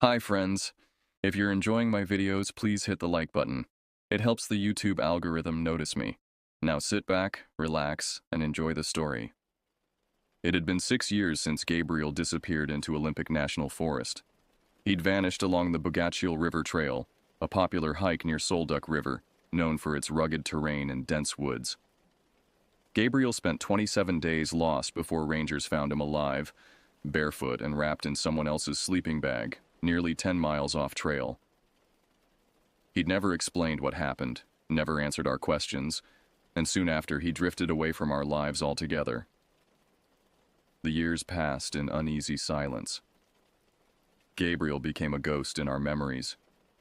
Hi friends. If you're enjoying my videos, please hit the like button. It helps the YouTube algorithm notice me. Now sit back, relax, and enjoy the story. It had been 6 years since Gabriel disappeared into Olympic National Forest. He'd vanished along the Bogachiel River Trail, a popular hike near Solduck River, known for its rugged terrain and dense woods. Gabriel spent 27 days lost before rangers found him alive, barefoot and wrapped in someone else's sleeping bag, nearly 10 miles off trail. He'd never explained what happened, never answered our questions, and soon after he drifted away from our lives altogether. The years passed in uneasy silence. Gabriel became a ghost in our memories,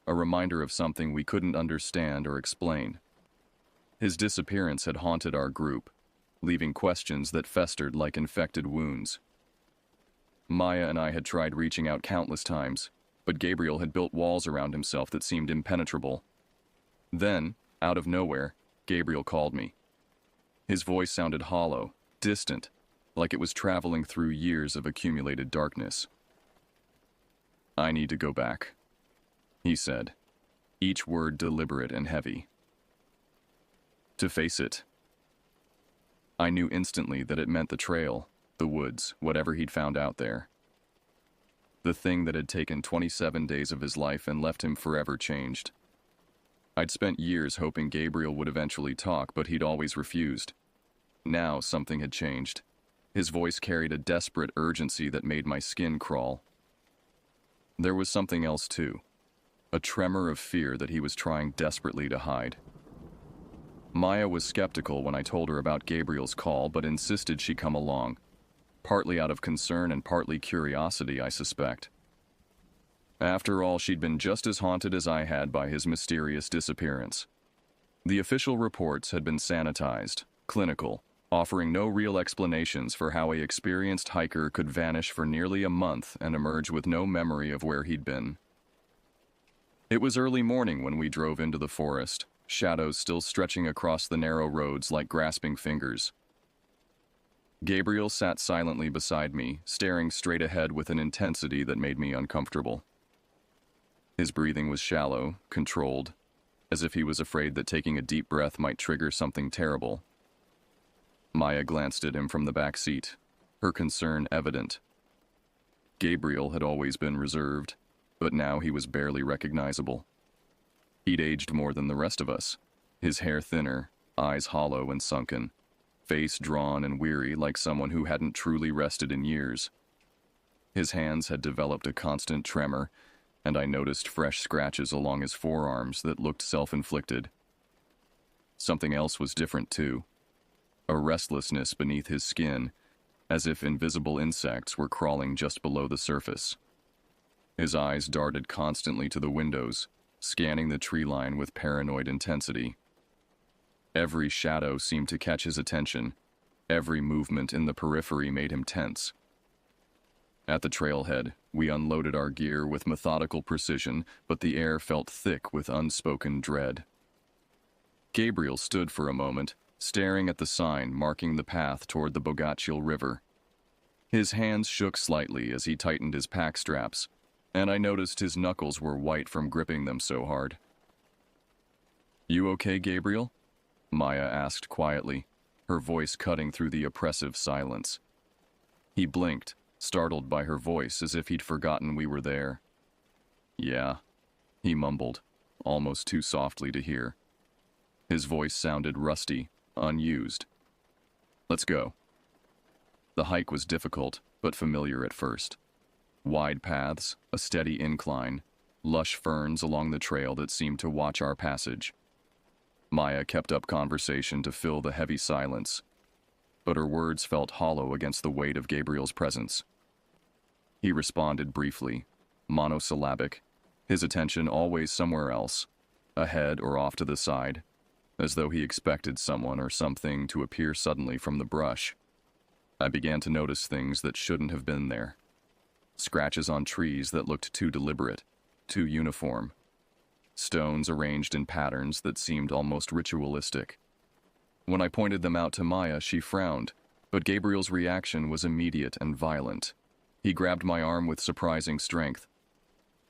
a reminder of something we couldn't understand or explain. His disappearance had haunted our group, leaving questions that festered like infected wounds. Maya and I had tried reaching out countless times, but Gabriel had built walls around himself that seemed impenetrable. Then, out of nowhere, Gabriel called me. His voice sounded hollow, distant, like it was traveling through years of accumulated darkness. "I need to go back," he said, each word deliberate and heavy. "To face it." I knew instantly that it meant the trail, the woods, whatever he'd found out there. The thing that had taken 27 days of his life and left him forever changed. I'd spent years hoping Gabriel would eventually talk, but he'd always refused. Now something had changed. His voice carried a desperate urgency that made my skin crawl. There was something else too, a tremor of fear that he was trying desperately to hide. Maya was skeptical when I told her about Gabriel's call, but insisted she come along. Partly out of concern and partly curiosity, I suspect. After all, she'd been just as haunted as I had by his mysterious disappearance. The official reports had been sanitized, clinical, offering no real explanations for how an experienced hiker could vanish for nearly a month and emerge with no memory of where he'd been. It was early morning when we drove into the forest, shadows still stretching across the narrow roads like grasping fingers. Gabriel sat silently beside me, staring straight ahead with an intensity that made me uncomfortable. His breathing was shallow, controlled, as if he was afraid that taking a deep breath might trigger something terrible. Maya glanced at him from the back seat, her concern evident. Gabriel had always been reserved, but now he was barely recognizable. He'd aged more than the rest of us, his hair thinner, eyes hollow and sunken, face drawn and weary like someone who hadn't truly rested in years. His hands had developed a constant tremor, and I noticed fresh scratches along his forearms that looked self-inflicted. Something else was different too, a restlessness beneath his skin, as if invisible insects were crawling just below the surface. His eyes darted constantly to the windows, scanning the tree line with paranoid intensity. Every shadow seemed to catch his attention. Every movement in the periphery made him tense. At the trailhead, we unloaded our gear with methodical precision, but the air felt thick with unspoken dread. Gabriel stood for a moment, staring at the sign marking the path toward the Bogachiel River. His hands shook slightly as he tightened his pack straps, and I noticed his knuckles were white from gripping them so hard. "You okay, Gabriel?" Maya asked quietly, her voice cutting through the oppressive silence. He blinked, startled by her voice, as if he'd forgotten we were there. "Yeah," he mumbled, almost too softly to hear. His voice sounded rusty, unused. "Let's go." The hike was difficult, but familiar at first. Wide paths, a steady incline, lush ferns along the trail that seemed to watch our passage. Maya kept up conversation to fill the heavy silence, but her words felt hollow against the weight of Gabriel's presence. He responded briefly, monosyllabic, his attention always somewhere else, ahead or off to the side, as though he expected someone or something to appear suddenly from the brush. I began to notice things that shouldn't have been there. Scratches on trees that looked too deliberate, too uniform. Stones arranged in patterns that seemed almost ritualistic. When I pointed them out to Maya, she frowned, but Gabriel's reaction was immediate and violent. He grabbed my arm with surprising strength.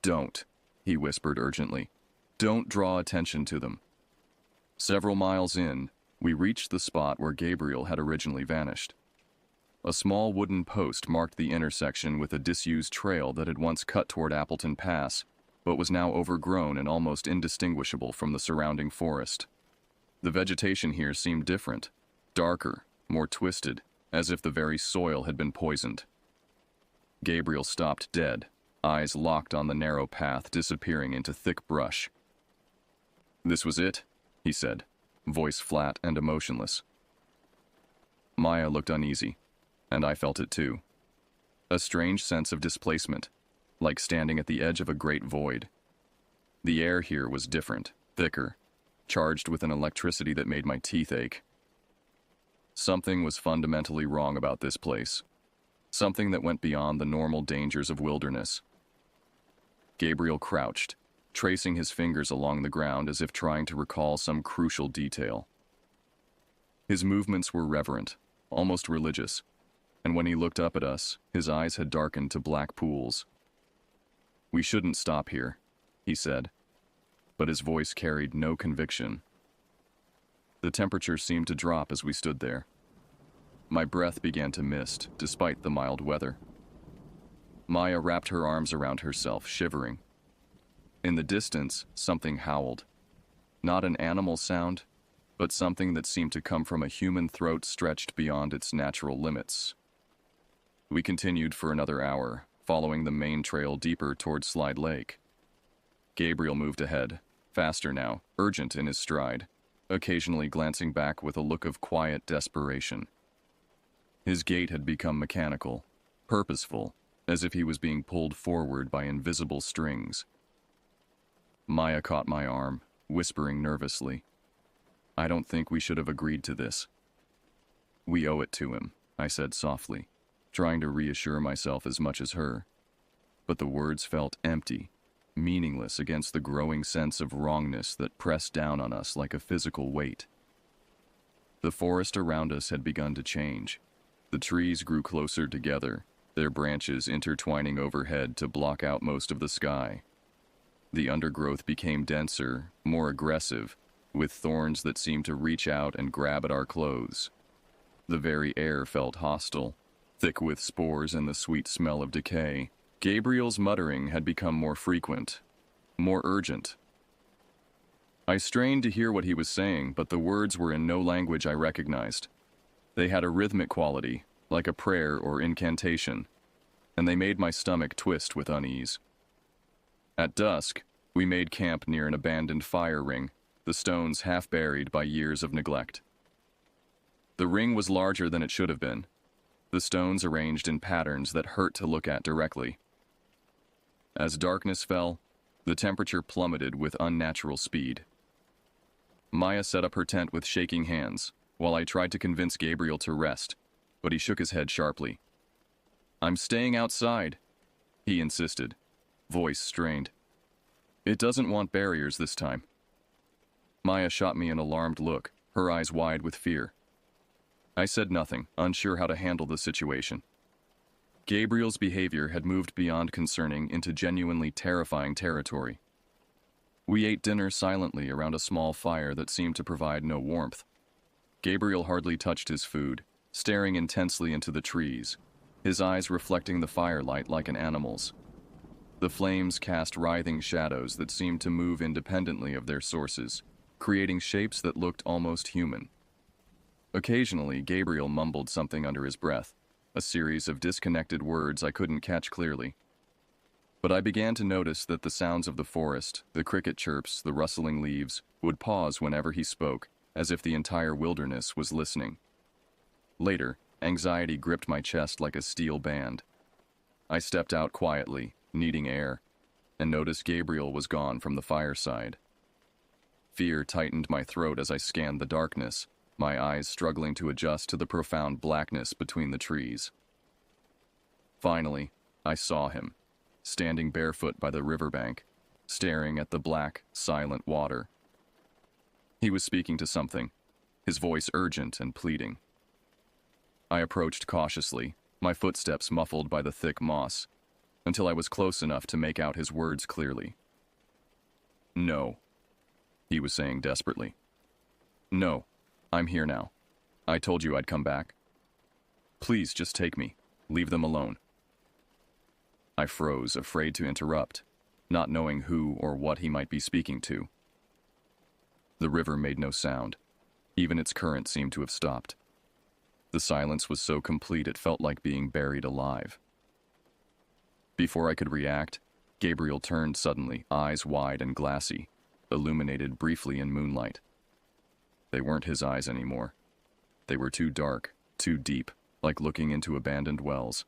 Don't, he whispered urgently. Don't draw attention to them. Several miles in, we reached the spot where Gabriel had originally vanished. A small wooden post marked the intersection with a disused trail that had once cut toward Appleton Pass, but was now overgrown and almost indistinguishable from the surrounding forest. The vegetation here seemed different, darker, more twisted, as if the very soil had been poisoned. Gabriel stopped dead, eyes locked on the narrow path disappearing into thick brush. This was it, he said, voice flat and emotionless. Maya looked uneasy, and I felt it too. A strange sense of displacement, like standing at the edge of a great void. The air here was different, thicker, charged with an electricity that made my teeth ache. Something was fundamentally wrong about this place. Something that went beyond the normal dangers of wilderness. Gabriel crouched, tracing his fingers along the ground as if trying to recall some crucial detail. His movements were reverent, almost religious, and when he looked up at us, his eyes had darkened to black pools. We shouldn't stop here, he said, but his voice carried no conviction. The temperature seemed to drop as we stood there. My breath began to mist, despite the mild weather. Maya wrapped her arms around herself, shivering. In the distance, something howled. Not an animal sound, but something that seemed to come from a human throat stretched beyond its natural limits. We continued for another hour, following the main trail deeper toward Slide Lake. Gabriel moved ahead, faster now, urgent in his stride, occasionally glancing back with a look of quiet desperation. His gait had become mechanical, purposeful, as if he was being pulled forward by invisible strings. Maya caught my arm, whispering nervously, "I don't think we should have agreed to this." "We owe it to him," I said softly, trying to reassure myself as much as her. But the words felt empty, meaningless against the growing sense of wrongness that pressed down on us like a physical weight. The forest around us had begun to change. The trees grew closer together, their branches intertwining overhead to block out most of the sky. The undergrowth became denser, more aggressive, with thorns that seemed to reach out and grab at our clothes. The very air felt hostile, thick with spores and the sweet smell of decay. Gabriel's muttering had become more frequent, more urgent. I strained to hear what he was saying, but the words were in no language I recognized. They had a rhythmic quality, like a prayer or incantation, and they made my stomach twist with unease. At dusk, we made camp near an abandoned fire ring, the stones half buried by years of neglect. The ring was larger than it should have been, the stones arranged in patterns that hurt to look at directly. As darkness fell, the temperature plummeted with unnatural speed. Maya set up her tent with shaking hands, while I tried to convince Gabriel to rest, but he shook his head sharply. "I'm staying outside," he insisted, voice strained. "It doesn't want barriers this time." Maya shot me an alarmed look, her eyes wide with fear. I said nothing, unsure how to handle the situation. Gabriel's behavior had moved beyond concerning into genuinely terrifying territory. We ate dinner silently around a small fire that seemed to provide no warmth. Gabriel hardly touched his food, staring intensely into the trees, his eyes reflecting the firelight like an animal's. The flames cast writhing shadows that seemed to move independently of their sources, creating shapes that looked almost human. Occasionally, Gabriel mumbled something under his breath, a series of disconnected words I couldn't catch clearly. But I began to notice that the sounds of the forest, the cricket chirps, the rustling leaves, would pause whenever he spoke, as if the entire wilderness was listening. Later, anxiety gripped my chest like a steel band. I stepped out quietly, needing air, and noticed Gabriel was gone from the fireside. Fear tightened my throat as I scanned the darkness, my eyes struggling to adjust to the profound blackness between the trees. Finally, I saw him, standing barefoot by the riverbank, staring at the black, silent water. He was speaking to something, his voice urgent and pleading. I approached cautiously, my footsteps muffled by the thick moss. until I was close enough to make out his words clearly. "No," he was saying desperately. "No, I'm here now. I told you I'd come back. Please just take me. Leave them alone." I froze, afraid to interrupt, not knowing who or what he might be speaking to. The river made no sound. Even its current seemed to have stopped. The silence was so complete it felt like being buried alive. Before I could react, Gabriel turned suddenly, eyes wide and glassy, illuminated briefly in moonlight. They weren't his eyes anymore. They were too dark, too deep, like looking into abandoned wells.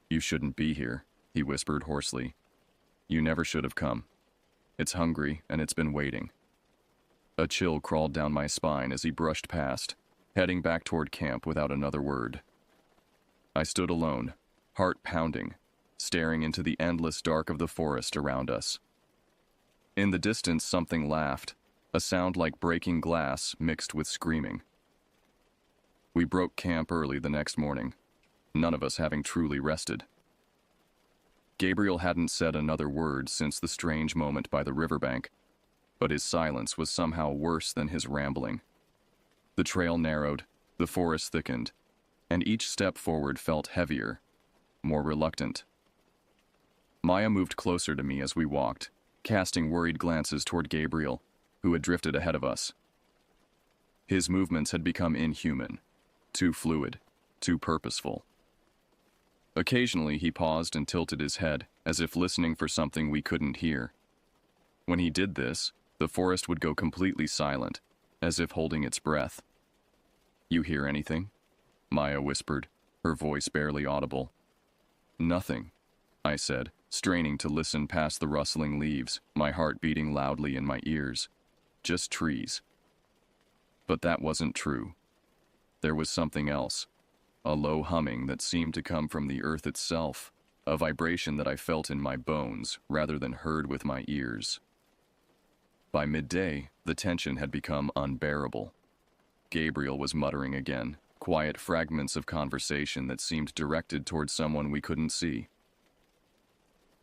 "You shouldn't be here," he whispered hoarsely. "You never should have come. It's hungry, and it's been waiting." A chill crawled down my spine as he brushed past, heading back toward camp without another word. I stood alone, heart pounding, staring into the endless dark of the forest around us. In the distance, something laughed, a sound like breaking glass mixed with screaming. We broke camp early the next morning, none of us having truly rested. Gabriel hadn't said another word since the strange moment by the riverbank, but his silence was somehow worse than his rambling. The trail narrowed, the forest thickened, and each step forward felt heavier, more reluctant. Maya moved closer to me as we walked, casting worried glances toward Gabriel, who had drifted ahead of us. His movements had become inhuman, too fluid, too purposeful. Occasionally he paused and tilted his head, as if listening for something we couldn't hear. When he did this, the forest would go completely silent, as if holding its breath. "You hear anything?" Maya whispered, her voice barely audible. "Nothing," I said, straining to listen past the rustling leaves, my heart beating loudly in my ears. "Just trees." But that wasn't true. There was something else, a low humming that seemed to come from the earth itself, a vibration that I felt in my bones rather than heard with my ears. By midday, the tension had become unbearable. Gabriel was muttering again, quiet fragments of conversation that seemed directed toward someone we couldn't see.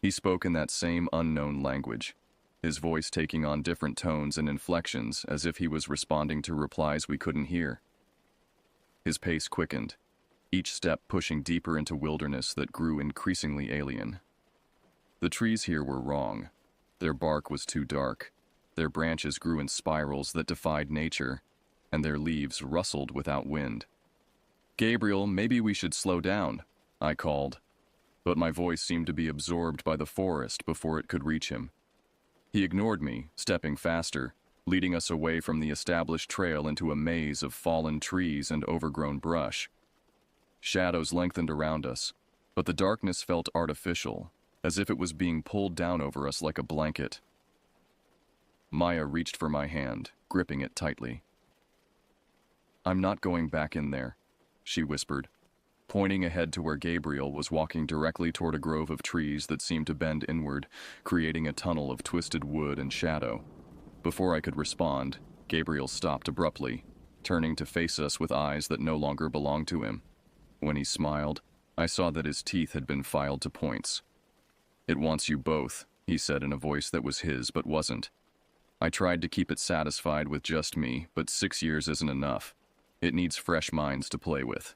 He spoke in that same unknown language, his voice taking on different tones and inflections as if he was responding to replies we couldn't hear. His pace quickened, each step pushing deeper into wilderness that grew increasingly alien. The trees here were wrong. Their bark was too dark. Their branches grew in spirals that defied nature, and their leaves rustled without wind. "Gabriel, maybe we should slow down," I called, but my voice seemed to be absorbed by the forest before it could reach him. He ignored me, stepping faster, leading us away from the established trail into a maze of fallen trees and overgrown brush. Shadows lengthened around us, but the darkness felt artificial, as if it was being pulled down over us like a blanket. Maya reached for my hand, gripping it tightly. "I'm not going back in there," she whispered, pointing ahead to where Gabriel was walking directly toward a grove of trees that seemed to bend inward, creating a tunnel of twisted wood and shadow. Before I could respond, Gabriel stopped abruptly, turning to face us with eyes that no longer belonged to him. When he smiled, I saw that his teeth had been filed to points. "It wants you both," he said in a voice that was his but wasn't. I tried to keep it satisfied with just me, but 6 years isn't enough. It needs fresh minds to play with.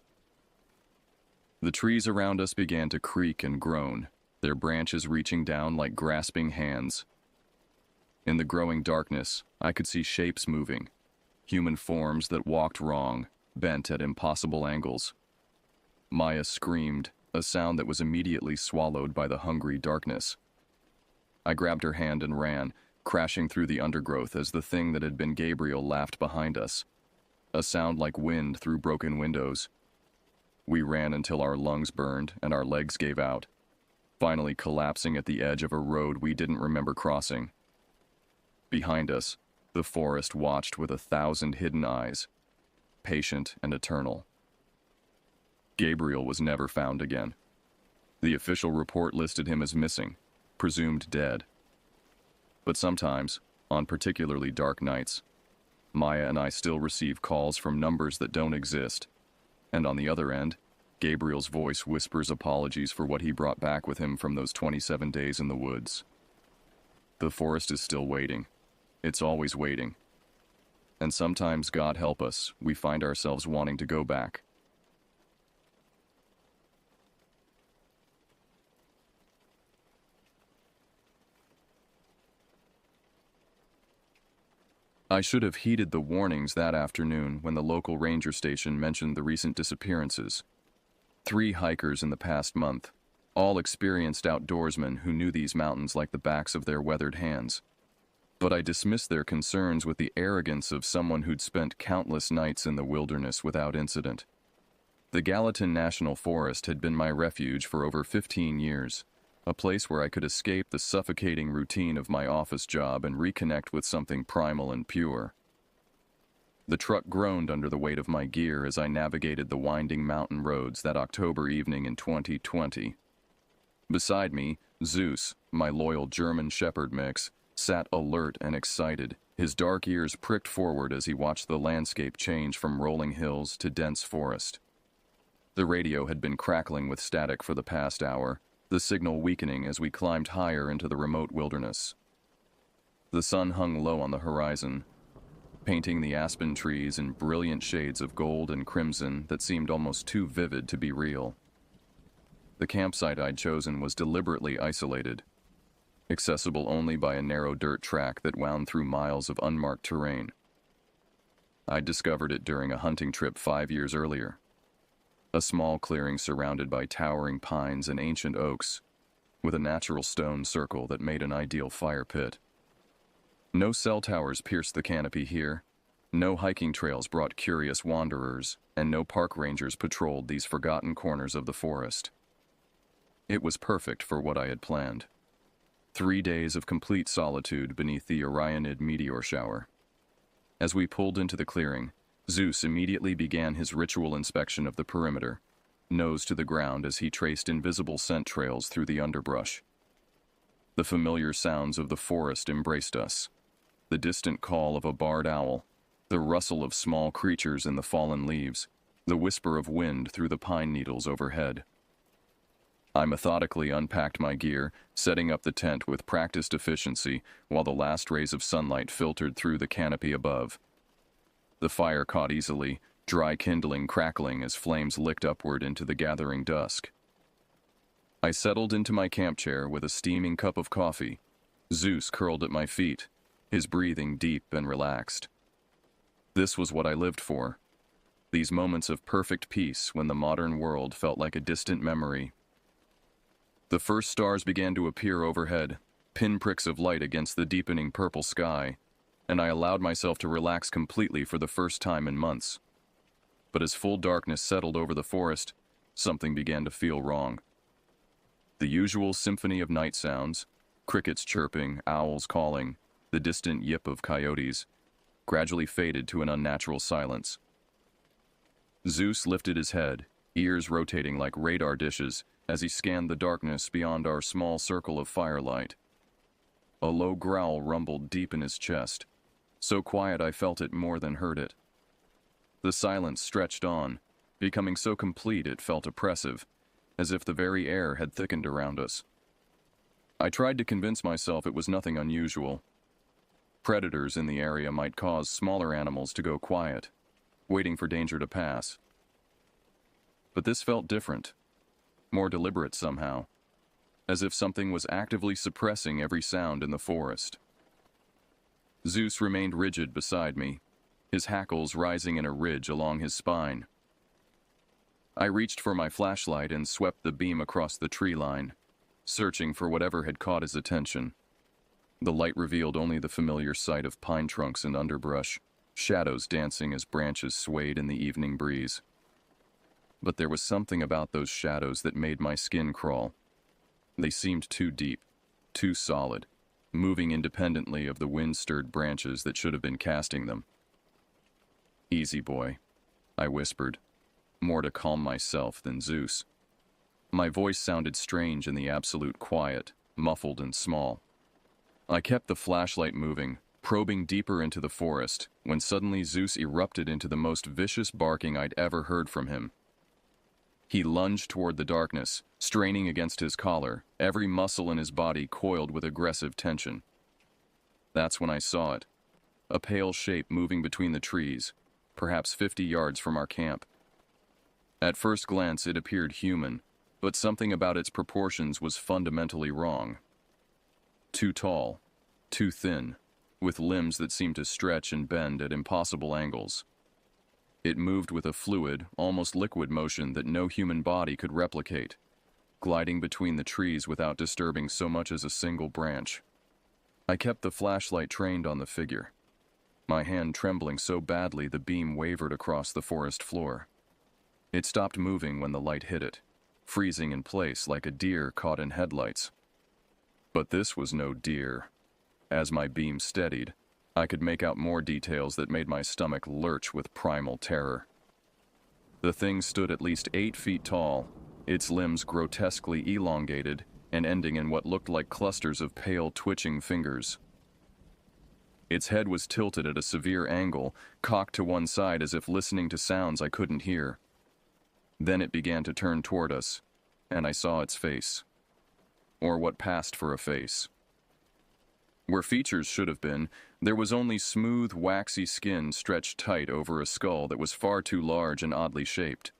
The trees around us began to creak and groan, their branches reaching down like grasping hands. In the growing darkness, I could see shapes moving, human forms that walked wrong, bent at impossible angles. Maya screamed, a sound that was immediately swallowed by the hungry darkness. I grabbed her hand and ran, crashing through the undergrowth as the thing that had been Gabriel laughed behind us, a sound like wind through broken windows. We ran until our lungs burned and our legs gave out, finally collapsing at the edge of a road we didn't remember crossing. Behind us, the forest watched with 1,000 hidden eyes, patient and eternal. Gabriel was never found again. The official report listed him as missing, presumed dead. But sometimes, on particularly dark nights, Maya and I still receive calls from numbers that don't exist, and on the other end, Gabriel's voice whispers apologies for what he brought back with him from those 27 days in the woods. The forest is still waiting. It's always waiting. And sometimes, God help us, we find ourselves wanting to go back. I should have heeded the warnings that afternoon when the local ranger station mentioned the recent disappearances. 3 hikers in the past month, all experienced outdoorsmen who knew these mountains like the backs of their weathered hands. But I dismissed their concerns with the arrogance of someone who'd spent countless nights in the wilderness without incident. The Gallatin National Forest had been my refuge for over 15 years, a place where I could escape the suffocating routine of my office job and reconnect with something primal and pure. The truck groaned under the weight of my gear as I navigated the winding mountain roads that October evening in 2020. Beside me, Zeus, my loyal German Shepherd mix, sat alert and excited, his dark ears pricked forward as he watched the landscape change from rolling hills to dense forest. The radio had been crackling with static for the past hour, the signal weakening as we climbed higher into the remote wilderness. The sun hung low on the horizon, painting the aspen trees in brilliant shades of gold and crimson that seemed almost too vivid to be real. The campsite I'd chosen was deliberately isolated, accessible only by a narrow dirt track that wound through miles of unmarked terrain. I'd discovered it during a hunting trip 5 years earlier. A small clearing surrounded by towering pines and ancient oaks, with a natural stone circle that made an ideal fire pit. No cell towers pierced the canopy here, no hiking trails brought curious wanderers, and no park rangers patrolled these forgotten corners of the forest. It was perfect for what I had planned. 3 days of complete solitude beneath the Orionid meteor shower. As we pulled into the clearing, Zeus immediately began his ritual inspection of the perimeter, nose to the ground as he traced invisible scent trails through the underbrush. The familiar sounds of the forest embraced us. The distant call of a barred owl, the rustle of small creatures in the fallen leaves, the whisper of wind through the pine needles overhead. I methodically unpacked my gear, setting up the tent with practiced efficiency while the last rays of sunlight filtered through the canopy above. The fire caught easily, dry kindling crackling as flames licked upward into the gathering dusk. I settled into my camp chair with a steaming cup of coffee. Zeus curled at my feet, his breathing deep and relaxed. This was what I lived for. These moments of perfect peace when the modern world felt like a distant memory. The first stars began to appear overhead, pinpricks of light against the deepening purple sky, and I allowed myself to relax completely for the first time in months. But as full darkness settled over the forest, something began to feel wrong. The usual symphony of night sounds, crickets chirping, owls calling, the distant yip of coyotes, gradually faded to an unnatural silence. Zeus lifted his head, ears rotating like radar dishes, as he scanned the darkness beyond our small circle of firelight. A low growl rumbled deep in his chest, so quiet I felt it more than heard it. The silence stretched on, becoming so complete it felt oppressive, as if the very air had thickened around us. I tried to convince myself it was nothing unusual. Predators in the area might cause smaller animals to go quiet, waiting for danger to pass. But this felt different, more deliberate somehow, as if something was actively suppressing every sound in the forest. Zeus remained rigid beside me, his hackles rising in a ridge along his spine. I reached for my flashlight and swept the beam across the tree line, searching for whatever had caught his attention. The light revealed only the familiar sight of pine trunks and underbrush, shadows dancing as branches swayed in the evening breeze. But there was something about those shadows that made my skin crawl. They seemed too deep, too solid, moving independently of the wind-stirred branches that should have been casting them. "Easy, boy," I whispered, more to calm myself than Zeus. My voice sounded strange in the absolute quiet, muffled and small. I kept the flashlight moving, probing deeper into the forest, when suddenly Zeus erupted into the most vicious barking I'd ever heard from him. He lunged toward the darkness, straining against his collar, every muscle in his body coiled with aggressive tension. That's when I saw it. A pale shape moving between the trees, perhaps 50 yards from our camp. At first glance, it appeared human, but something about its proportions was fundamentally wrong. Too tall, too thin, with limbs that seemed to stretch and bend at impossible angles. It moved with a fluid, almost liquid motion that no human body could replicate, gliding between the trees without disturbing so much as a single branch. I kept the flashlight trained on the figure, my hand trembling so badly the beam wavered across the forest floor. It stopped moving when the light hit it, freezing in place like a deer caught in headlights. But this was no deer. As my beam steadied, I could make out more details that made my stomach lurch with primal terror. The thing stood at least 8 feet tall, its limbs grotesquely elongated and ending in what looked like clusters of pale, twitching fingers. Its head was tilted at a severe angle, cocked to one side as if listening to sounds I couldn't hear. Then it began to turn toward us, and I saw its face. Or what passed for a face. Where features should have been, there was only smooth, waxy skin stretched tight over a skull that was far too large and oddly shaped.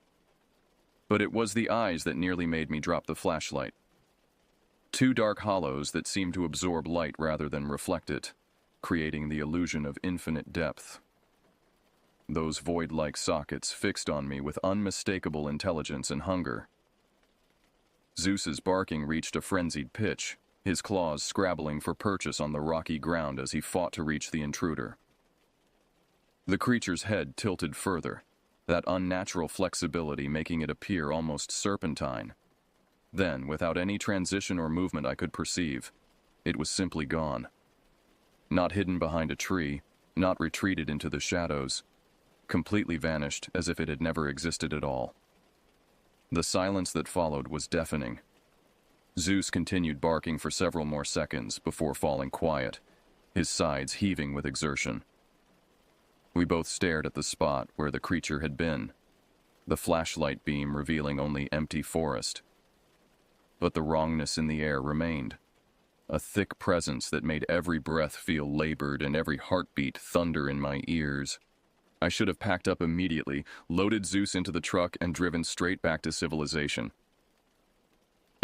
But it was the eyes that nearly made me drop the flashlight. 2 dark hollows that seemed to absorb light rather than reflect it, creating the illusion of infinite depth. Those void-like sockets fixed on me with unmistakable intelligence and hunger. Zeus's barking reached a frenzied pitch, his claws scrabbling for purchase on the rocky ground as he fought to reach the intruder. The creature's head tilted further, that unnatural flexibility making it appear almost serpentine. Then, without any transition or movement I could perceive, it was simply gone. Not hidden behind a tree, not retreated into the shadows, completely vanished as if it had never existed at all. The silence that followed was deafening. Zeus continued barking for several more seconds before falling quiet, his sides heaving with exertion. We both stared at the spot where the creature had been, the flashlight beam revealing only empty forest. But the wrongness in the air remained, a thick presence that made every breath feel labored and every heartbeat thunder in my ears. I should have packed up immediately, loaded Zeus into the truck, and driven straight back to civilization.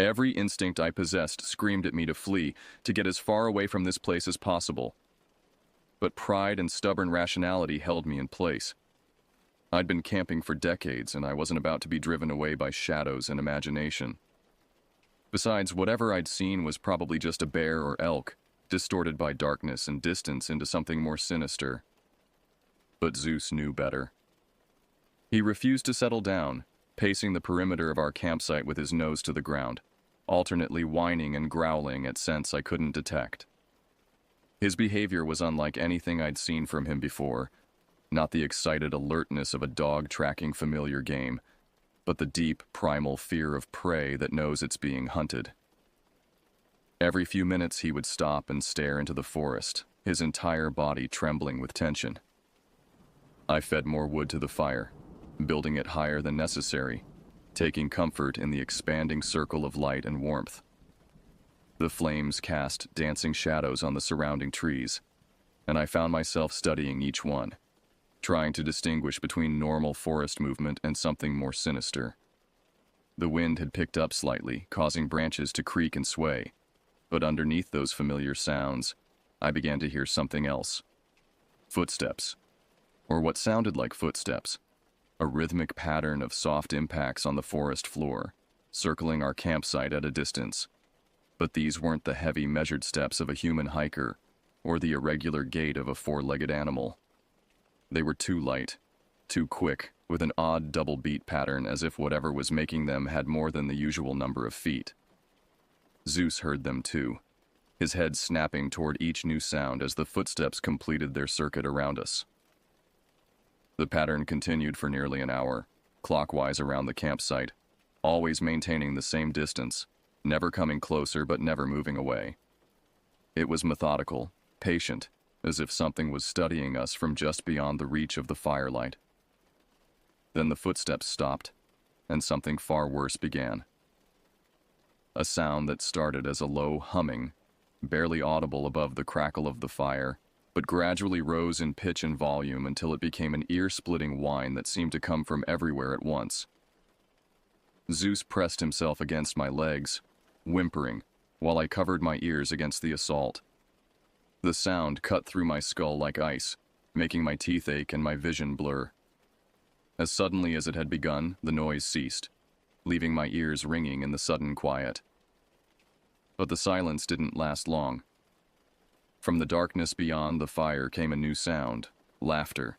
Every instinct I possessed screamed at me to flee, to get as far away from this place as possible. But pride and stubborn rationality held me in place. I'd been camping for decades, and I wasn't about to be driven away by shadows and imagination. Besides, whatever I'd seen was probably just a bear or elk, distorted by darkness and distance into something more sinister. But Zeus knew better. He refused to settle down, pacing the perimeter of our campsite with his nose to the ground, alternately whining and growling at scents I couldn't detect. His behavior was unlike anything I'd seen from him before, not the excited alertness of a dog tracking familiar game, but the deep, primal fear of prey that knows it's being hunted. Every few minutes he would stop and stare into the forest, his entire body trembling with tension. I fed more wood to the fire, building it higher than necessary, taking comfort in the expanding circle of light and warmth. The flames cast dancing shadows on the surrounding trees, and I found myself studying each one, trying to distinguish between normal forest movement and something more sinister. The wind had picked up slightly, causing branches to creak and sway, but underneath those familiar sounds, I began to hear something else. Footsteps, or what sounded like footsteps, a rhythmic pattern of soft impacts on the forest floor, circling our campsite at a distance. But these weren't the heavy, measured steps of a human hiker, or the irregular gait of a 4-legged animal. They were too light, too quick, with an odd double beat pattern as if whatever was making them had more than the usual number of feet. Zeus heard them too, his head snapping toward each new sound as the footsteps completed their circuit around us. The pattern continued for nearly an hour, clockwise around the campsite, always maintaining the same distance, never coming closer but never moving away. It was methodical, patient, as if something was studying us from just beyond the reach of the firelight. Then the footsteps stopped, and something far worse began. A sound that started as a low humming, barely audible above the crackle of the fire, but gradually rose in pitch and volume until it became an ear-splitting whine that seemed to come from everywhere at once. Zeus pressed himself against my legs, whimpering, while I covered my ears against the assault. The sound cut through my skull like ice, making my teeth ache and my vision blur. As suddenly as it had begun, the noise ceased, leaving my ears ringing in the sudden quiet. But the silence didn't last long. From the darkness beyond the fire came a new sound, laughter.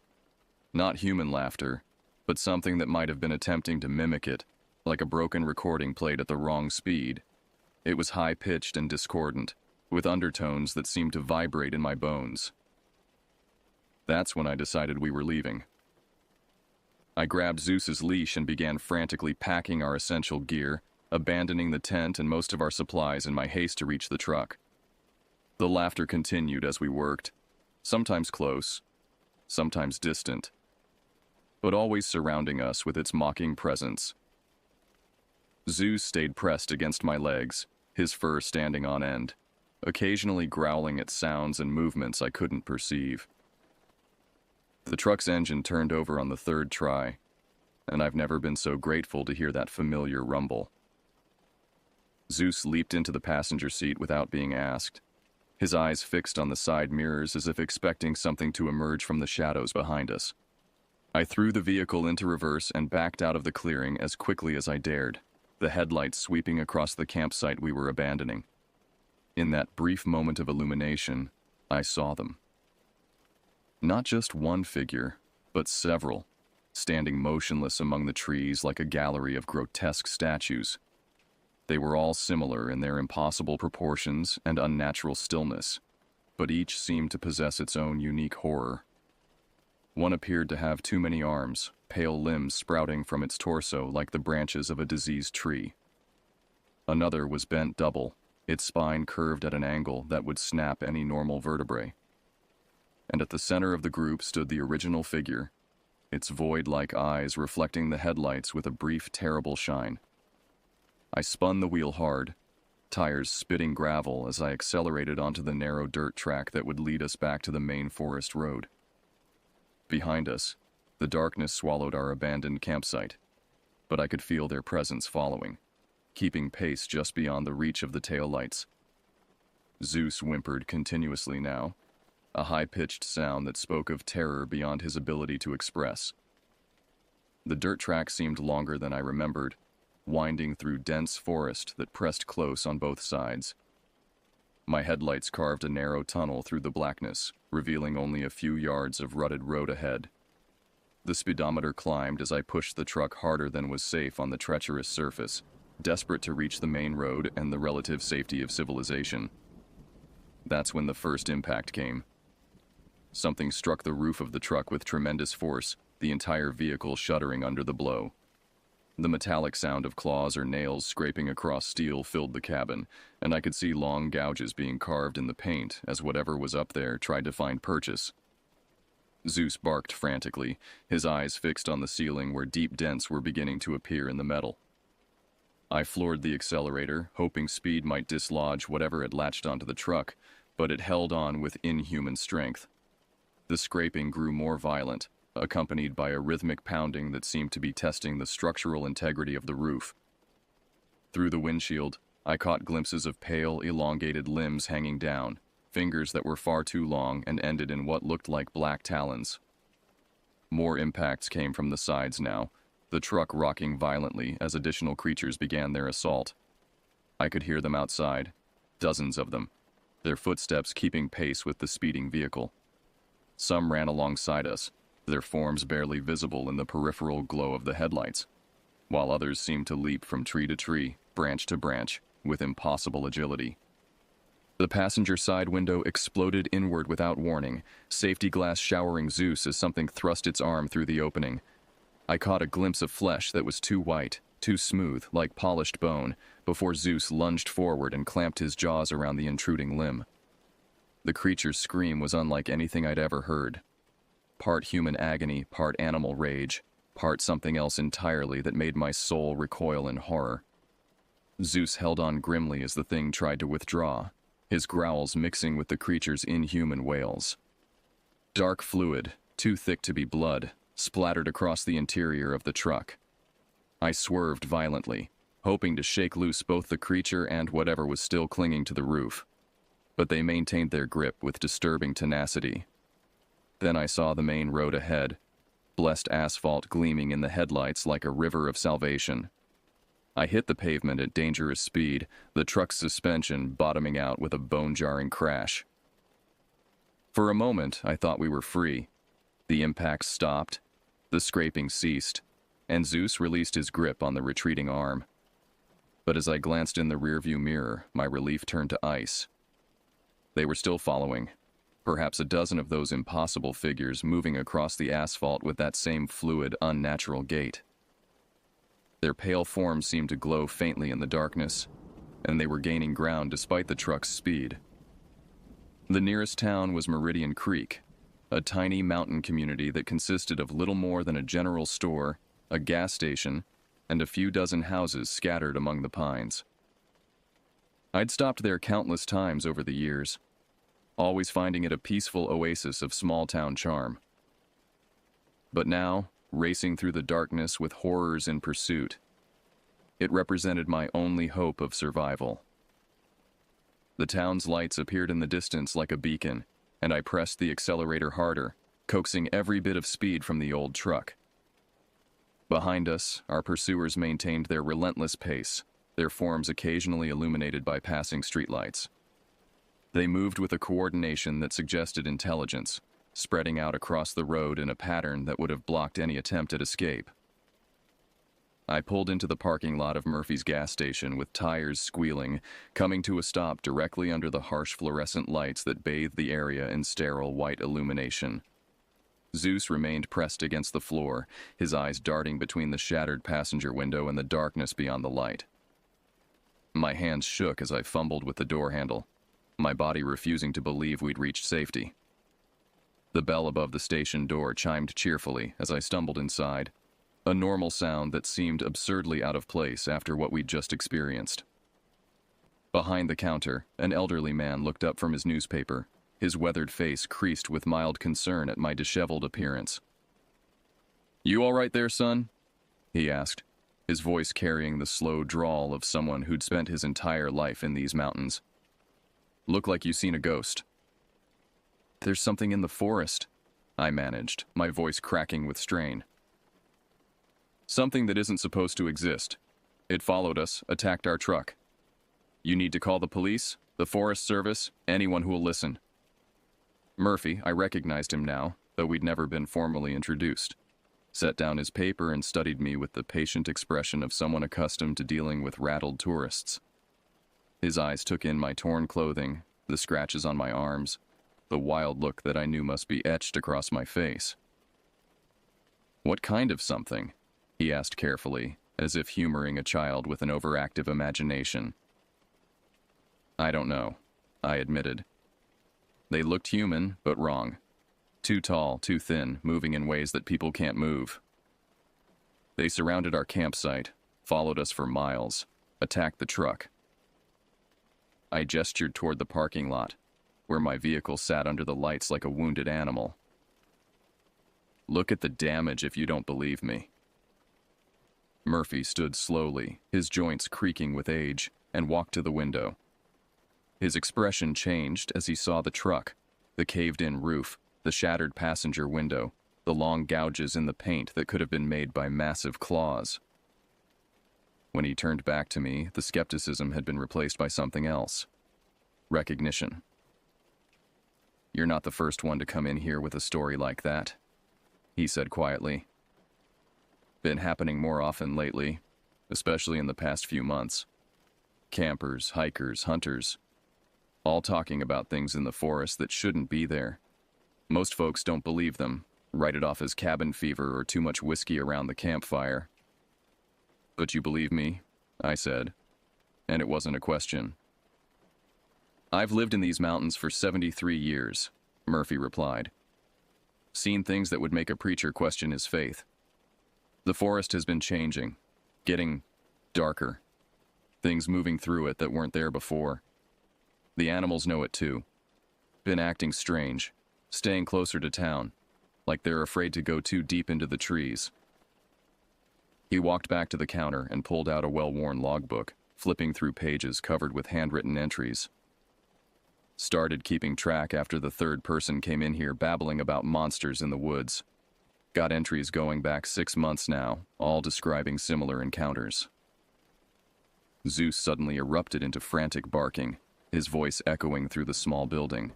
Not human laughter, but something that might have been attempting to mimic it, like a broken recording played at the wrong speed. It was high-pitched and discordant, with undertones that seemed to vibrate in my bones. That's when I decided we were leaving. I grabbed Zeus's leash and began frantically packing our essential gear, abandoning the tent and most of our supplies in my haste to reach the truck. The laughter continued as we worked, sometimes close, sometimes distant, but always surrounding us with its mocking presence. Zeus stayed pressed against my legs, his fur standing on end, occasionally growling at sounds and movements I couldn't perceive. The truck's engine turned over on the third try, and I've never been so grateful to hear that familiar rumble. Zeus leaped into the passenger seat without being asked, his eyes fixed on the side mirrors as if expecting something to emerge from the shadows behind us. I threw the vehicle into reverse and backed out of the clearing as quickly as I dared, the headlights sweeping across the campsite we were abandoning. In that brief moment of illumination, I saw them. Not just one figure, but several, standing motionless among the trees like a gallery of grotesque statues. They were all similar in their impossible proportions and unnatural stillness, but each seemed to possess its own unique horror. One appeared to have too many arms, pale limbs sprouting from its torso like the branches of a diseased tree. Another was bent double, its spine curved at an angle that would snap any normal vertebrae. And at the center of the group stood the original figure, its void-like eyes reflecting the headlights with a brief, terrible shine. I spun the wheel hard, tires spitting gravel as I accelerated onto the narrow dirt track that would lead us back to the main forest road. Behind us, the darkness swallowed our abandoned campsite, but I could feel their presence following, keeping pace just beyond the reach of the taillights. Zeus whimpered continuously now, a high-pitched sound that spoke of terror beyond his ability to express. The dirt track seemed longer than I remembered, winding through dense forest that pressed close on both sides. My headlights carved a narrow tunnel through the blackness, revealing only a few yards of rutted road ahead. The speedometer climbed as I pushed the truck harder than was safe on the treacherous surface, desperate to reach the main road and the relative safety of civilization. That's when the first impact came. Something struck the roof of the truck with tremendous force, the entire vehicle shuddering under the blow. The metallic sound of claws or nails scraping across steel filled the cabin, and I could see long gouges being carved in the paint as whatever was up there tried to find purchase. Zeus barked frantically, his eyes fixed on the ceiling where deep dents were beginning to appear in the metal. I floored the accelerator, hoping speed might dislodge whatever had latched onto the truck, but it held on with inhuman strength. The scraping grew more violent, accompanied by a rhythmic pounding that seemed to be testing the structural integrity of the roof. Through the windshield, I caught glimpses of pale, elongated limbs hanging down, fingers that were far too long and ended in what looked like black talons. More impacts came from the sides now, the truck rocking violently as additional creatures began their assault. I could hear them outside, dozens of them, their footsteps keeping pace with the speeding vehicle. Some ran alongside us, their forms barely visible in the peripheral glow of the headlights, while others seemed to leap from tree to tree, branch to branch, with impossible agility. The passenger side window exploded inward without warning, safety glass showering Zeus as something thrust its arm through the opening. I caught a glimpse of flesh that was too white, too smooth, like polished bone, before Zeus lunged forward and clamped his jaws around the intruding limb. The creature's scream was unlike anything I'd ever heard. Part human agony, part animal rage, part something else entirely that made my soul recoil in horror. Zeus held on grimly as the thing tried to withdraw, his growls mixing with the creature's inhuman wails. Dark fluid, too thick to be blood, splattered across the interior of the truck. I swerved violently, hoping to shake loose both the creature and whatever was still clinging to the roof. But they maintained their grip with disturbing tenacity. Then I saw the main road ahead, blessed asphalt gleaming in the headlights like a river of salvation. I hit the pavement at dangerous speed, the truck's suspension bottoming out with a bone-jarring crash. For a moment, I thought we were free. The impact stopped, the scraping ceased, and Zeus released his grip on the retreating arm. But as I glanced in the rearview mirror, my relief turned to ice. They were still following, perhaps a dozen of those impossible figures moving across the asphalt with that same fluid, unnatural gait. Their pale forms seemed to glow faintly in the darkness, and they were gaining ground despite the truck's speed. The nearest town was Meridian Creek, a tiny mountain community that consisted of little more than a general store, a gas station, and a few dozen houses scattered among the pines. I'd stopped there countless times over the years, always finding it a peaceful oasis of small-town charm. But now, racing through the darkness with horrors in pursuit, it represented my only hope of survival. The town's lights appeared in the distance like a beacon, and I pressed the accelerator harder, coaxing every bit of speed from the old truck. Behind us, our pursuers maintained their relentless pace, their forms occasionally illuminated by passing streetlights. They moved with a coordination that suggested intelligence, spreading out across the road in a pattern that would have blocked any attempt at escape. I pulled into the parking lot of Murphy's gas station with tires squealing, coming to a stop directly under the harsh fluorescent lights that bathed the area in sterile white illumination. Zeus remained pressed against the floor, his eyes darting between the shattered passenger window and the darkness beyond the light. My hands shook as I fumbled with the door handle, my body refusing to believe we'd reached safety. The bell above the station door chimed cheerfully as I stumbled inside, a normal sound that seemed absurdly out of place after what we'd just experienced. Behind the counter, an elderly man looked up from his newspaper, his weathered face creased with mild concern at my disheveled appearance. "You all right there, son?" he asked, his voice carrying the slow drawl of someone who'd spent his entire life in these mountains. "Look like you seen a ghost." "There's something in the forest," I managed, my voice cracking with strain. "Something that isn't supposed to exist. It followed us, attacked our truck. You need to call the police, the Forest Service, anyone who will listen." Murphy, I recognized him now, though we'd never been formally introduced, set down his paper and studied me with the patient expression of someone accustomed to dealing with rattled tourists. His eyes took in my torn clothing, the scratches on my arms, the wild look that I knew must be etched across my face. "What kind of something?" he asked carefully, as if humoring a child with an overactive imagination. "I don't know," I admitted. "They looked human, but wrong. Too tall, too thin, moving in ways that people can't move. They surrounded our campsite, followed us for miles, attacked the truck." I gestured toward the parking lot, where my vehicle sat under the lights like a wounded animal. "Look at the damage if you don't believe me." Murphy stood slowly, his joints creaking with age, and walked to the window. His expression changed as he saw the truck, the caved-in roof, the shattered passenger window, the long gouges in the paint that could have been made by massive claws. When he turned back to me, the skepticism had been replaced by something else. Recognition. "You're not the first one to come in here with a story like that," he said quietly. "Been happening more often lately, especially in the past few months. Campers, hikers, hunters, all talking about things in the forest that shouldn't be there. Most folks don't believe them, write it off as cabin fever or too much whiskey around the campfire." "But you believe me," I said, and it wasn't a question. "I've lived in these mountains for 73 years, Murphy replied. "Seen things that would make a preacher question his faith. The forest has been changing, getting darker. Things moving through it that weren't there before. The animals know it too. Been acting strange, staying closer to town, like they're afraid to go too deep into the trees. He walked back to the counter and pulled out a well-worn logbook, flipping through pages covered with handwritten entries. Started keeping track after the third person came in here babbling about monsters in the woods. Got entries going back 6 months now, all describing similar encounters. Zeus suddenly erupted into frantic barking, his voice echoing through the small building.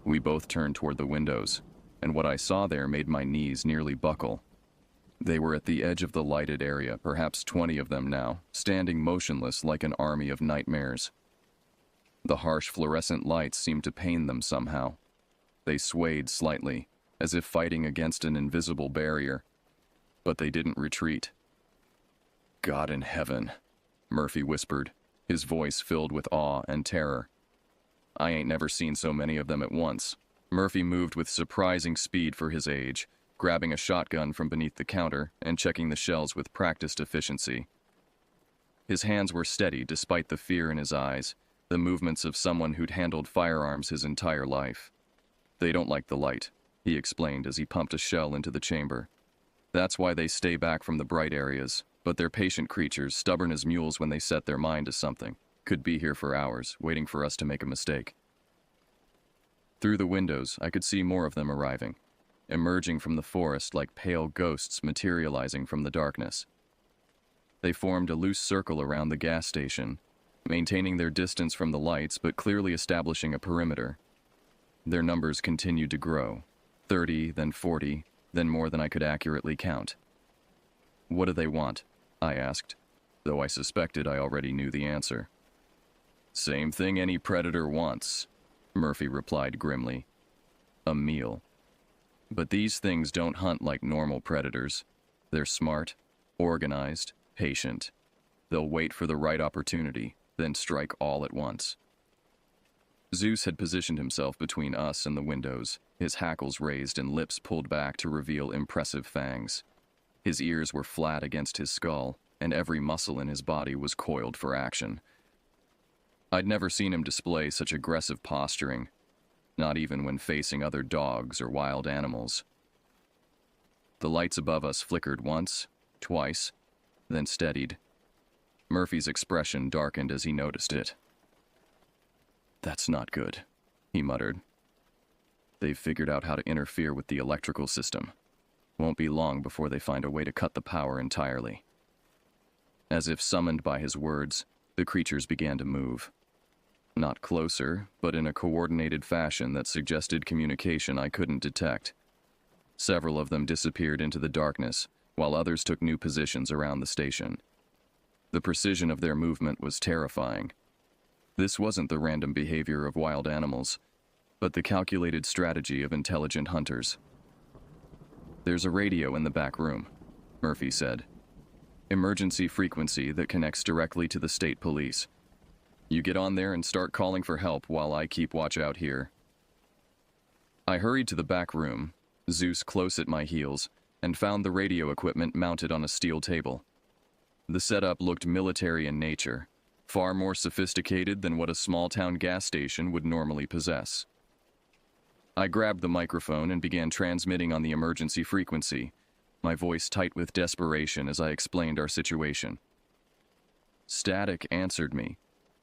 We both turned toward the windows, and what I saw there made my knees nearly buckle. They were at the edge of the lighted area, perhaps 20 of them now, standing motionless like an army of nightmares. The harsh fluorescent lights seemed to pain them somehow. They swayed slightly, as if fighting against an invisible barrier, but they didn't retreat. "God in heaven," Murphy whispered, his voice filled with awe and terror. "I ain't never seen so many of them at once." Murphy moved with surprising speed for his age, grabbing a shotgun from beneath the counter and checking the shells with practiced efficiency. His hands were steady despite the fear in his eyes, the movements of someone who'd handled firearms his entire life. "They don't like the light," he explained as he pumped a shell into the chamber. "That's why they stay back from the bright areas, but they're patient creatures, stubborn as mules when they set their mind to something. Could be here for hours, waiting for us to make a mistake." Through the windows, I could see more of them arriving, emerging from the forest like pale ghosts materializing from the darkness. They formed a loose circle around the gas station, maintaining their distance from the lights but clearly establishing a perimeter. Their numbers continued to grow, 30, then 40, then more than I could accurately count. "What do they want?" I asked, though I suspected I already knew the answer. "Same thing any predator wants," Murphy replied grimly. "A meal. But these things don't hunt like normal predators. They're smart, organized, patient. They'll wait for the right opportunity, then strike all at once." Zeus had positioned himself between us and the windows, his hackles raised and lips pulled back to reveal impressive fangs. His ears were flat against his skull, and every muscle in his body was coiled for action. I'd never seen him display such aggressive posturing, not even when facing other dogs or wild animals. The lights above us flickered once, twice, then steadied. Murphy's expression darkened as he noticed it. "That's not good," he muttered. "They've figured out how to interfere with the electrical system. Won't be long before they find a way to cut the power entirely." As if summoned by his words, the creatures began to move. Not closer, but in a coordinated fashion that suggested communication I couldn't detect. Several of them disappeared into the darkness, while others took new positions around the station. The precision of their movement was terrifying. This wasn't the random behavior of wild animals, but the calculated strategy of intelligent hunters. "There's a radio in the back room," Murphy said. "Emergency frequency that connects directly to the state police. You get on there and start calling for help while I keep watch out here." I hurried to the back room, Zeus close at my heels, and found the radio equipment mounted on a steel table. The setup looked military in nature, far more sophisticated than what a small-town gas station would normally possess. I grabbed the microphone and began transmitting on the emergency frequency, my voice tight with desperation as I explained our situation. Static answered me,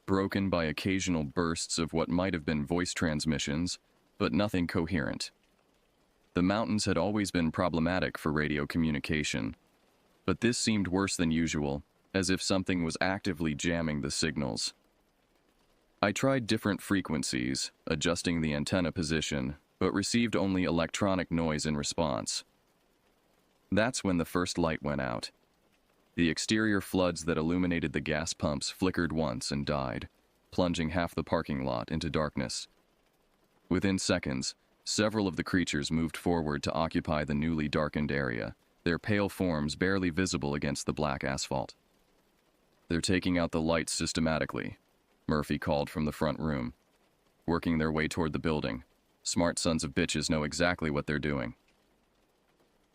broken by occasional bursts of what might have been voice transmissions, but nothing coherent. The mountains had always been problematic for radio communication, but this seemed worse than usual, as if something was actively jamming the signals. I tried different frequencies, adjusting the antenna position, but received only electronic noise in response. That's when the first light went out. The exterior floods that illuminated the gas pumps flickered once and died, plunging half the parking lot into darkness. Within seconds, several of the creatures moved forward to occupy the newly darkened area, their pale forms barely visible against the black asphalt. "They're taking out the lights systematically," Murphy called from the front room. "Working their way toward the building. Smart sons of bitches know exactly what they're doing."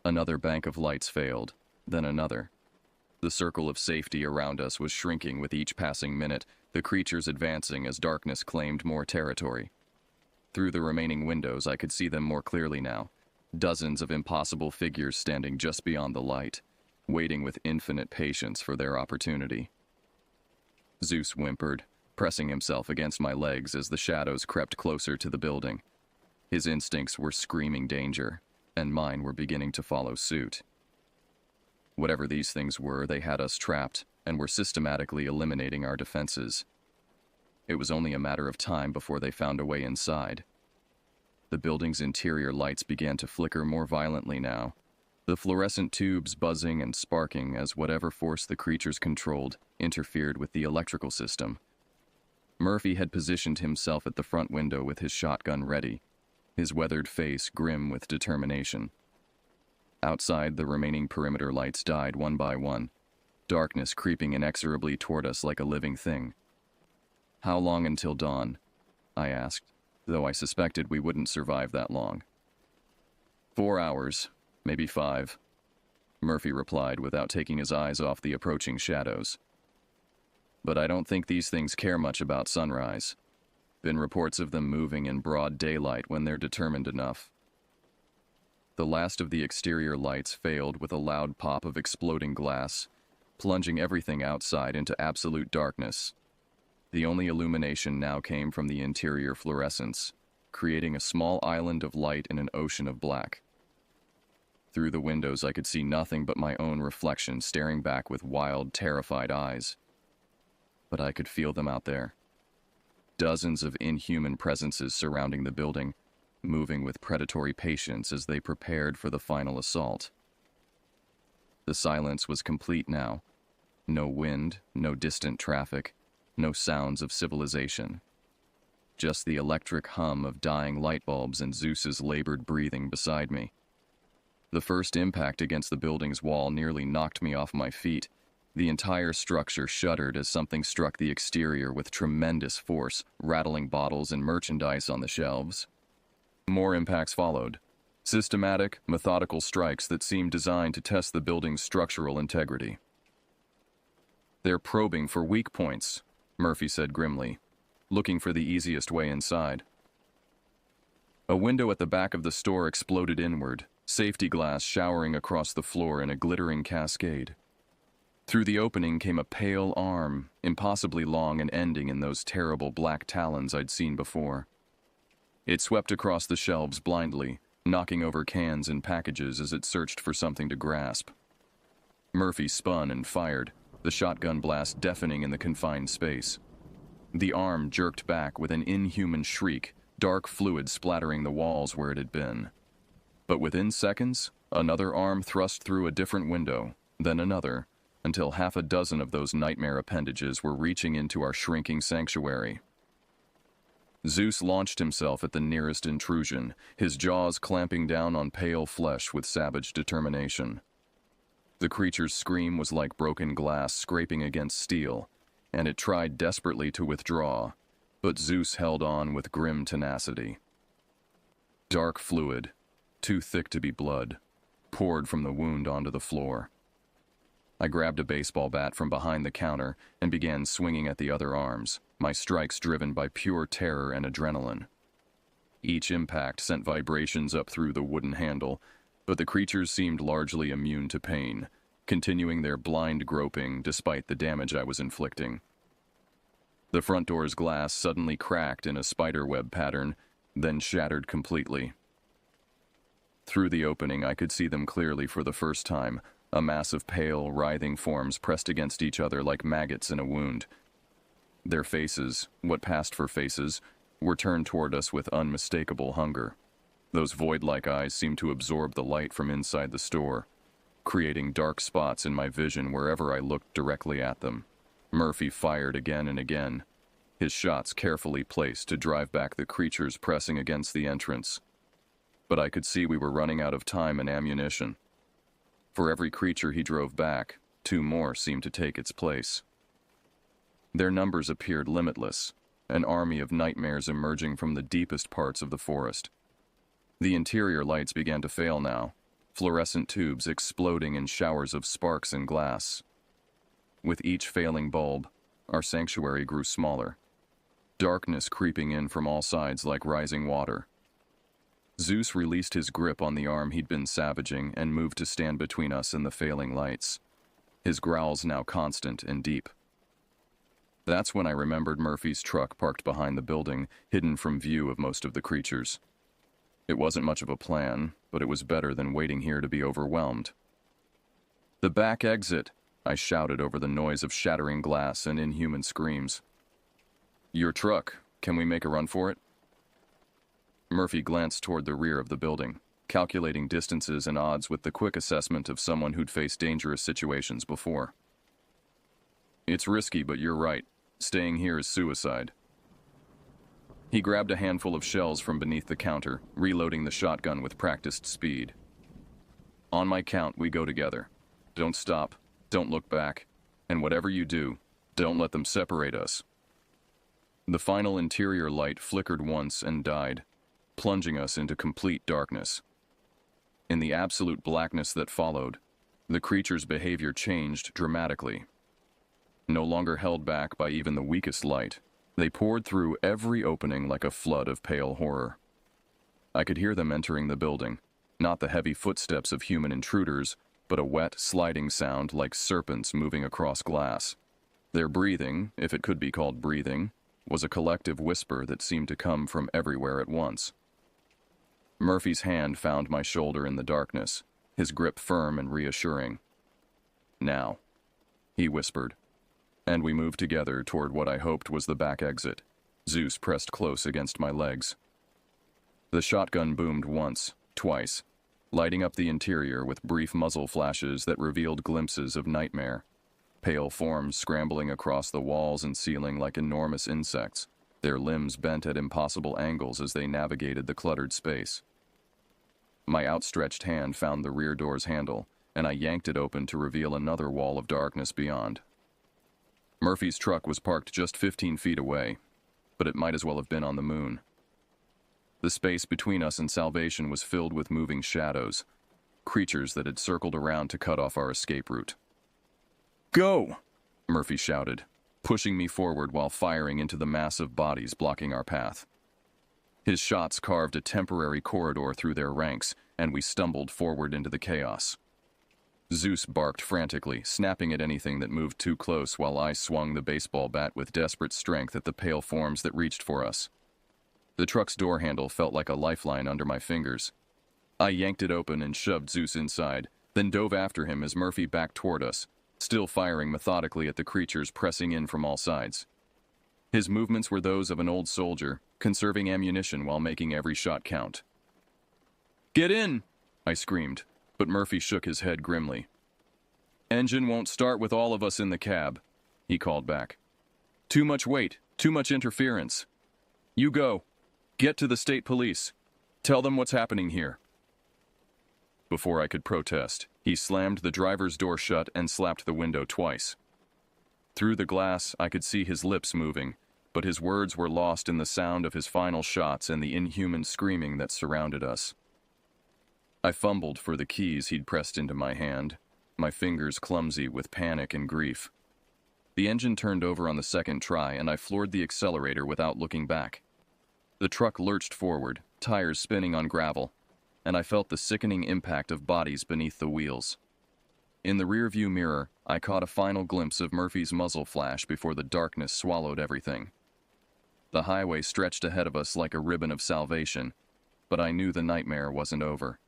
Another bank of lights failed, then another. The circle of safety around us was shrinking with each passing minute, the creatures advancing as darkness claimed more territory. Through the remaining windows, I could see them more clearly now. Dozens of impossible figures standing just beyond the light, waiting with infinite patience for their opportunity. Zeus whimpered, pressing himself against my legs as the shadows crept closer to the building. His instincts were screaming danger, and mine were beginning to follow suit. Whatever these things were, they had us trapped and were systematically eliminating our defenses. It was only a matter of time before they found a way inside. The building's interior lights began to flicker more violently now, the fluorescent tubes buzzing and sparking as whatever force the creatures controlled interfered with the electrical system. Murphy had positioned himself at the front window with his shotgun ready, his weathered face grim with determination. Outside, the remaining perimeter lights died one by one, darkness creeping inexorably toward us like a living thing. "How long until dawn?" I asked, though I suspected we wouldn't survive that long. 4 hours, maybe 5, Murphy replied without taking his eyes off the approaching shadows. "But I don't think these things care much about sunrise. Been reports of them moving in broad daylight when they're determined enough." The last of the exterior lights failed with a loud pop of exploding glass, plunging everything outside into absolute darkness. The only illumination now came from the interior fluorescence, creating a small island of light in an ocean of black. Through the windows I could see nothing but my own reflection staring back with wild, terrified eyes. But I could feel them out there. Dozens of inhuman presences surrounding the building, moving with predatory patience as they prepared for the final assault. The silence was complete now. No wind, no distant traffic, no sounds of civilization. Just the electric hum of dying light bulbs and Zeus's labored breathing beside me. The first impact against the building's wall nearly knocked me off my feet. The entire structure shuddered as something struck the exterior with tremendous force, rattling bottles and merchandise on the shelves. More impacts followed. Systematic, methodical strikes that seemed designed to test the building's structural integrity. "They're probing for weak points," Murphy said grimly, looking for the easiest way inside. A window at the back of the store exploded inward, safety glass showering across the floor in a glittering cascade. Through the opening came a pale arm, impossibly long and ending in those terrible black talons I'd seen before. It swept across the shelves blindly, knocking over cans and packages as it searched for something to grasp. Murphy spun and fired, the shotgun blast deafening in the confined space. The arm jerked back with an inhuman shriek, dark fluid splattering the walls where it had been. But within seconds, another arm thrust through a different window, then another, until half a dozen of those nightmare appendages were reaching into our shrinking sanctuary. Zeus launched himself at the nearest intrusion, his jaws clamping down on pale flesh with savage determination. The creature's scream was like broken glass scraping against steel, and it tried desperately to withdraw, but Zeus held on with grim tenacity. Dark fluid, too thick to be blood, poured from the wound onto the floor. I grabbed a baseball bat from behind the counter and began swinging at the other arms, my strikes driven by pure terror and adrenaline. Each impact sent vibrations up through the wooden handle, but the creatures seemed largely immune to pain, continuing their blind groping despite the damage I was inflicting. The front door's glass suddenly cracked in a spiderweb pattern, then shattered completely. Through the opening, I could see them clearly for the first time, a mass of pale, writhing forms pressed against each other like maggots in a wound. Their faces, what passed for faces, were turned toward us with unmistakable hunger. Those void-like eyes seemed to absorb the light from inside the store, creating dark spots in my vision wherever I looked directly at them. Murphy fired again and again, his shots carefully placed to drive back the creatures pressing against the entrance. But I could see we were running out of time and ammunition. For every creature he drove back, 2 more seemed to take its place. Their numbers appeared limitless, an army of nightmares emerging from the deepest parts of the forest. The interior lights began to fail now, fluorescent tubes exploding in showers of sparks and glass. With each failing bulb, our sanctuary grew smaller, darkness creeping in from all sides like rising water. Zeus released his grip on the arm he'd been savaging and moved to stand between us and the failing lights, his growls now constant and deep. That's when I remembered Murphy's truck parked behind the building, hidden from view of most of the creatures. It wasn't much of a plan, but it was better than waiting here to be overwhelmed. "The back exit!" I shouted over the noise of shattering glass and inhuman screams. "Your truck. Can we make a run for it?" Murphy glanced toward the rear of the building, calculating distances and odds with the quick assessment of someone who'd faced dangerous situations before. "It's risky, but you're right. Staying here is suicide." He grabbed a handful of shells from beneath the counter, reloading the shotgun with practiced speed. "On my count, we go together. Don't stop, don't look back, and whatever you do, don't let them separate us." The final interior light flickered once and died, plunging us into complete darkness. In the absolute blackness that followed, the creature's behavior changed dramatically. No longer held back by even the weakest light, they poured through every opening like a flood of pale horror. I could hear them entering the building, not the heavy footsteps of human intruders, but a wet, sliding sound like serpents moving across glass. Their breathing, if it could be called breathing, was a collective whisper that seemed to come from everywhere at once. Murphy's hand found my shoulder in the darkness, his grip firm and reassuring. "Now," he whispered, and we moved together toward what I hoped was the back exit. Zeus pressed close against my legs. The shotgun boomed once, twice, lighting up the interior with brief muzzle flashes that revealed glimpses of nightmare. Pale forms scrambling across the walls and ceiling like enormous insects, their limbs bent at impossible angles as they navigated the cluttered space. My outstretched hand found the rear door's handle, and I yanked it open to reveal another wall of darkness beyond. Murphy's truck was parked just 15 feet away, but it might as well have been on the moon. The space between us and salvation was filled with moving shadows, creatures that had circled around to cut off our escape route. "Go!" Murphy shouted, pushing me forward while firing into the mass of bodies blocking our path. His shots carved a temporary corridor through their ranks, and we stumbled forward into the chaos. Zeus barked frantically, snapping at anything that moved too close while I swung the baseball bat with desperate strength at the pale forms that reached for us. The truck's door handle felt like a lifeline under my fingers. I yanked it open and shoved Zeus inside, then dove after him as Murphy backed toward us, still firing methodically at the creatures pressing in from all sides. His movements were those of an old soldier, conserving ammunition while making every shot count. "Get in!" I screamed, but Murphy shook his head grimly. "Engine won't start with all of us in the cab," he called back. "Too much weight, too much interference. You go. Get to the state police. Tell them what's happening here." Before I could protest, he slammed the driver's door shut and slapped the window twice. Through the glass, I could see his lips moving, but his words were lost in the sound of his final shots and the inhuman screaming that surrounded us. I fumbled for the keys he'd pressed into my hand, my fingers clumsy with panic and grief. The engine turned over on the second try, and I floored the accelerator without looking back. The truck lurched forward, tires spinning on gravel, and I felt the sickening impact of bodies beneath the wheels. In the rearview mirror, I caught a final glimpse of Murphy's muzzle flash before the darkness swallowed everything. The highway stretched ahead of us like a ribbon of salvation, but I knew the nightmare wasn't over.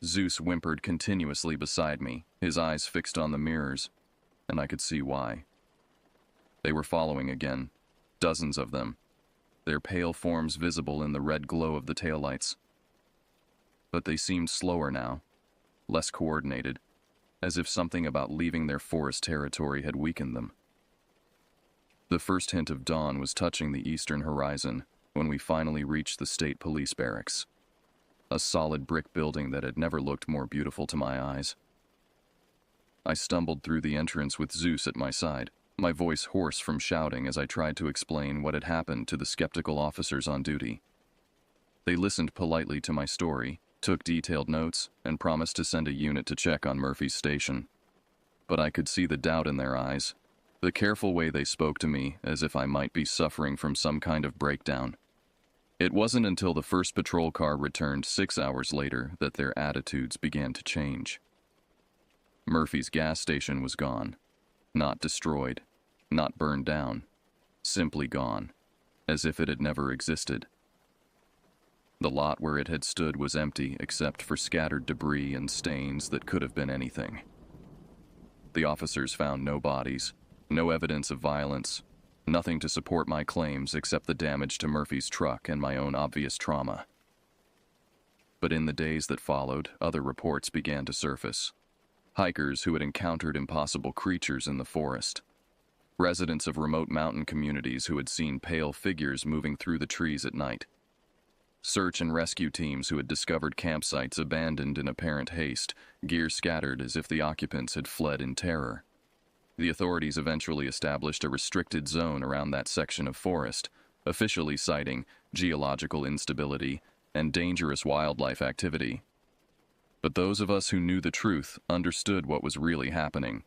Zeus whimpered continuously beside me, his eyes fixed on the mirrors, and I could see why. They were following again, dozens of them, their pale forms visible in the red glow of the taillights. But they seemed slower now, less coordinated, as if something about leaving their forest territory had weakened them. The first hint of dawn was touching the eastern horizon when we finally reached the state police barracks, a solid brick building that had never looked more beautiful to my eyes. I stumbled through the entrance with Zeus at my side, my voice hoarse from shouting as I tried to explain what had happened to the skeptical officers on duty. They listened politely to my story, took detailed notes, and promised to send a unit to check on Murphy's station. But I could see the doubt in their eyes, the careful way they spoke to me as if I might be suffering from some kind of breakdown. It wasn't until the first patrol car returned 6 hours later that their attitudes began to change. Murphy's gas station was gone. Not destroyed, not burned down, simply gone, as if it had never existed. The lot where it had stood was empty except for scattered debris and stains that could have been anything. The officers found no bodies, no evidence of violence, nothing to support my claims except the damage to Murphy's truck and my own obvious trauma. But in the days that followed, other reports began to surface. Hikers who had encountered impossible creatures in the forest. Residents of remote mountain communities who had seen pale figures moving through the trees at night. Search and rescue teams who had discovered campsites abandoned in apparent haste, gear scattered as if the occupants had fled in terror. The authorities eventually established a restricted zone around that section of forest, officially citing geological instability and dangerous wildlife activity. But those of us who knew the truth understood what was really happening.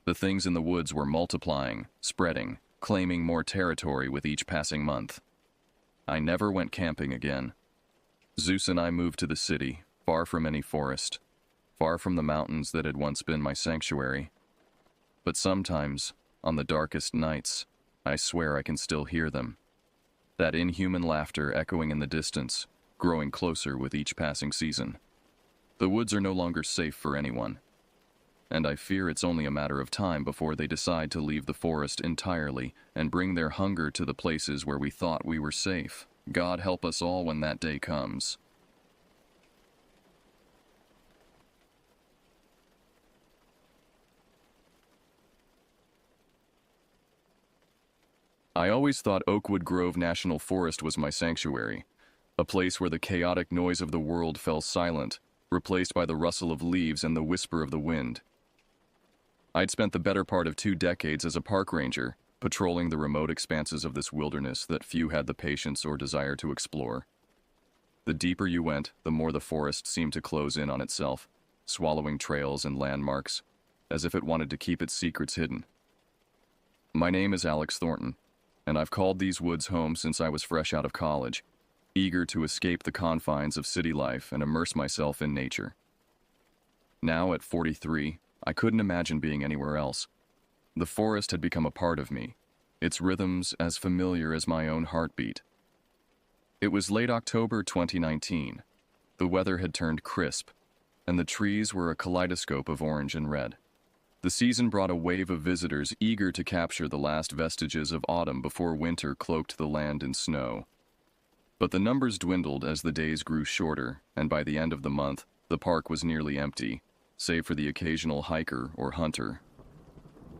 The things in the woods were multiplying, spreading, claiming more territory with each passing month. I never went camping again. Zeus and I moved to the city, far from any forest, far from the mountains that had once been my sanctuary. But sometimes, on the darkest nights, I swear I can still hear them. That inhuman laughter echoing in the distance, growing closer with each passing season. The woods are no longer safe for anyone, and I fear it's only a matter of time before they decide to leave the forest entirely and bring their hunger to the places where we thought we were safe. God help us all when that day comes. I always thought Oakwood Grove National Forest was my sanctuary, a place where the chaotic noise of the world fell silent, replaced by the rustle of leaves and the whisper of the wind. I'd spent the better part of 2 decades as a park ranger, patrolling the remote expanses of this wilderness that few had the patience or desire to explore. The deeper you went, the more the forest seemed to close in on itself, swallowing trails and landmarks, as if it wanted to keep its secrets hidden. My name is Alex Thornton, and I've called these woods home since I was fresh out of college, eager to escape the confines of city life and immerse myself in nature. Now, at 43, I couldn't imagine being anywhere else. The forest had become a part of me, its rhythms as familiar as my own heartbeat. It was late October 2019. The weather had turned crisp, and the trees were a kaleidoscope of orange and red. The season brought a wave of visitors eager to capture the last vestiges of autumn before winter cloaked the land in snow. But the numbers dwindled as the days grew shorter, and by the end of the month, the park was nearly empty, save for the occasional hiker or hunter.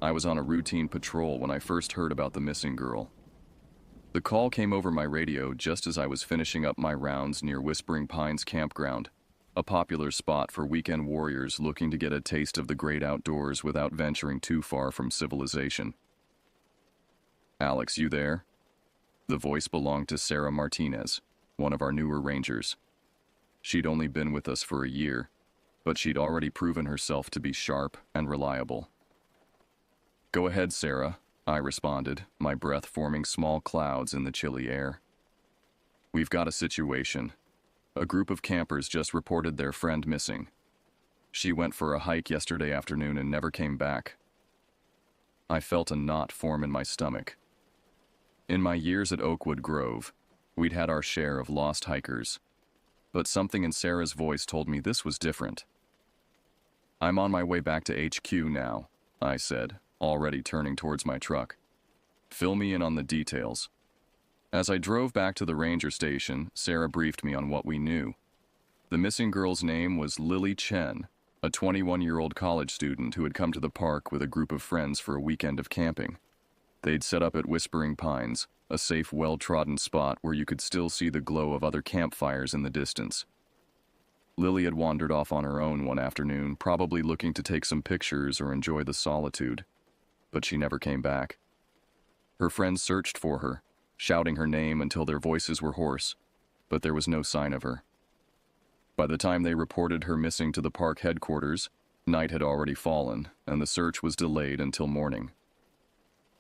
I was on a routine patrol when I first heard about the missing girl. The call came over my radio just as I was finishing up my rounds near Whispering Pines Campground, a popular spot for weekend warriors looking to get a taste of the great outdoors without venturing too far from civilization. "Alex, you there?" The voice belonged to Sarah Martinez, one of our newer rangers. She'd only been with us for a year, but she'd already proven herself to be sharp and reliable. "Go ahead, Sarah," I responded, my breath forming small clouds in the chilly air. "We've got a situation. A group of campers just reported their friend missing. She went for a hike yesterday afternoon and never came back." I felt a knot form in my stomach. In my years at Oakwood Grove, we'd had our share of lost hikers, but something in Sarah's voice told me this was different. "I'm on my way back to HQ now," I said, already turning towards my truck. "Fill me in on the details." As I drove back to the ranger station, Sarah briefed me on what we knew. The missing girl's name was Lily Chen, a 21-year-old college student who had come to the park with a group of friends for a weekend of camping. They'd set up at Whispering Pines, a safe, well-trodden spot where you could still see the glow of other campfires in the distance. Lily had wandered off on her own one afternoon, probably looking to take some pictures or enjoy the solitude, but she never came back. Her friends searched for her, shouting her name until their voices were hoarse, but there was no sign of her. By the time they reported her missing to the park headquarters, night had already fallen, and the search was delayed until morning.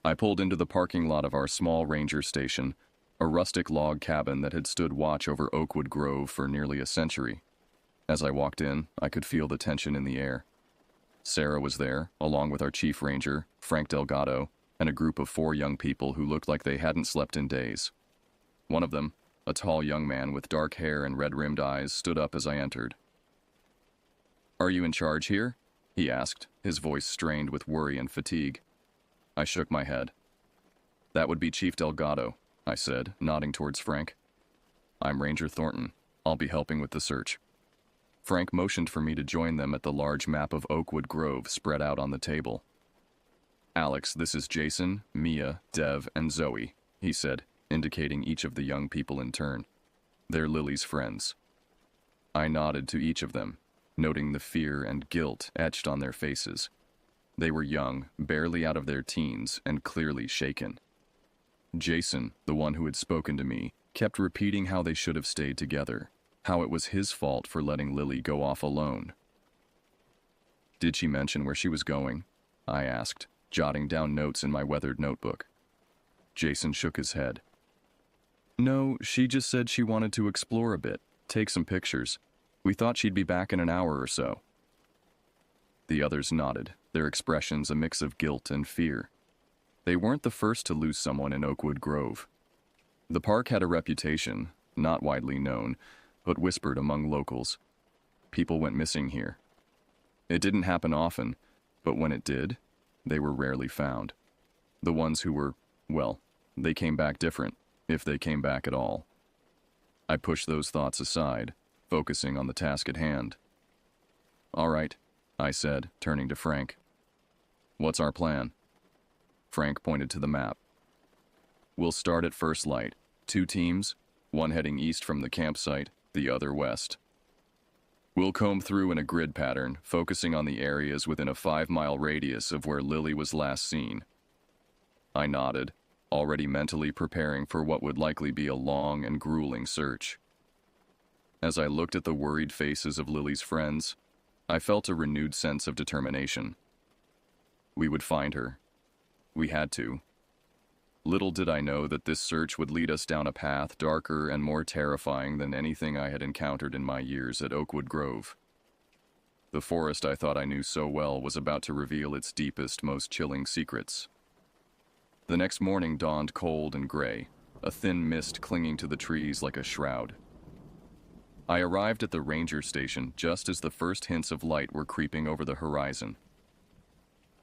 I pulled into the parking lot of our small ranger station, a rustic log cabin that had stood watch over Oakwood Grove for nearly a century. As I walked in, I could feel the tension in the air. Sarah was there, along with our chief ranger, Frank Delgado, and a group of 4 young people who looked like they hadn't slept in days. One of them, a tall young man with dark hair and red-rimmed eyes, stood up as I entered. "Are you in charge here?" he asked, his voice strained with worry and fatigue. I shook my head. "That would be Chief Delgado," I said, nodding towards Frank. "I'm Ranger Thornton. I'll be helping with the search." Frank motioned for me to join them at the large map of Oakwood Grove spread out on the table. "Alex, this is Jason, Mia, Dev, and Zoe," he said, indicating each of the young people in turn. "They're Lily's friends." I nodded to each of them, noting the fear and guilt etched on their faces. They were young, barely out of their teens, and clearly shaken. Jason, the one who had spoken to me, kept repeating how they should have stayed together, how it was his fault for letting Lily go off alone. "Did she mention where she was going?" I asked, jotting down notes in my weathered notebook. Jason shook his head. "No, she just said she wanted to explore a bit, take some pictures. We thought she'd be back in an hour or so." The others nodded, their expressions a mix of guilt and fear. They weren't the first to lose someone in Oakwood Grove. The park had a reputation, not widely known, but whispered among locals. People went missing here. It didn't happen often, but when it did, they were rarely found. The ones who were, well, they came back different, if they came back at all. I pushed those thoughts aside, focusing on the task at hand. "All right," I said, turning to Frank. "What's our plan?" Frank pointed to the map. "We'll start at first light. 2 teams, one heading east from the campsite, the other west. We'll comb through in a grid pattern, focusing on the areas within a 5-mile radius of where Lily was last seen." I nodded, already mentally preparing for what would likely be a long and grueling search. As I looked at the worried faces of Lily's friends, I felt a renewed sense of determination. We would find her. We had to. Little did I know that this search would lead us down a path darker and more terrifying than anything I had encountered in my years at Oakwood Grove. The forest I thought I knew so well was about to reveal its deepest, most chilling secrets. The next morning dawned cold and gray, a thin mist clinging to the trees like a shroud. I arrived at the ranger station just as the first hints of light were creeping over the horizon.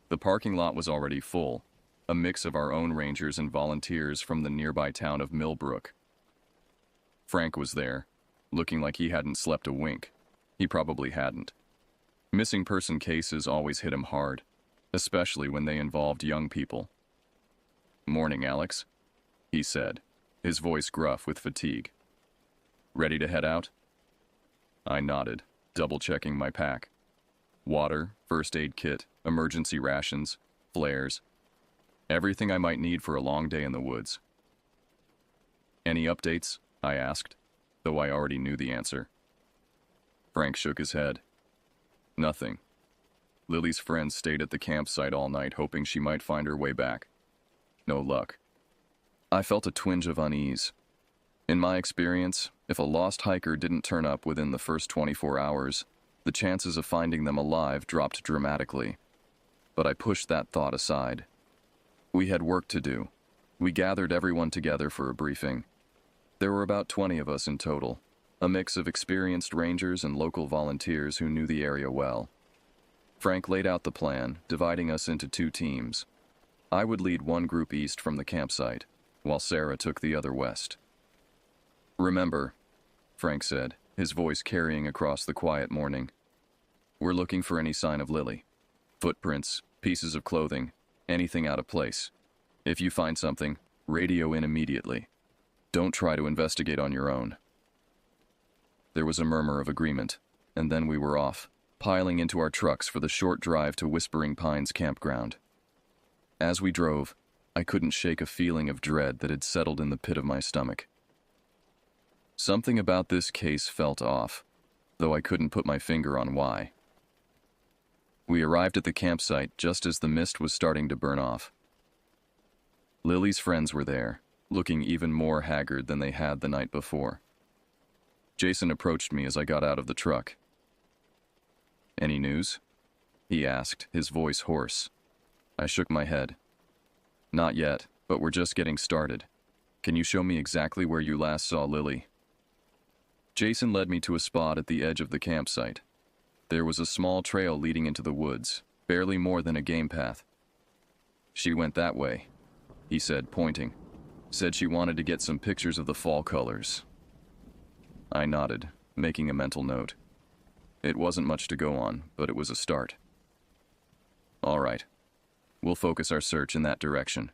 The parking lot was already full, a mix of our own rangers and volunteers from the nearby town of Millbrook. Frank was there, looking like he hadn't slept a wink. He probably hadn't. Missing person cases always hit him hard, especially when they involved young people. "Morning, Alex," he said, his voice gruff with fatigue. "Ready to head out?" I nodded, double-checking my pack. Water, first aid kit, emergency rations, flares. Everything I might need for a long day in the woods. "Any updates?" I asked, though I already knew the answer. Frank shook his head. "Nothing. Lily's friends stayed at the campsite all night hoping she might find her way back. No luck." I felt a twinge of unease. In my experience, if a lost hiker didn't turn up within the first 24 hours, the chances of finding them alive dropped dramatically. But I pushed that thought aside. We had work to do. We gathered everyone together for a briefing. There were about 20 of us in total, a mix of experienced rangers and local volunteers who knew the area well. Frank laid out the plan, dividing us into 2 teams. I would lead one group east from the campsite, while Sarah took the other west. "Remember," Frank said, his voice carrying across the quiet morning, "we're looking for any sign of Lily. Footprints, pieces of clothing, anything out of place. If you find something, radio in immediately. Don't try to investigate on your own." There was a murmur of agreement, and then we were off, piling into our trucks for the short drive to Whispering Pines campground. As we drove, I couldn't shake a feeling of dread that had settled in the pit of my stomach. Something about this case felt off. though I couldn't put my finger on why. We arrived at the campsite just as the mist was starting to burn off. Lily's friends were there, looking even more haggard than they had the night before. Jason approached me as I got out of the truck. "Any news?" he asked, his voice hoarse. I shook my head. "Not yet, but we're just getting started. Can you show me exactly where you last saw Lily?" Jason led me to a spot at the edge of the campsite. There was a small trail leading into the woods, barely more than a game path. "She went that way," he said, pointing. "Said she wanted to get some pictures of the fall colors." I nodded, making a mental note. It wasn't much to go on, but it was a start. "All right. We'll focus our search in that direction.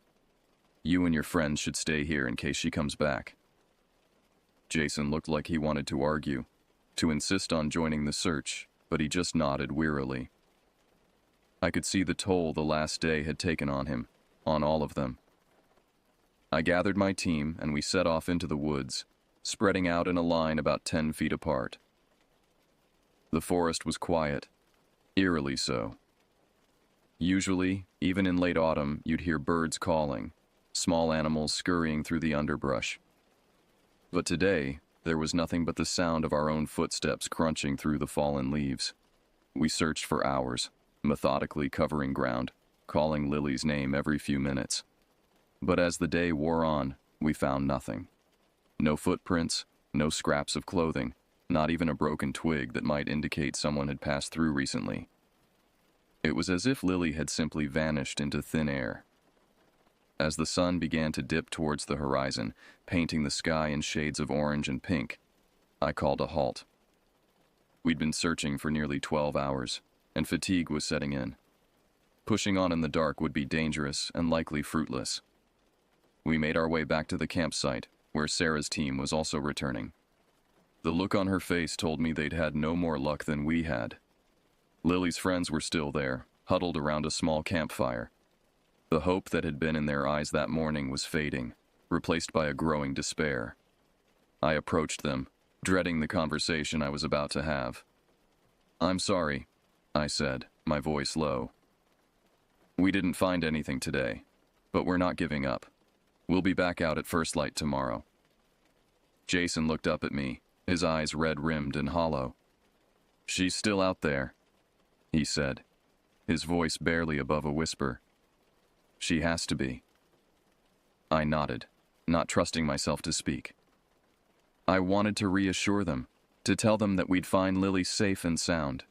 You and your friends should stay here in case she comes back." Jason looked like he wanted to argue, to insist on joining the search, but he just nodded wearily. I could see the toll the last day had taken on him, on all of them. I gathered my team and we set off into the woods, spreading out in a line about 10 feet apart. The forest was quiet, eerily so. Usually, even in late autumn, you'd hear birds calling, small animals scurrying through the underbrush. But today, there was nothing but the sound of our own footsteps crunching through the fallen leaves. We searched for hours, methodically covering ground, calling Lily's name every few minutes. But as the day wore on, we found nothing. No footprints, no scraps of clothing, not even a broken twig that might indicate someone had passed through recently. It was as if Lily had simply vanished into thin air. As the sun began to dip towards the horizon, painting the sky in shades of orange and pink, I called a halt. We'd been searching for nearly 12 hours, and fatigue was setting in. Pushing on in the dark would be dangerous and likely fruitless. We made our way back to the campsite, where Sarah's team was also returning. The look on her face told me they'd had no more luck than we had. Lily's friends were still there, huddled around a small campfire. The hope that had been in their eyes that morning was fading, replaced by a growing despair. I approached them, dreading the conversation I was about to have. "I'm sorry," I said, my voice low. "We didn't find anything today, but we're not giving up. We'll be back out at first light tomorrow." Jason looked up at me, his eyes red-rimmed and hollow. "She's still out there," he said, his voice barely above a whisper. "She has to be." I nodded, not trusting myself to speak. I wanted to reassure them, to tell them that we'd find Lily safe and sound.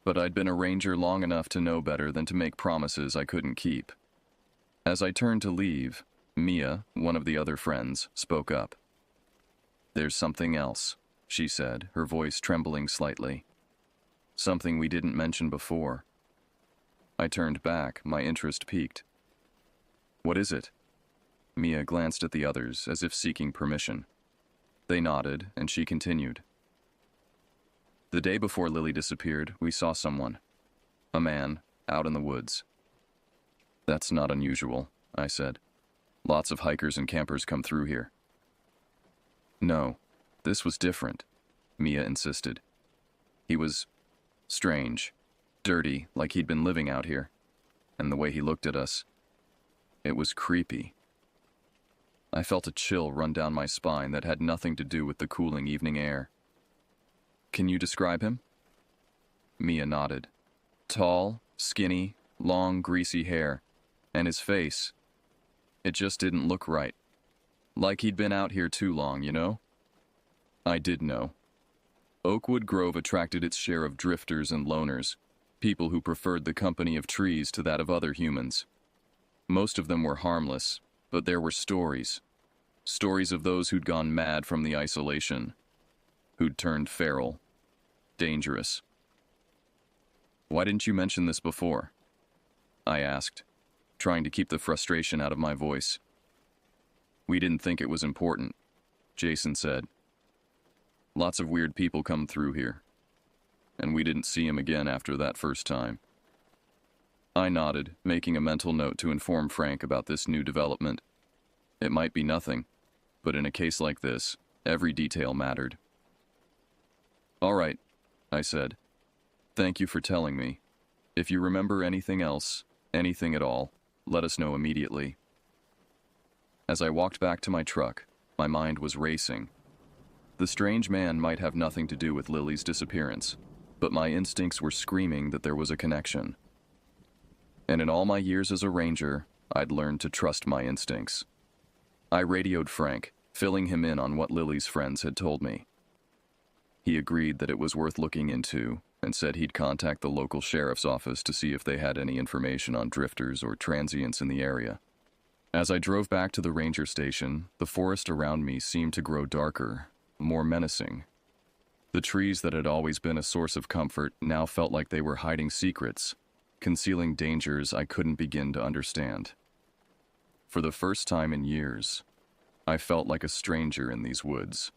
But I'd been a ranger long enough to know better than to make promises I couldn't keep. As I turned to leave, Mia, one of the other friends, spoke up. "There's something else," she said, her voice trembling slightly. "Something we didn't mention before." I turned back, my interest piqued. "What is it?" Mia glanced at the others as if seeking permission. They nodded, and she continued. "The day before Lily disappeared, we saw someone. A man, out in the woods." "That's not unusual," I said. "Lots of hikers and campers come through here." "No, this was different," Mia insisted. "He was strange, dirty, like he'd been living out here. And the way he looked at us, it was creepy." I felt a chill run down my spine that had nothing to do with the cooling evening air. "Can you describe him?" Mia nodded. "Tall, skinny, long, greasy hair. And his face, it just didn't look right. Like he'd been out here too long, you know?" I did know. Oakwood Grove attracted its share of drifters and loners, people who preferred the company of trees to that of other humans. Most of them were harmless, but there were stories. Stories of those who'd gone mad from the isolation, who'd turned feral, dangerous. "Why didn't you mention this before?" I asked, trying to keep the frustration out of my voice. "We didn't think it was important," Jason said. "Lots of weird people come through here, and we didn't see him again after that first time." I nodded, making a mental note to inform Frank about this new development. It might be nothing, but in a case like this, every detail mattered. "All right, I said. "Thank you for telling me. If you remember anything else, anything at all, let us know immediately." As I walked back to my truck, my mind was racing. The strange man might have nothing to do with Lily's disappearance, but my instincts were screaming that there was a connection. And in all my years as a ranger, I'd learned to trust my instincts. I radioed Frank, filling him in on what Lily's friends had told me. He agreed that it was worth looking into and said he'd contact the local sheriff's office to see if they had any information on drifters or transients in the area. As I drove back to the ranger station, the forest around me seemed to grow darker, more menacing. The trees that had always been a source of comfort now felt like they were hiding secrets, concealing dangers I couldn't begin to understand. For the first time in years, I felt like a stranger in these woods,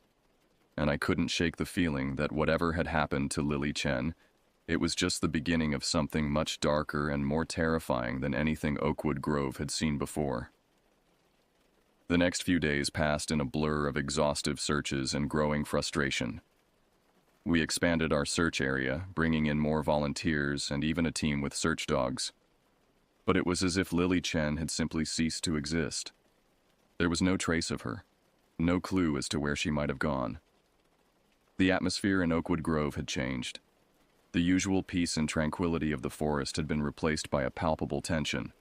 and I couldn't shake the feeling that whatever had happened to Lily Chen, it was just the beginning of something much darker and more terrifying than anything Oakwood Grove had seen before. The next few days passed in a blur of exhaustive searches and growing frustration. We expanded our search area, bringing in more volunteers and even a team with search dogs. But it was as if Lily Chen had simply ceased to exist. There was no trace of her, no clue as to where she might have gone. The atmosphere in Oakwood Grove had changed. The usual peace and tranquility of the forest had been replaced by a palpable tension.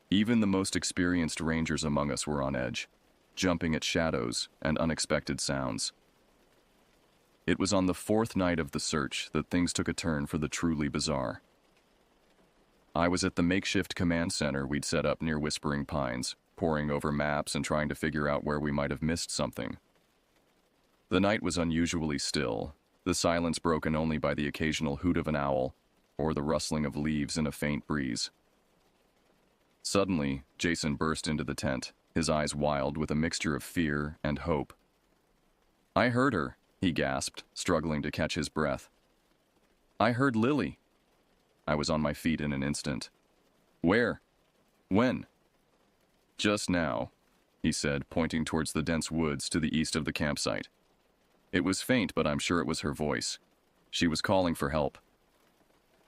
Even the most experienced rangers among us were on edge, jumping at shadows and unexpected sounds. It was on the fourth night of the search that things took a turn for the truly bizarre. I was at the makeshift command center we'd set up near Whispering Pines, poring over maps and trying to figure out where we might have missed something. The night was unusually still, the silence broken only by the occasional hoot of an owl or the rustling of leaves in a faint breeze. Suddenly, Jason burst into the tent, his eyes wild with a mixture of fear and hope. "I heard her," he gasped, struggling to catch his breath. "I heard Lily." I was on my feet in an instant. "Where? When?" "Just now," he said, pointing towards the dense woods to the east of the campsite. It was faint, but I'm sure it was her voice. She was calling for help.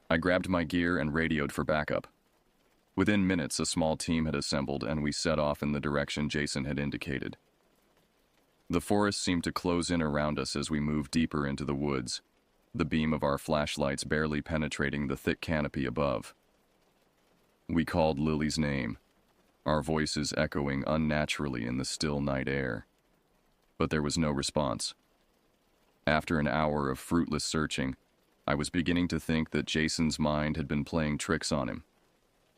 I grabbed my gear and radioed for backup. Within minutes, a small team had assembled, and we set off in the direction Jason had indicated. The forest seemed to close in around us as we moved deeper into the woods, the beam of our flashlights barely penetrating the thick canopy above. We called Lily's name, our voices echoing unnaturally in the still night air. But there was no response. After an hour of fruitless searching, I was beginning to think that Jason's mind had been playing tricks on him.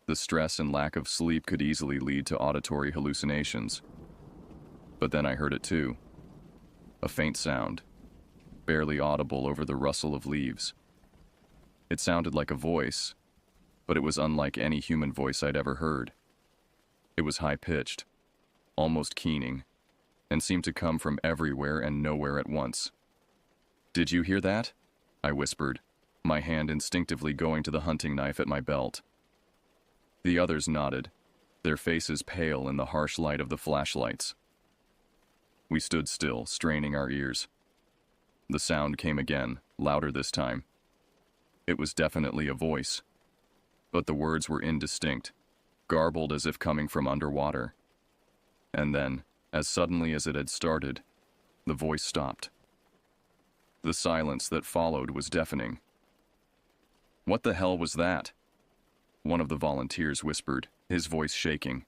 The stress and lack of sleep could easily lead to auditory hallucinations. But then I heard it too. A faint sound, barely audible over the rustle of leaves. It sounded like a voice, but it was unlike any human voice I'd ever heard. It was high-pitched, almost keening, and seemed to come from everywhere and nowhere at once. "Did you hear that?" I whispered, my hand instinctively going to the hunting knife at my belt. The others nodded, their faces pale in the harsh light of the flashlights. We stood still, straining our ears. The sound came again, louder this time. It was definitely a voice, but the words were indistinct, garbled as if coming from underwater. And then, as suddenly as it had started, the voice stopped. The silence that followed was deafening. "What the hell was that?" one of the volunteers whispered, his voice shaking.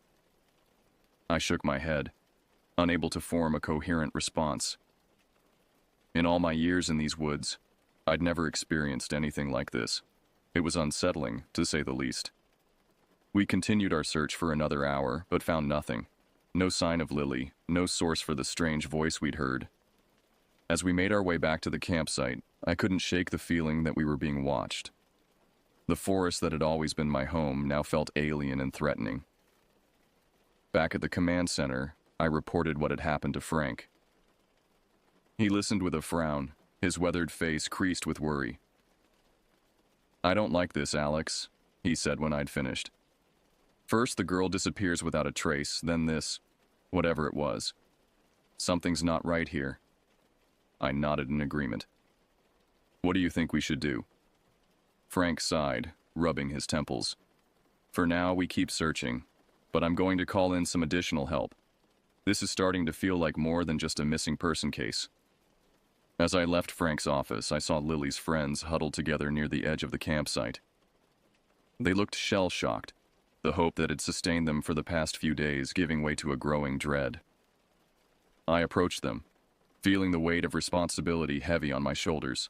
I shook my head, unable to form a coherent response. In all my years in these woods, I'd never experienced anything like this. It was unsettling, to say the least. We continued our search for another hour, but found nothing. No sign of Lily, no source for the strange voice we'd heard. As we made our way back to the campsite, I couldn't shake the feeling that we were being watched. The forest that had always been my home now felt alien and threatening. Back at the command center, I reported what had happened to Frank. He listened with a frown, his weathered face creased with worry. "I don't like this, Alex," he said when I'd finished. "First, the girl disappears without a trace, then this, whatever it was. Something's not right here." I nodded in agreement. What do you think we should do? Frank sighed, rubbing his temples. For now, we keep searching, but I'm going to call in some additional help. This is starting to feel like more than just a missing person case. As I left Frank's office, I saw Lily's friends huddled together near the edge of the campsite. They looked shell-shocked, the hope that had sustained them for the past few days giving way to a growing dread. I approached them, feeling the weight of responsibility heavy on my shoulders.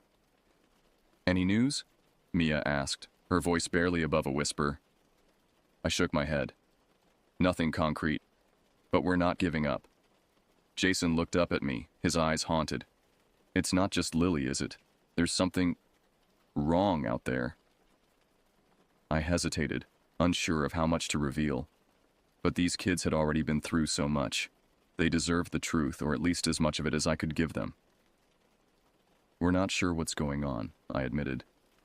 "Any news?" Mia asked, her voice barely above a whisper. I shook my head. Nothing concrete, but we're not giving up. Jason looked up at me, his eyes haunted. It's not just Lily, is it? There's something wrong out there. I hesitated, unsure of how much to reveal. But these kids had already been through so much. They deserved the truth, or at least as much of it as I could give them. We're not sure what's going on, I admitted.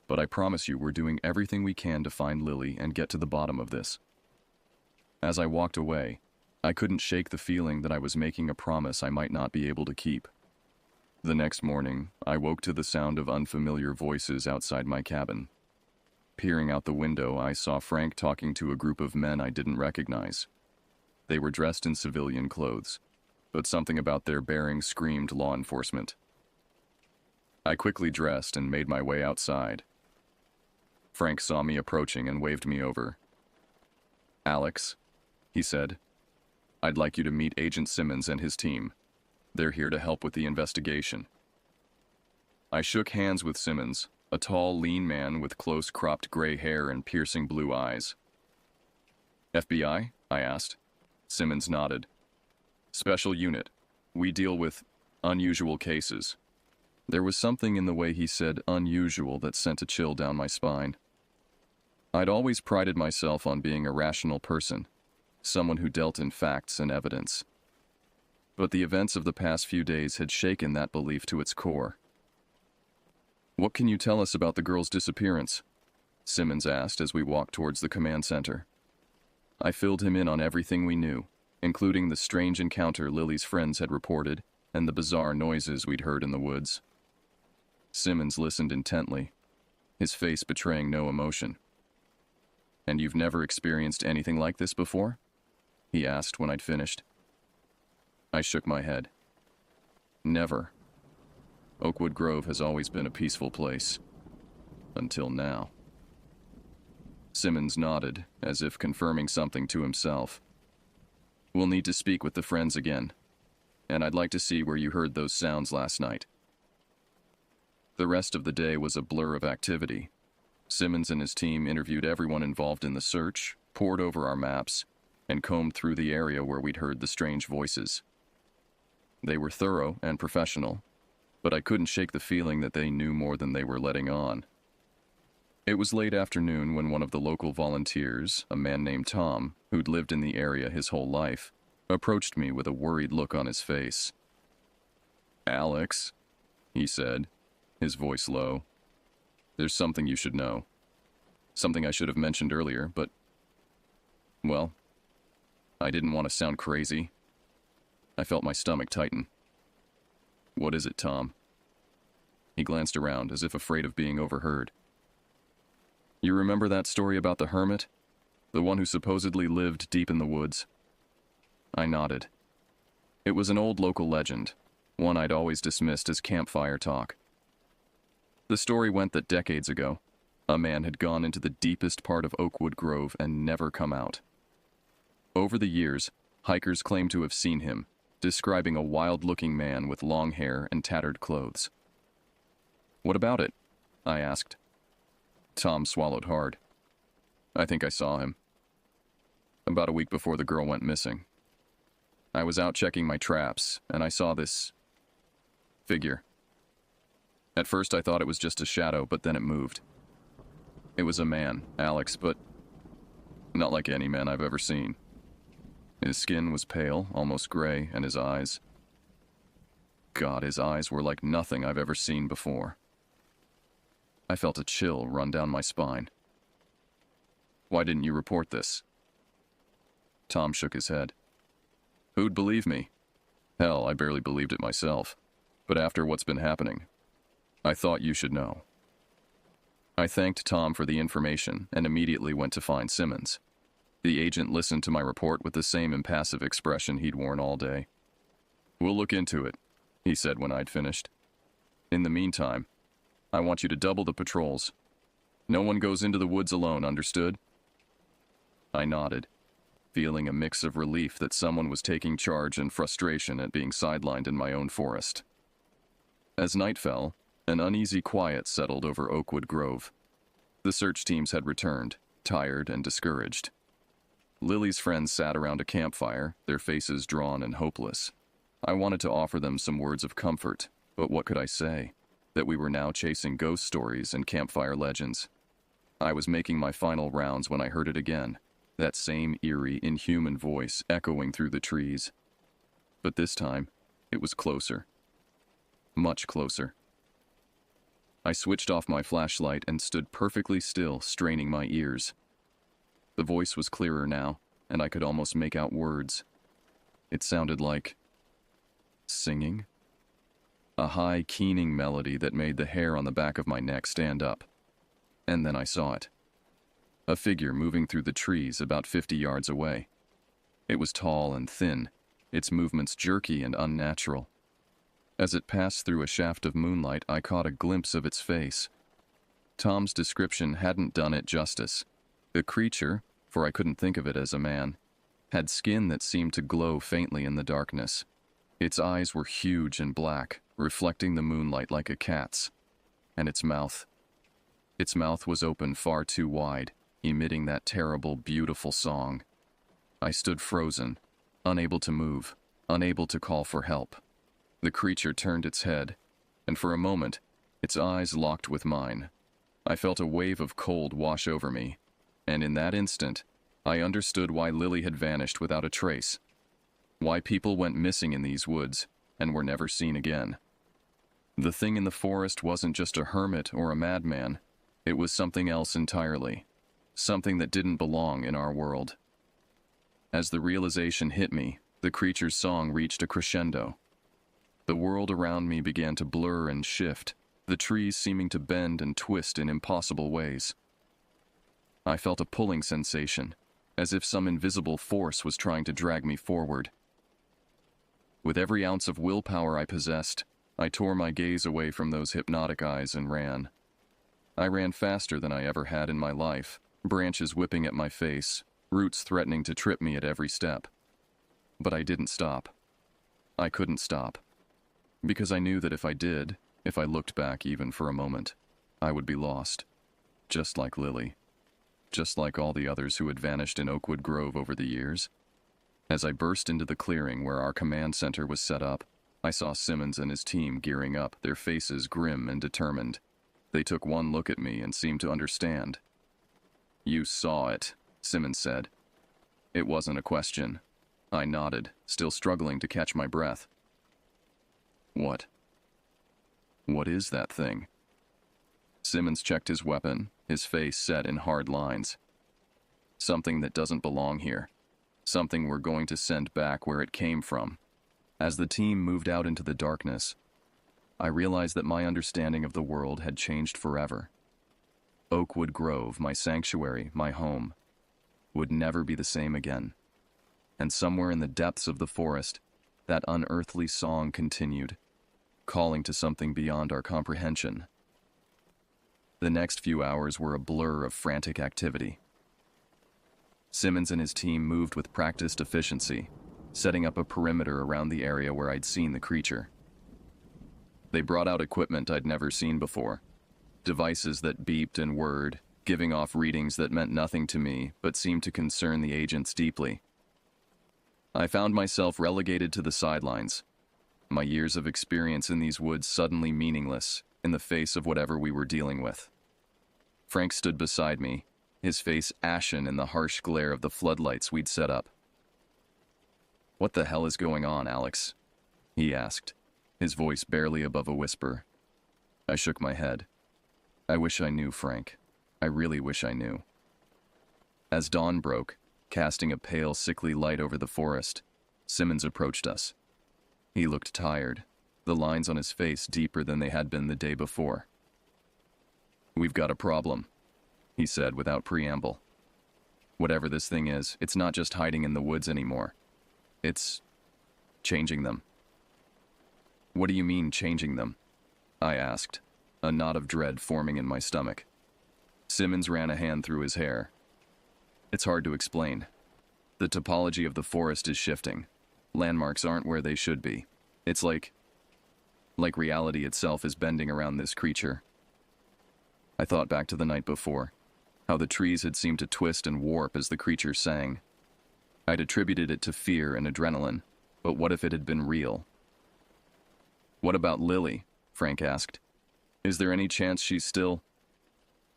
But I promise you we're doing everything we can to find Lily and get to the bottom of this. As I walked away, I couldn't shake the feeling that I was making a promise I might not be able to keep. The next morning, I woke to the sound of unfamiliar voices outside my cabin. Peering out the window, I saw Frank talking to a group of men I didn't recognize. They were dressed in civilian clothes, but something about their bearing screamed law enforcement. I quickly dressed and made my way outside. Frank saw me approaching and waved me over. "Alex," he said, "I'd like you to meet Agent Simmons and his team. They're here to help with the investigation." I shook hands with Simmons, a tall, lean man with close-cropped gray hair and piercing blue eyes. "FBI?" I asked. Simmons nodded. "Special unit. We deal with unusual cases." There was something in the way he said unusual that sent a chill down my spine. I'd always prided myself on being a rational person, someone who dealt in facts and evidence. But the events of the past few days had shaken that belief to its core. "What can you tell us about the girl's disappearance?" Simmons asked as we walked towards the command center. I filled him in on everything we knew, including the strange encounter Lily's friends had reported and the bizarre noises we'd heard in the woods. Simmons listened intently, his face betraying no emotion. "And you've never experienced anything like this before?" he asked when I'd finished. I shook my head. "Never. Oakwood Grove has always been a peaceful place. Until now." Simmons nodded, as if confirming something to himself. "We'll need to speak with the friends again, and I'd like to see where you heard those sounds last night." The rest of the day was a blur of activity. Simmons and his team interviewed everyone involved in the search, pored over our maps, and combed through the area where we'd heard the strange voices. They were thorough and professional, but I couldn't shake the feeling that they knew more than they were letting on. It was late afternoon when one of the local volunteers, a man named Tom, who'd lived in the area his whole life, approached me with a worried look on his face. "Alex," he said, his voice low, "there's something you should know. Something I should have mentioned earlier, but, well, I didn't want to sound crazy." I felt my stomach tighten. "What is it, Tom?" He glanced around, as if afraid of being overheard. "You remember that story about the hermit? The one who supposedly lived deep in the woods?" I nodded. It was an old local legend, one I'd always dismissed as campfire talk. The story went that decades ago, a man had gone into the deepest part of Oakwood Grove and never come out. Over the years, hikers claimed to have seen him, describing a wild-looking man with long hair and tattered clothes. "What about it?" I asked. Tom swallowed hard. "I think I saw him. About a week before the girl went missing. I was out checking my traps, and I saw this figure. At first I thought it was just a shadow, but then it moved. It was a man, Alex, but not like any man I've ever seen. His skin was pale, almost gray, and his eyes... God, his eyes were like nothing I've ever seen before." I felt a chill run down my spine. "Why didn't you report this?" Tom shook his head. "Who'd believe me? Hell, I barely believed it myself. But after what's been happening, I thought you should know. I thanked Tom for the information and immediately went to find Simmons. The agent listened to my report with the same impassive expression he'd worn all day. "We'll look into it," he said when I'd finished. "In the meantime, I want you to double the patrols. No one goes into the woods alone, understood?" I nodded, feeling a mix of relief that someone was taking charge and frustration at being sidelined in my own forest. As night fell, an uneasy quiet settled over Oakwood Grove. The search teams had returned, tired and discouraged. Lily's friends sat around a campfire, their faces drawn and hopeless. I wanted to offer them some words of comfort, but what could I say? That we were now chasing ghost stories and campfire legends. I was making my final rounds when I heard it again, that same eerie, inhuman voice echoing through the trees. But this time, it was closer. Much closer. I switched off my flashlight and stood perfectly still, straining my ears. The voice was clearer now, and I could almost make out words. It sounded like singing. A high, keening melody that made the hair on the back of my neck stand up. And then I saw it. A figure moving through the trees about 50 yards away. It was tall and thin, its movements jerky and unnatural. As it passed through a shaft of moonlight, I caught a glimpse of its face. Tom's description hadn't done it justice. The creature, for I couldn't think of it as a man, had skin that seemed to glow faintly in the darkness. Its eyes were huge and black, reflecting the moonlight like a cat's. And its mouth was open far too wide, emitting that terrible, beautiful song. I stood frozen, unable to move, unable to call for help. The creature turned its head, and for a moment, its eyes locked with mine. I felt a wave of cold wash over me, and in that instant, I understood why Lily had vanished without a trace. Why people went missing in these woods and were never seen again. The thing in the forest wasn't just a hermit or a madman. It was something else entirely. Something that didn't belong in our world. As the realization hit me, the creature's song reached a crescendo. The world around me began to blur and shift, the trees seeming to bend and twist in impossible ways. I felt a pulling sensation, as if some invisible force was trying to drag me forward. With every ounce of willpower I possessed, I tore my gaze away from those hypnotic eyes and ran. I ran faster than I ever had in my life, branches whipping at my face, roots threatening to trip me at every step. But I didn't stop. I couldn't stop. Because I knew that if I did, if I looked back even for a moment, I would be lost. Just like Lily. Just like all the others who had vanished in Oakwood Grove over the years. As I burst into the clearing where our command center was set up, I saw Simmons and his team gearing up, their faces grim and determined. They took one look at me and seemed to understand. "You saw it," Simmons said. It wasn't a question. I nodded, still struggling to catch my breath. "What? What is that thing?" Simmons checked his weapon, his face set in hard lines. "Something that doesn't belong here. Something we're going to send back where it came from." As the team moved out into the darkness, I realized that my understanding of the world had changed forever. Oakwood Grove, my sanctuary, my home, would never be the same again. And somewhere in the depths of the forest, that unearthly song continued, calling to something beyond our comprehension. The next few hours were a blur of frantic activity. Simmons and his team moved with practiced efficiency, setting up a perimeter around the area where I'd seen the creature. They brought out equipment I'd never seen before, devices that beeped and whirred, giving off readings that meant nothing to me but seemed to concern the agents deeply. I found myself relegated to the sidelines, my years of experience in these woods suddenly meaningless in the face of whatever we were dealing with. Frank stood beside me, his face ashen in the harsh glare of the floodlights we'd set up. "What the hell is going on, Alex?" he asked, his voice barely above a whisper. I shook my head. I wish I knew, Frank. I really wish I knew. As dawn broke, casting a pale, sickly light over the forest, Simmons approached us. He looked tired, the lines on his face deeper than they had been the day before. "We've got a problem," he said without preamble. "Whatever this thing is, it's not just hiding in the woods anymore. It's changing them." "What do you mean, changing them?" I asked, a knot of dread forming in my stomach. Simmons ran a hand through his hair. "It's hard to explain. The topology of the forest is shifting. Landmarks aren't where they should be. It's like reality itself is bending around this creature." I thought back to the night before, how the trees had seemed to twist and warp as the creature sang. I'd attributed it to fear and adrenaline, but what if it had been real? "What about Lily?" Frank asked. "Is there any chance she's still—"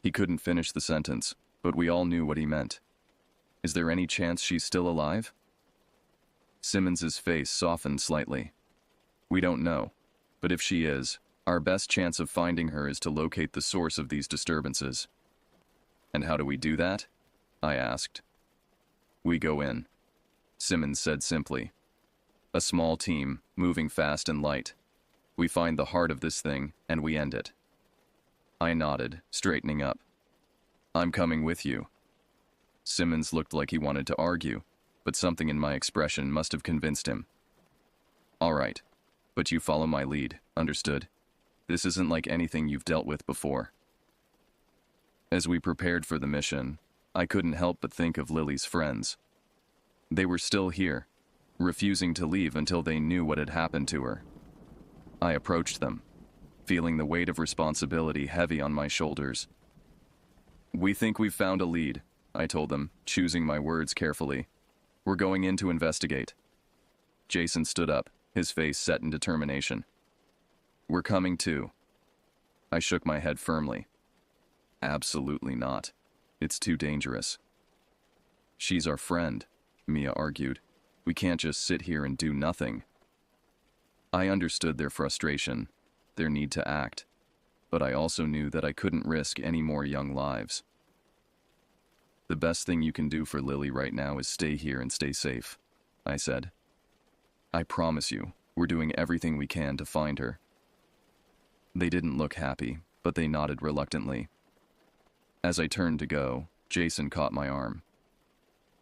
He couldn't finish the sentence, but we all knew what he meant. "Is there any chance she's still alive?" Simmons's face softened slightly. "We don't know, but if she is, our best chance of finding her is to locate the source of these disturbances." "And how do we do that?" I asked. "We go in," Simmons said simply. "A small team, moving fast and light. We find the heart of this thing, and we end it." I nodded, straightening up. "I'm coming with you." Simmons looked like he wanted to argue, but something in my expression must have convinced him. "All right, but you follow my lead, understood? This isn't like anything you've dealt with before." As we prepared for the mission, I couldn't help but think of Lily's friends. They were still here, refusing to leave until they knew what had happened to her. I approached them, feeling the weight of responsibility heavy on my shoulders. "We think we've found a lead," I told them, choosing my words carefully. "We're going in to investigate." Jason stood up, his face set in determination. "We're coming too." I shook my head firmly. "Absolutely not. It's too dangerous." "She's our friend," Mia argued. "We can't just sit here and do nothing." I understood their frustration, their need to act, but I also knew that I couldn't risk any more young lives. "The best thing you can do for Lily right now is stay here and stay safe," I said. "I promise you, we're doing everything we can to find her." They didn't look happy, but they nodded reluctantly. As I turned to go, Jason caught my arm.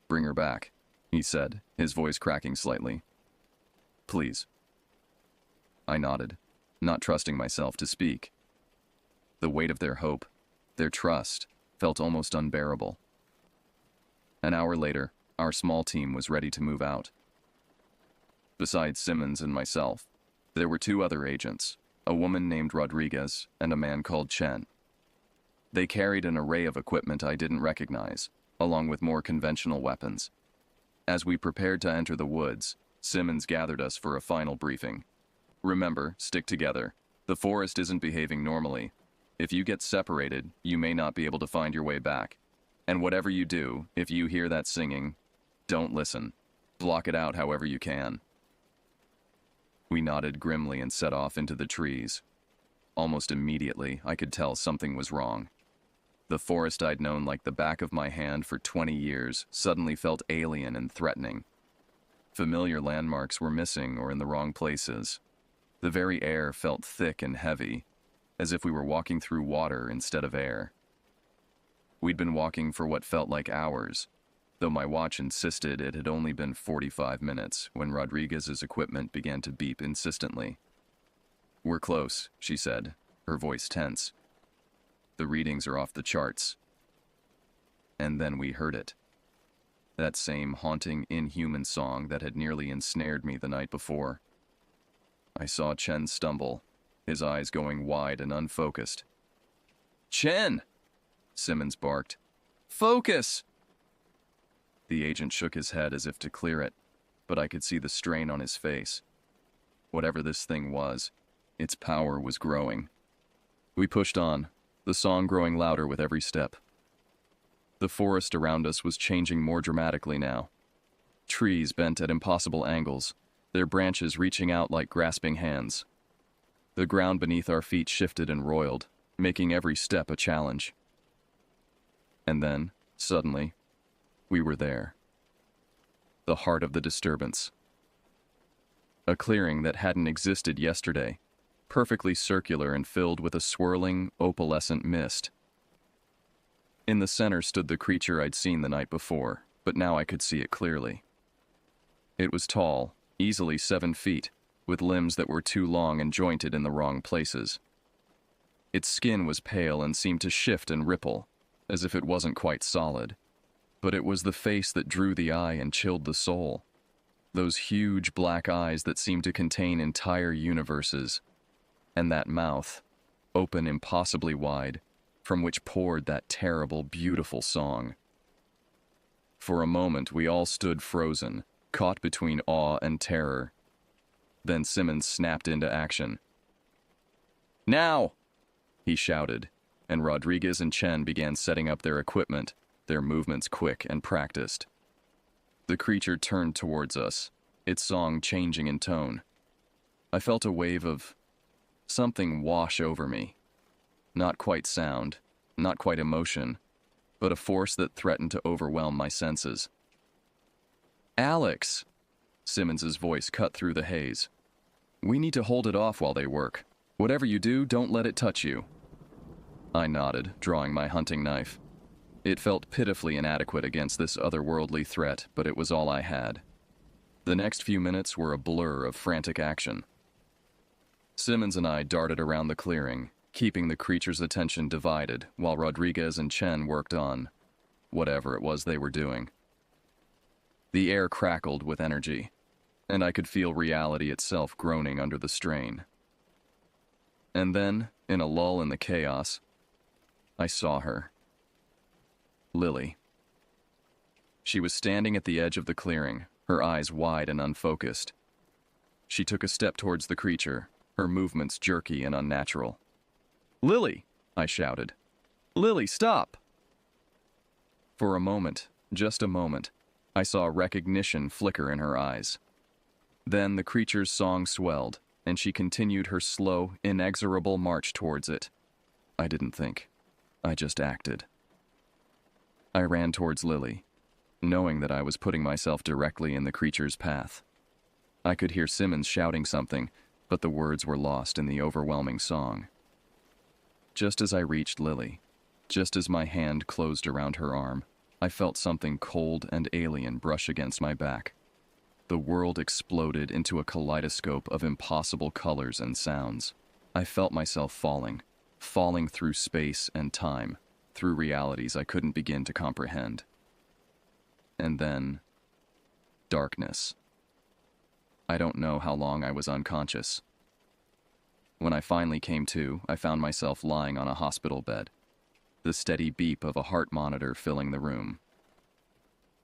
"Bring her back," he said, his voice cracking slightly. "Please." I nodded, not trusting myself to speak. The weight of their hope, their trust, felt almost unbearable. An hour later, our small team was ready to move out. Besides Simmons and myself, there were two other agents, a woman named Rodriguez and a man called Chen. They carried an array of equipment I didn't recognize, along with more conventional weapons. As we prepared to enter the woods, Simmons gathered us for a final briefing. "Remember, stick together. The forest isn't behaving normally. If you get separated, you may not be able to find your way back. And whatever you do, if you hear that singing, don't listen. Block it out however you can." We nodded grimly and set off into the trees. Almost immediately, I could tell something was wrong. The forest I'd known like the back of my hand for 20 years suddenly felt alien and threatening. Familiar landmarks were missing or in the wrong places. The very air felt thick and heavy, as if we were walking through water instead of air. We'd been walking for what felt like hours, though my watch insisted it had only been 45 minutes when Rodriguez's equipment began to beep insistently. "We're close," she said, her voice tense. "The readings are off the charts." And then we heard it. That same haunting, inhuman song that had nearly ensnared me the night before. I saw Chen stumble, his eyes going wide and unfocused. "Chen!" Simmons barked. "Focus!" The agent shook his head as if to clear it, but I could see the strain on his face. Whatever this thing was, its power was growing. We pushed on, the song growing louder with every step. The forest around us was changing more dramatically now. Trees bent at impossible angles, their branches reaching out like grasping hands. The ground beneath our feet shifted and roiled, making every step a challenge. And then, suddenly, we were there. The heart of the disturbance. A clearing that hadn't existed yesterday, perfectly circular and filled with a swirling, opalescent mist. In the center stood the creature I'd seen the night before, but now I could see it clearly. It was tall, easily 7 feet, with limbs that were too long and jointed in the wrong places. Its skin was pale and seemed to shift and ripple, as if it wasn't quite solid. But it was the face that drew the eye and chilled the soul. Those huge black eyes that seemed to contain entire universes. And that mouth, open impossibly wide, from which poured that terrible, beautiful song. For a moment, we all stood frozen, caught between awe and terror. Then Simmons snapped into action. "Now!" he shouted, and Rodriguez and Chen began setting up their equipment, their movements quick and practiced. The creature turned towards us, its song changing in tone. I felt a wave of something wash over me. Not quite sound, not quite emotion, but a force that threatened to overwhelm my senses. "Alex!" Simmons's voice cut through the haze. "We need to hold it off while they work. Whatever you do, don't let it touch you." I nodded, drawing my hunting knife. It felt pitifully inadequate against this otherworldly threat, but it was all I had. The next few minutes were a blur of frantic action. Simmons and I darted around the clearing, keeping the creature's attention divided, while Rodriguez and Chen worked on whatever it was they were doing. The air crackled with energy, and I could feel reality itself groaning under the strain. And then, in a lull in the chaos, I saw her. Lily. She was standing at the edge of the clearing, her eyes wide and unfocused. She took a step towards the creature, her movements jerky and unnatural. "Lily!" I shouted. "Lily, stop!" For a moment, just a moment, I saw recognition flicker in her eyes. Then the creature's song swelled, and she continued her slow, inexorable march towards it. I didn't think. I just acted. I ran towards Lily, knowing that I was putting myself directly in the creature's path. I could hear Simmons shouting something, but the words were lost in the overwhelming song. Just as I reached Lily, just as my hand closed around her arm, I felt something cold and alien brush against my back. The world exploded into a kaleidoscope of impossible colors and sounds. I felt myself falling through space and time, through realities I couldn't begin to comprehend. And then, darkness. I don't know how long I was unconscious. When I finally came to, I found myself lying on a hospital bed, the steady beep of a heart monitor filling the room.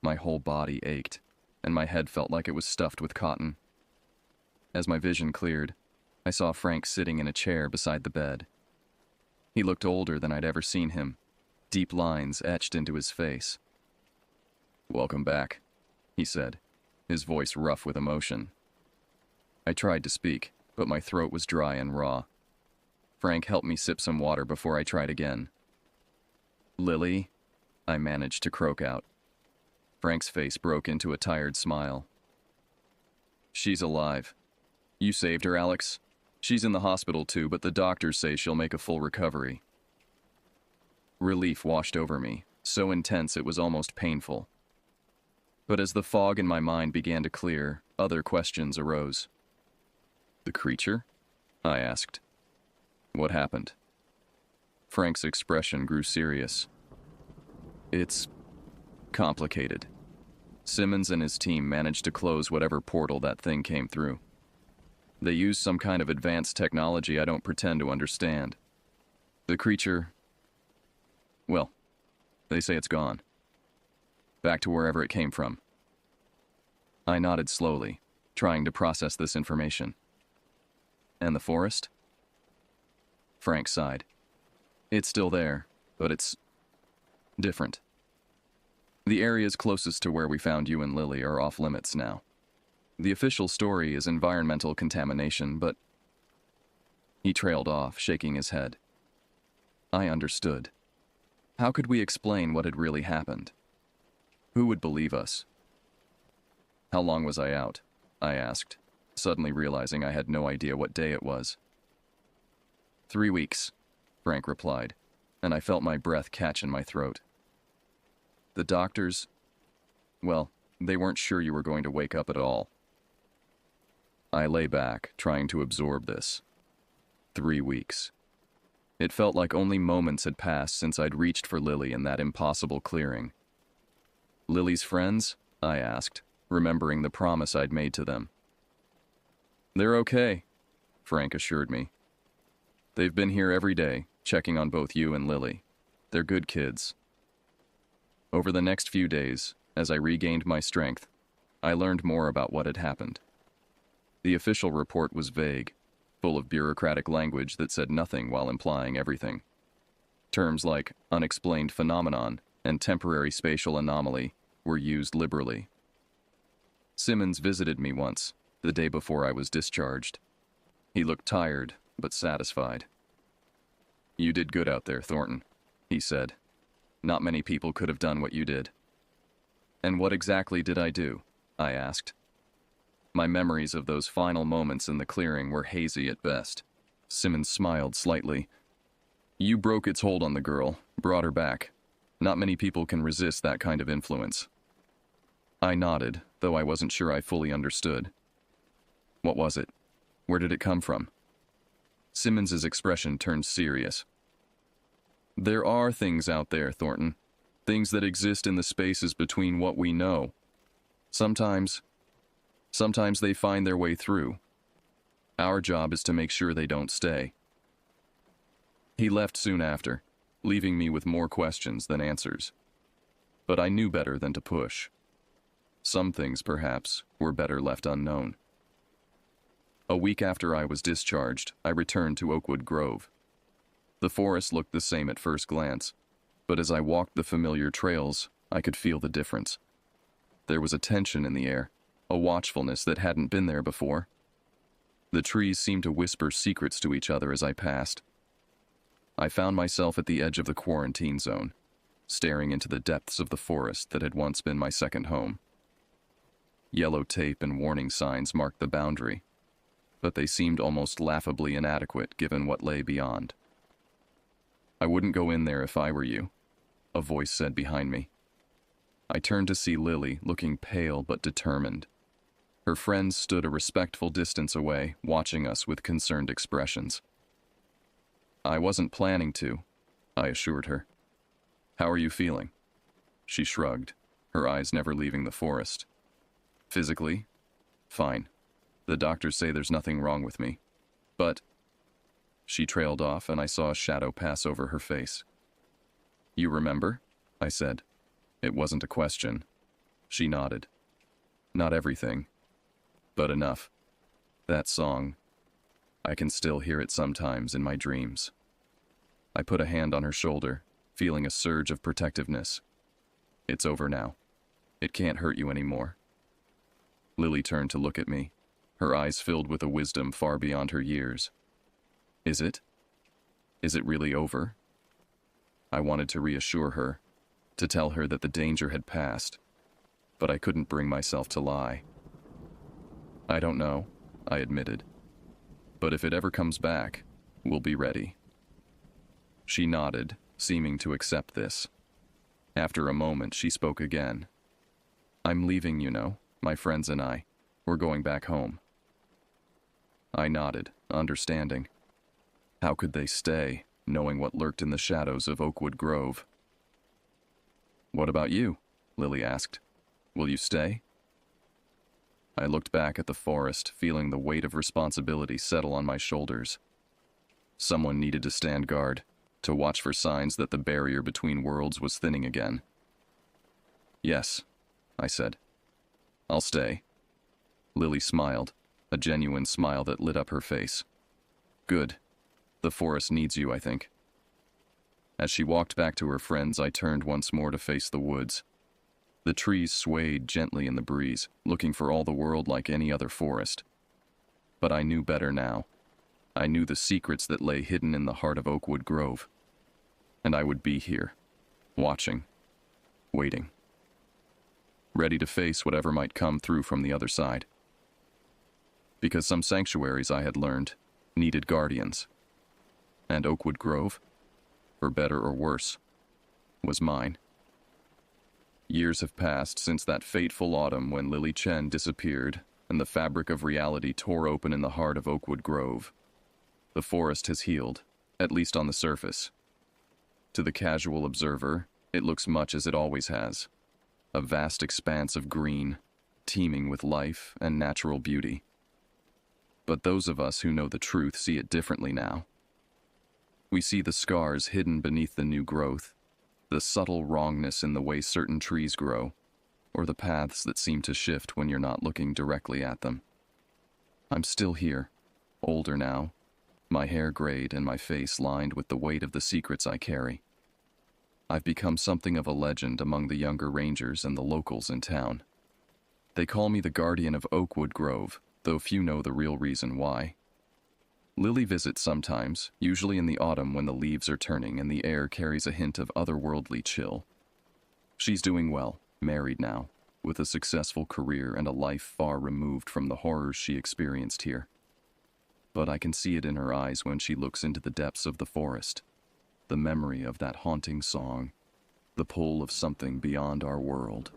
My whole body ached, and my head felt like it was stuffed with cotton. As my vision cleared, I saw Frank sitting in a chair beside the bed. He looked older than I'd ever seen him, deep lines etched into his face. "Welcome back," he said, his voice rough with emotion. I tried to speak, but my throat was dry and raw. Frank helped me sip some water before I tried again. "Lily," I managed to croak out. Frank's face broke into a tired smile. "She's alive. You saved her, Alex. She's in the hospital too, but the doctors say she'll make a full recovery." Relief washed over me, so intense it was almost painful. But as the fog in my mind began to clear, other questions arose. "The creature?" I asked. "What happened?" Frank's expression grew serious. "It's complicated. Simmons and his team managed to close whatever portal that thing came through. They used some kind of advanced technology I don't pretend to understand. The creature, well, they say it's gone. Back to wherever it came from." I nodded slowly, trying to process this information. "And the forest?" Frank sighed. "It's still there, but it's different. The areas closest to where we found you and Lily are off limits now. The official story is environmental contamination, but..." He trailed off, shaking his head. I understood. How could we explain what had really happened? Who would believe us? "How long was I out?" I asked, suddenly realizing I had no idea what day it was. 3 weeks, Frank replied, and I felt my breath catch in my throat. The doctors, well, they weren't sure you were going to wake up at all. I lay back, trying to absorb this. 3 weeks. It felt like only moments had passed since I'd reached for Lily in that impossible clearing. Lily's friends? I asked, remembering the promise I'd made to them. They're okay, Frank assured me. They've been here every day, checking on both you and Lily. They're good kids. Over the next few days, as I regained my strength, I learned more about what had happened. The official report was vague, full of bureaucratic language that said nothing while implying everything. Terms like unexplained phenomenon and temporary spatial anomaly were used liberally. Simmons visited me once, the day before I was discharged. He looked tired, but satisfied. You did good out there, Thornton, he said. Not many people could have done what you did. And what exactly did I do? I asked. My memories of those final moments in the clearing were hazy at best. Simmons smiled slightly. You broke its hold on the girl, brought her back. Not many people can resist that kind of influence. I nodded, though I wasn't sure I fully understood. What was it? Where did it come from? Simmons's expression turned serious. There are things out there, Thornton. Things that exist in the spaces between what we know. Sometimes they find their way through. Our job is to make sure they don't stay. He left soon after, leaving me with more questions than answers. But I knew better than to push. Some things, perhaps, were better left unknown. A week after I was discharged, I returned to Oakwood Grove. The forest looked the same at first glance, but as I walked the familiar trails, I could feel the difference. There was a tension in the air, a watchfulness that hadn't been there before. The trees seemed to whisper secrets to each other as I passed. I found myself at the edge of the quarantine zone, staring into the depths of the forest that had once been my second home. Yellow tape and warning signs marked the boundary, but they seemed almost laughably inadequate given what lay beyond. I wouldn't go in there if I were you, a voice said behind me. I turned to see Lily, looking pale but determined. Her friends stood a respectful distance away, watching us with concerned expressions. I wasn't planning to, I assured her. How are you feeling? She shrugged, her eyes never leaving the forest. Physically? Fine. The doctors say there's nothing wrong with me. But... She trailed off, and I saw a shadow pass over her face. You remember? I said. It wasn't a question. She nodded. Not everything, but enough. That song. I can still hear it sometimes in my dreams. I put a hand on her shoulder, feeling a surge of protectiveness. It's over now. It can't hurt you anymore. Lily turned to look at me, her eyes filled with a wisdom far beyond her years. Is it? Is it really over? I wanted to reassure her, to tell her that the danger had passed, but I couldn't bring myself to lie. I don't know, I admitted. But if it ever comes back, we'll be ready. She nodded, seeming to accept this. After a moment, she spoke again. I'm leaving, you know, my friends and I. We're going back home. I nodded, understanding. How could they stay, knowing what lurked in the shadows of Oakwood Grove? What about you? Lily asked. Will you stay? I looked back at the forest, feeling the weight of responsibility settle on my shoulders. Someone needed to stand guard, to watch for signs that the barrier between worlds was thinning again. Yes, I said. I'll stay. Lily smiled, a genuine smile that lit up her face. Good. The forest needs you, I think. As she walked back to her friends, I turned once more to face the woods. The trees swayed gently in the breeze, looking for all the world like any other forest. But I knew better now. I knew the secrets that lay hidden in the heart of Oakwood Grove. And I would be here, watching, waiting, ready to face whatever might come through from the other side. because some sanctuaries I had learned needed guardians. And Oakwood Grove, for better or worse, was mine. Years have passed since that fateful autumn when Lily Chen disappeared and the fabric of reality tore open in the heart of Oakwood Grove. The forest has healed, at least on the surface. To the casual observer, it looks much as it always has. A vast expanse of green, teeming with life and natural beauty. But those of us who know the truth see it differently now. We see the scars hidden beneath the new growth, the subtle wrongness in the way certain trees grow, or the paths that seem to shift when you're not looking directly at them. I'm still here, older now, my hair grayed and my face lined with the weight of the secrets I carry. I've become something of a legend among the younger rangers and the locals in town. They call me the guardian of Oakwood Grove, though few know the real reason why. Lily visits sometimes, usually in the autumn when the leaves are turning and the air carries a hint of otherworldly chill. She's doing well, married now, with a successful career and a life far removed from the horrors she experienced here. But I can see it in her eyes when she looks into the depths of the forest, the memory of that haunting song, the pull of something beyond our world.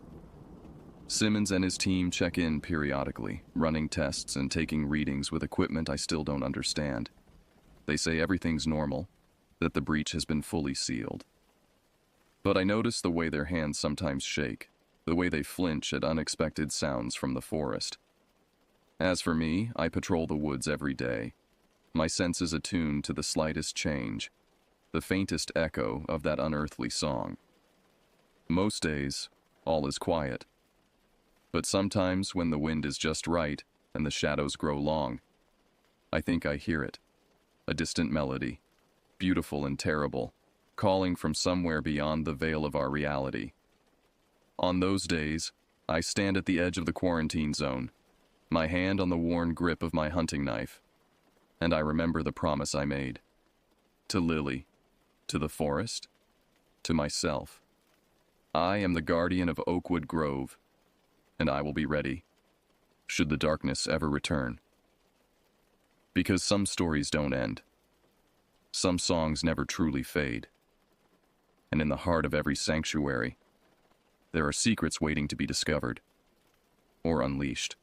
Simmons and his team check in periodically, running tests and taking readings with equipment I still don't understand. They say everything's normal, that the breach has been fully sealed. But I notice the way their hands sometimes shake, the way they flinch at unexpected sounds from the forest. As for me, I patrol the woods every day, my senses attuned to the slightest change, the faintest echo of that unearthly song. Most days, all is quiet. But sometimes when the wind is just right and the shadows grow long, I think I hear it, a distant melody, beautiful and terrible, calling from somewhere beyond the veil of our reality. On those days, I stand at the edge of the quarantine zone, my hand on the worn grip of my hunting knife, and I remember the promise I made. To Lily, to the forest, to myself. I am the guardian of Oakwood Grove, and I will be ready, should the darkness ever return. Because some stories don't end. Some songs never truly fade. And in the heart of every sanctuary, there are secrets waiting to be discovered or unleashed.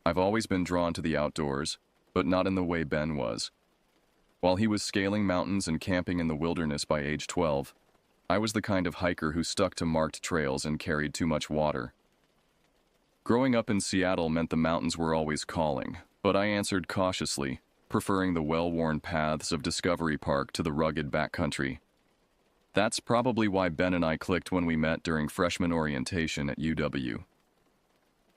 I've always been drawn to the outdoors, but not in the way Ben was. While he was scaling mountains and camping in the wilderness by age 12, I was the kind of hiker who stuck to marked trails and carried too much water. Growing up in Seattle meant the mountains were always calling, but I answered cautiously, preferring the well-worn paths of Discovery Park to the rugged backcountry. That's probably why Ben and I clicked when we met during freshman orientation at UW.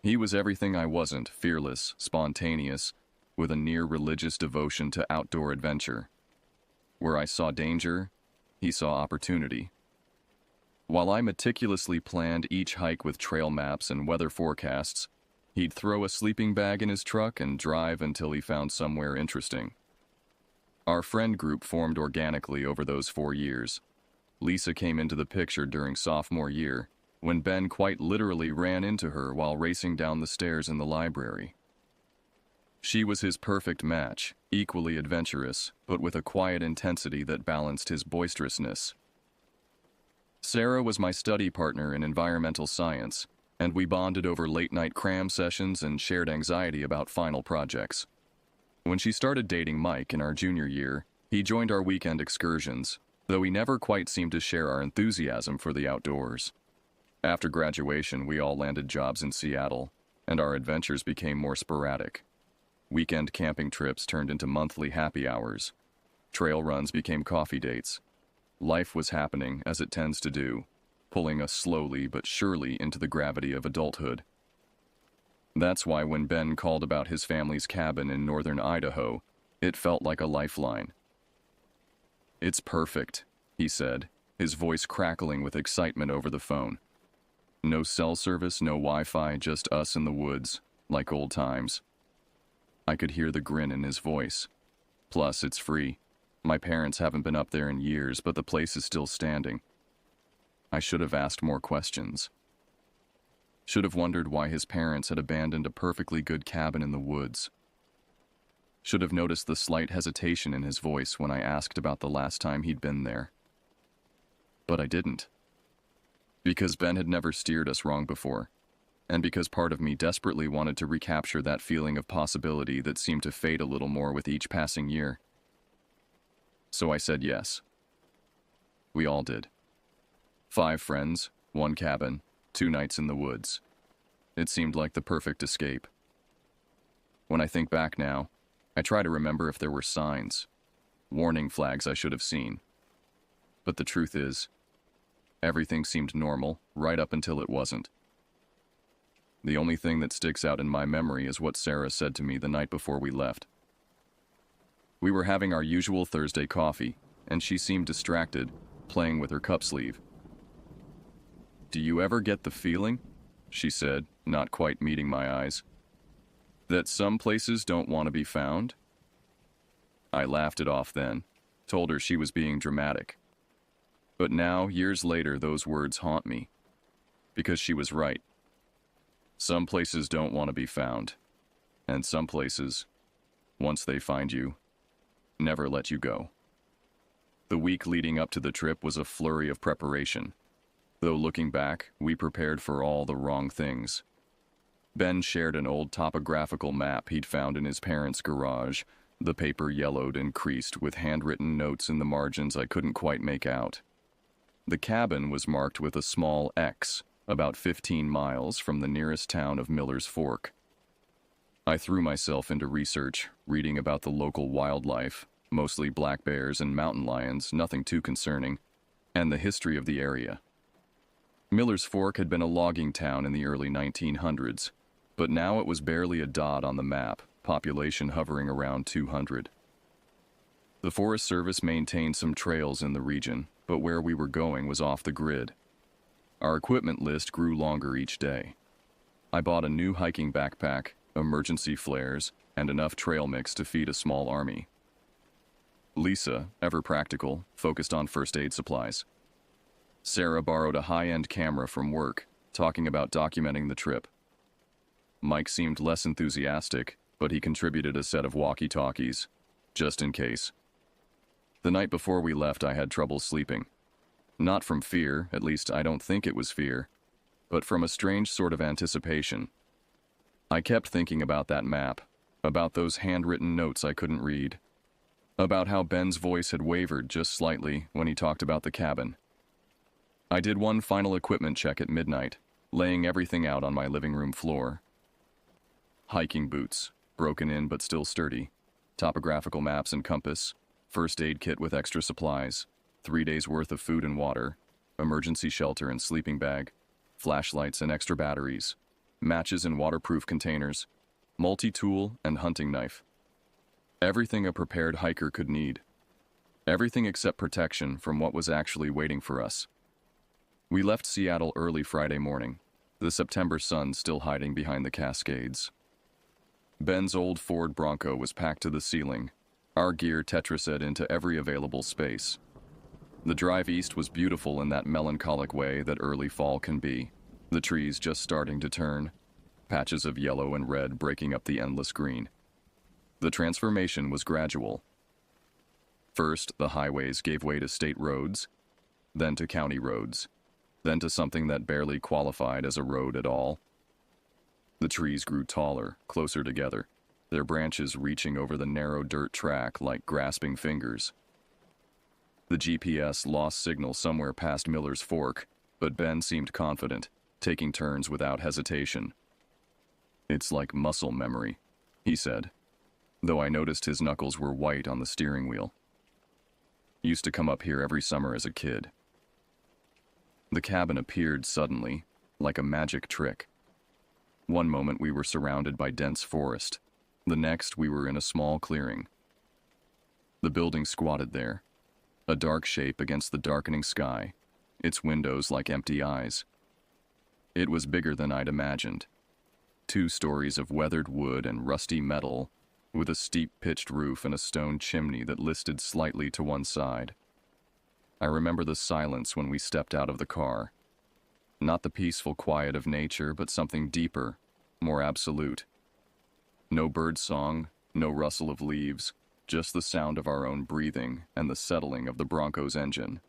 He was everything I wasn't, fearless, spontaneous, with a near-religious devotion to outdoor adventure. Where I saw danger, he saw opportunity. While I meticulously planned each hike with trail maps and weather forecasts, he'd throw a sleeping bag in his truck and drive until he found somewhere interesting. Our friend group formed organically over those 4 years. Lisa came into the picture during sophomore year, when Ben quite literally ran into her while racing down the stairs in the library. She was his perfect match, equally adventurous, but with a quiet intensity that balanced his boisterousness. Sarah was my study partner in environmental science, and we bonded over late-night cram sessions and shared anxiety about final projects. When she started dating Mike in our junior year, he joined our weekend excursions, though we never quite seemed to share our enthusiasm for the outdoors. After graduation, we all landed jobs in Seattle, and our adventures became more sporadic. Weekend camping trips turned into monthly happy hours. Trail runs became coffee dates. Life was happening, as it tends to do, pulling us slowly but surely into the gravity of adulthood. That's why when Ben called about his family's cabin in northern Idaho, it felt like a lifeline. "It's perfect," he said, his voice crackling with excitement over the phone. No cell service, no Wi-Fi, just us in the woods, like old times. I could hear the grin in his voice. Plus, it's free. My parents haven't been up there in years, but the place is still standing. I should have asked more questions. Should have wondered why his parents had abandoned a perfectly good cabin in the woods. Should have noticed the slight hesitation in his voice when I asked about the last time he'd been there. But I didn't. Because Ben had never steered us wrong before, and because part of me desperately wanted to recapture that feeling of possibility that seemed to fade a little more with each passing year. So I said yes. We all did. 5 friends, 1 cabin, 2 nights in the woods. It seemed like the perfect escape. When I think back now, I try to remember if there were signs, warning flags I should have seen. But the truth is, everything seemed normal right up until it wasn't. The only thing that sticks out in my memory is what Sarah said to me the night before we left. We were having our usual Thursday coffee, and she seemed distracted, playing with her cup sleeve. "Do you ever get the feeling," she said, not quite meeting my eyes, "that some places don't want to be found?" I laughed it off then, told her she was being dramatic. But now, years later, those words haunt me. Because she was right. Some places don't want to be found. And some places, once they find you, never let you go. The week leading up to the trip was a flurry of preparation. Though looking back, we prepared for all the wrong things. Ben shared an old topographical map he'd found in his parents' garage, the paper yellowed and creased with handwritten notes in the margins I couldn't quite make out. The cabin was marked with a small X, about 15 miles from the nearest town of Miller's Fork. I threw myself into research, reading about the local wildlife, mostly black bears and mountain lions, nothing too concerning, and the history of the area. Miller's Fork had been a logging town in the early 1900s, but now it was barely a dot on the map, population hovering around 200. The Forest Service maintained some trails in the region, but where we were going was off the grid. Our equipment list grew longer each day. I bought a new hiking backpack, emergency flares, and enough trail mix to feed a small army. Lisa, ever practical, focused on first aid supplies. Sarah borrowed a high-end camera from work, talking about documenting the trip. Mike seemed less enthusiastic, but he contributed a set of walkie-talkies, just in case. The night before we left, I had trouble sleeping. Not from fear, at least I don't think it was fear, but from a strange sort of anticipation. I kept thinking about that map, about those handwritten notes I couldn't read, about how Ben's voice had wavered just slightly when he talked about the cabin. I did one final equipment check at midnight, laying everything out on my living room floor. Hiking boots, broken in but still sturdy, topographical maps and compass, first aid kit with extra supplies, 3 days worth of food and water, emergency shelter and sleeping bag, flashlights and extra batteries, matches in waterproof containers, multi-tool and hunting knife. Everything a prepared hiker could need. Everything except protection from what was actually waiting for us. We left Seattle early Friday morning, the September sun still hiding behind the Cascades. Ben's old Ford Bronco was packed to the ceiling, our gear tetrased into every available space. The drive east was beautiful in that melancholic way that early fall can be, the trees just starting to turn, patches of yellow and red breaking up the endless green. The transformation was gradual. First, the highways gave way to state roads, then to county roads, then to something that barely qualified as a road at all. The trees grew taller, closer together, their branches reaching over the narrow dirt track like grasping fingers. The GPS lost signal somewhere past Miller's Fork, but Ben seemed confident, taking turns without hesitation. "It's like muscle memory," he said, though I noticed his knuckles were white on the steering wheel. "Used to come up here every summer as a kid." The cabin appeared suddenly, like a magic trick. One moment we were surrounded by dense forest. The next we were in a small clearing. The building squatted there, a dark shape against the darkening sky, its windows like empty eyes. It was bigger than I'd imagined. 2 stories of weathered wood and rusty metal, with a steep pitched roof and a stone chimney that listed slightly to one side. I remember the silence when we stepped out of the car. Not the peaceful quiet of nature, but something deeper, more absolute. No bird song, no rustle of leaves, just the sound of our own breathing and the settling of the Bronco's engine.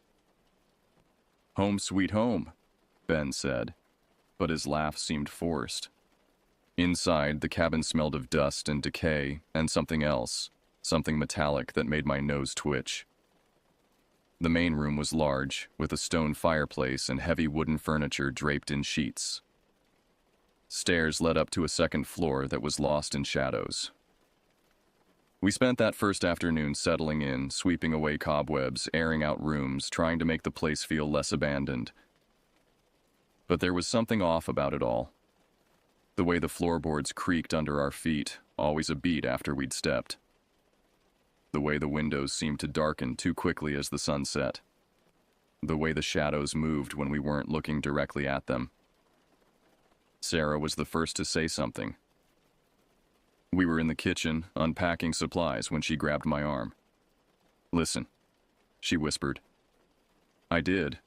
"Home sweet home," Ben said, but his laugh seemed forced. Inside, the cabin smelled of dust and decay and something else, something metallic that made my nose twitch. The main room was large, with a stone fireplace and heavy wooden furniture draped in sheets. Stairs led up to a second floor that was lost in shadows. We spent that first afternoon settling in, sweeping away cobwebs, airing out rooms, trying to make the place feel less abandoned. But there was something off about it all. The way the floorboards creaked under our feet, always a beat after we'd stepped. The way the windows seemed to darken too quickly as the sun set. The way the shadows moved when we weren't looking directly at them. Sarah was the first to say something. We were in the kitchen, unpacking supplies, when she grabbed my arm. "Listen," she whispered. I did,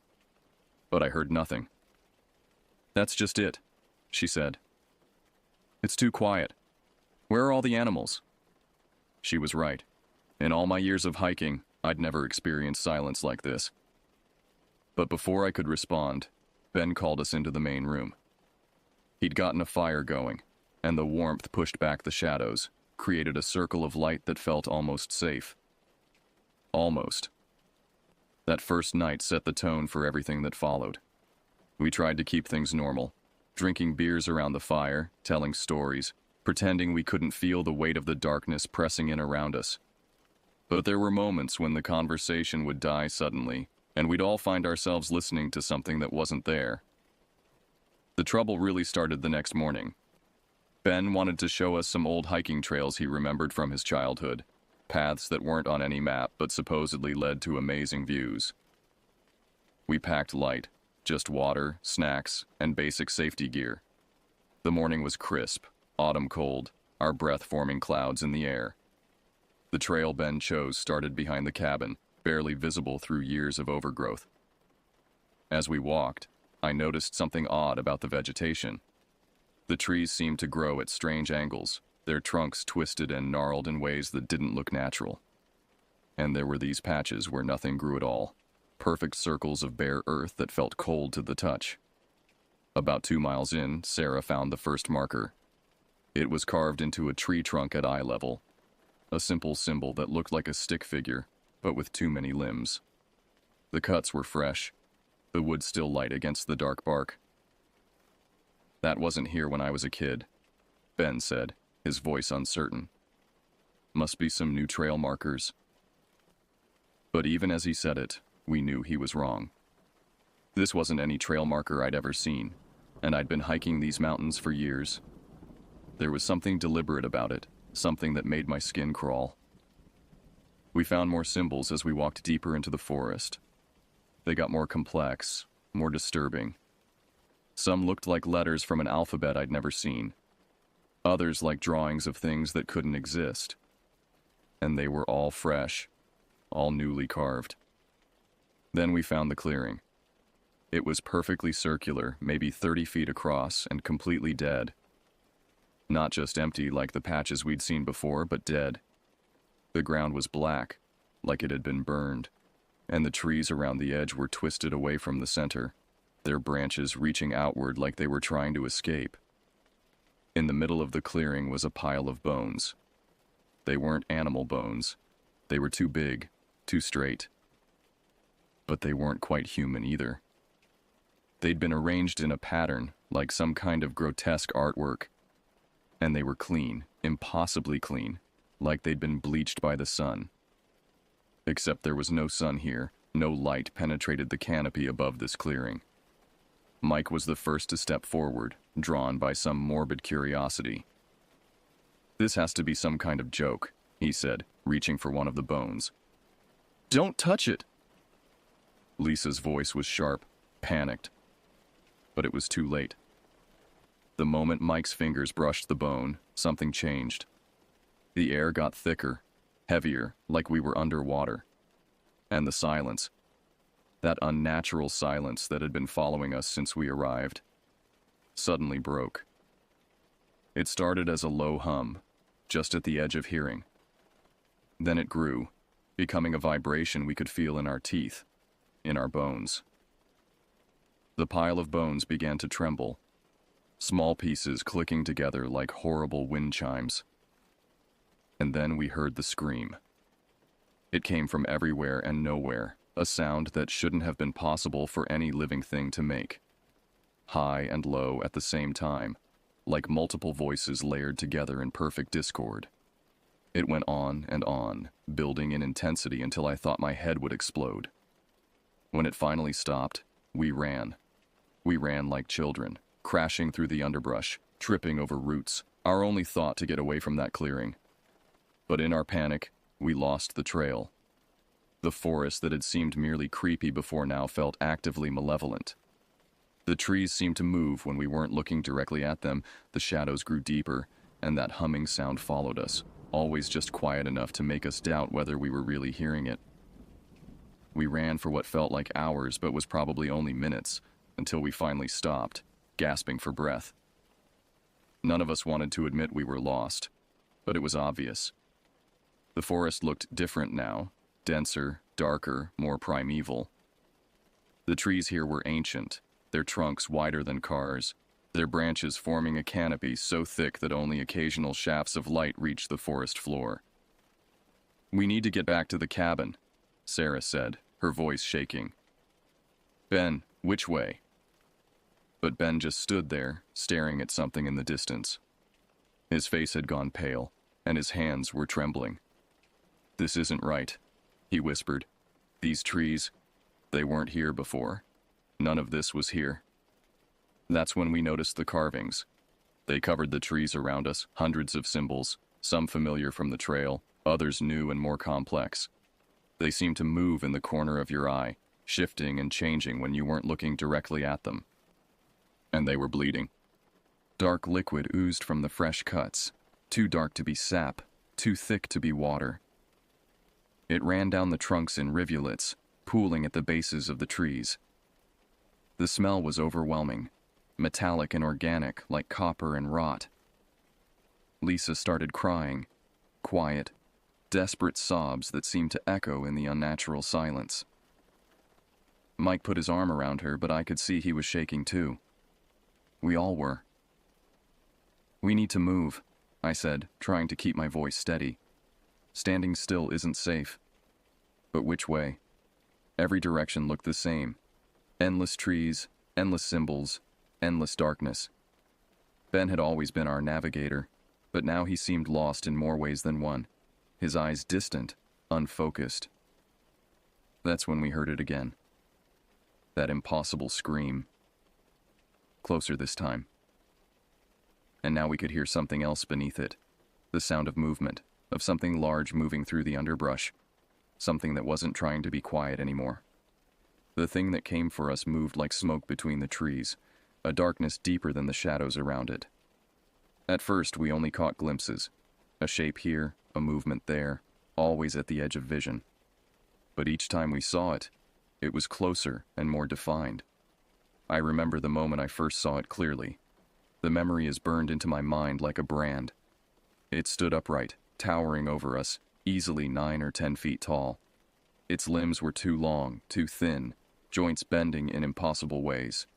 but I heard nothing. "That's just it," she said. "It's too quiet. Where are all the animals?" She was right. In all my years of hiking, I'd never experienced silence like this. But before I could respond, Ben called us into the main room. He'd gotten a fire going, and the warmth pushed back the shadows, created a circle of light that felt almost safe. Almost. That first night set the tone for everything that followed. We tried to keep things normal, drinking beers around the fire, telling stories, pretending we couldn't feel the weight of the darkness pressing in around us. But there were moments when the conversation would die suddenly, and we'd all find ourselves listening to something that wasn't there. The trouble really started the next morning. Ben wanted to show us some old hiking trails he remembered from his childhood, paths that weren't on any map but supposedly led to amazing views. We packed light, just water, snacks, and basic safety gear. The morning was crisp, autumn cold, our breath forming clouds in the air. The trail Ben chose started behind the cabin, barely visible through years of overgrowth. As we walked, I noticed something odd about the vegetation. The trees seemed to grow at strange angles, their trunks twisted and gnarled in ways that didn't look natural. And there were these patches where nothing grew at all, perfect circles of bare earth that felt cold to the touch. About 2 miles in, Sarah found the first marker. It was carved into a tree trunk at eye level, a simple symbol that looked like a stick figure, but with too many limbs. The cuts were fresh, the wood still light against the dark bark. "That wasn't here when I was a kid," Ben said, his voice uncertain. "Must be some new trail markers." But even as he said it, we knew he was wrong. This wasn't any trail marker I'd ever seen, and I'd been hiking these mountains for years. There was something deliberate about it, something that made my skin crawl. We found more symbols as we walked deeper into the forest. They got more complex, more disturbing. Some looked like letters from an alphabet I'd never seen. Others like drawings of things that couldn't exist. And they were all fresh, all newly carved. Then we found the clearing. It was perfectly circular, maybe 30 feet across, and completely dead. Not just empty like the patches we'd seen before, but dead. The ground was black, like it had been burned, and the trees around the edge were twisted away from the center, their branches reaching outward like they were trying to escape. In the middle of the clearing was a pile of bones. They weren't animal bones. They were too big, too straight. But they weren't quite human either. They'd been arranged in a pattern, like some kind of grotesque artwork. And they were clean, impossibly clean, like they'd been bleached by the sun. Except there was no sun here, no light penetrated the canopy above this clearing. Mike was the first to step forward, drawn by some morbid curiosity. "This has to be some kind of joke," he said, reaching for one of the bones. "Don't touch it!" Lisa's voice was sharp, panicked. But it was too late. The moment Mike's fingers brushed the bone, something changed. The air got thicker, heavier, like we were underwater. And the silence, that unnatural silence that had been following us since we arrived, suddenly broke. It started as a low hum, just at the edge of hearing. Then it grew, becoming a vibration we could feel in our teeth, in our bones. The pile of bones began to tremble, small pieces clicking together like horrible wind chimes. And then we heard the scream. It came from everywhere and nowhere, a sound that shouldn't have been possible for any living thing to make. High and low at the same time, like multiple voices layered together in perfect discord. It went on, building in intensity until I thought my head would explode. When it finally stopped, we ran. We ran like children, crashing through the underbrush, tripping over roots, our only thought to get away from that clearing. But in our panic, we lost the trail. The forest that had seemed merely creepy before now felt actively malevolent. The trees seemed to move when we weren't looking directly at them, the shadows grew deeper, and that humming sound followed us, always just quiet enough to make us doubt whether we were really hearing it. We ran for what felt like hours but was probably only minutes, until we finally stopped, gasping for breath. None of us wanted to admit we were lost, but it was obvious. The forest looked different now, denser, darker, more primeval. The trees here were ancient, their trunks wider than cars, their branches forming a canopy so thick that only occasional shafts of light reached the forest floor. "We need to get back to the cabin," Sarah said, her voice shaking. "Ben, which way?" But Ben just stood there, staring at something in the distance. His face had gone pale, and his hands were trembling. "This isn't right," he whispered. "These trees, they weren't here before. None of this was here." That's when we noticed the carvings. They covered the trees around us, hundreds of symbols, some familiar from the trail, others new and more complex. They seemed to move in the corner of your eye, shifting and changing when you weren't looking directly at them. And they were bleeding. Dark liquid oozed from the fresh cuts, too dark to be sap, too thick to be water. It ran down the trunks in rivulets, pooling at the bases of the trees. The smell was overwhelming, metallic and organic like copper and rot. Lisa started crying, quiet, desperate sobs that seemed to echo in the unnatural silence. Mike put his arm around her, but I could see he was shaking too. We all were. "We need to move," I said, trying to keep my voice steady. "Standing still isn't safe." But which way? Every direction looked the same. Endless trees, endless symbols, endless darkness. Ben had always been our navigator, but now he seemed lost in more ways than one, his eyes distant, unfocused. That's when we heard it again. That impossible scream. Closer this time. And now we could hear something else beneath it, the sound of movement, of something large moving through the underbrush, something that wasn't trying to be quiet anymore. The thing that came for us moved like smoke between the trees, a darkness deeper than the shadows around it. At first, we only caught glimpses, a shape here, a movement there, always at the edge of vision. But each time we saw it, it was closer and more defined. I remember the moment I first saw it clearly. The memory is burned into my mind like a brand. It stood upright, towering over us, easily 9 or 10 feet tall. Its limbs were too long, too thin, joints bending in impossible ways.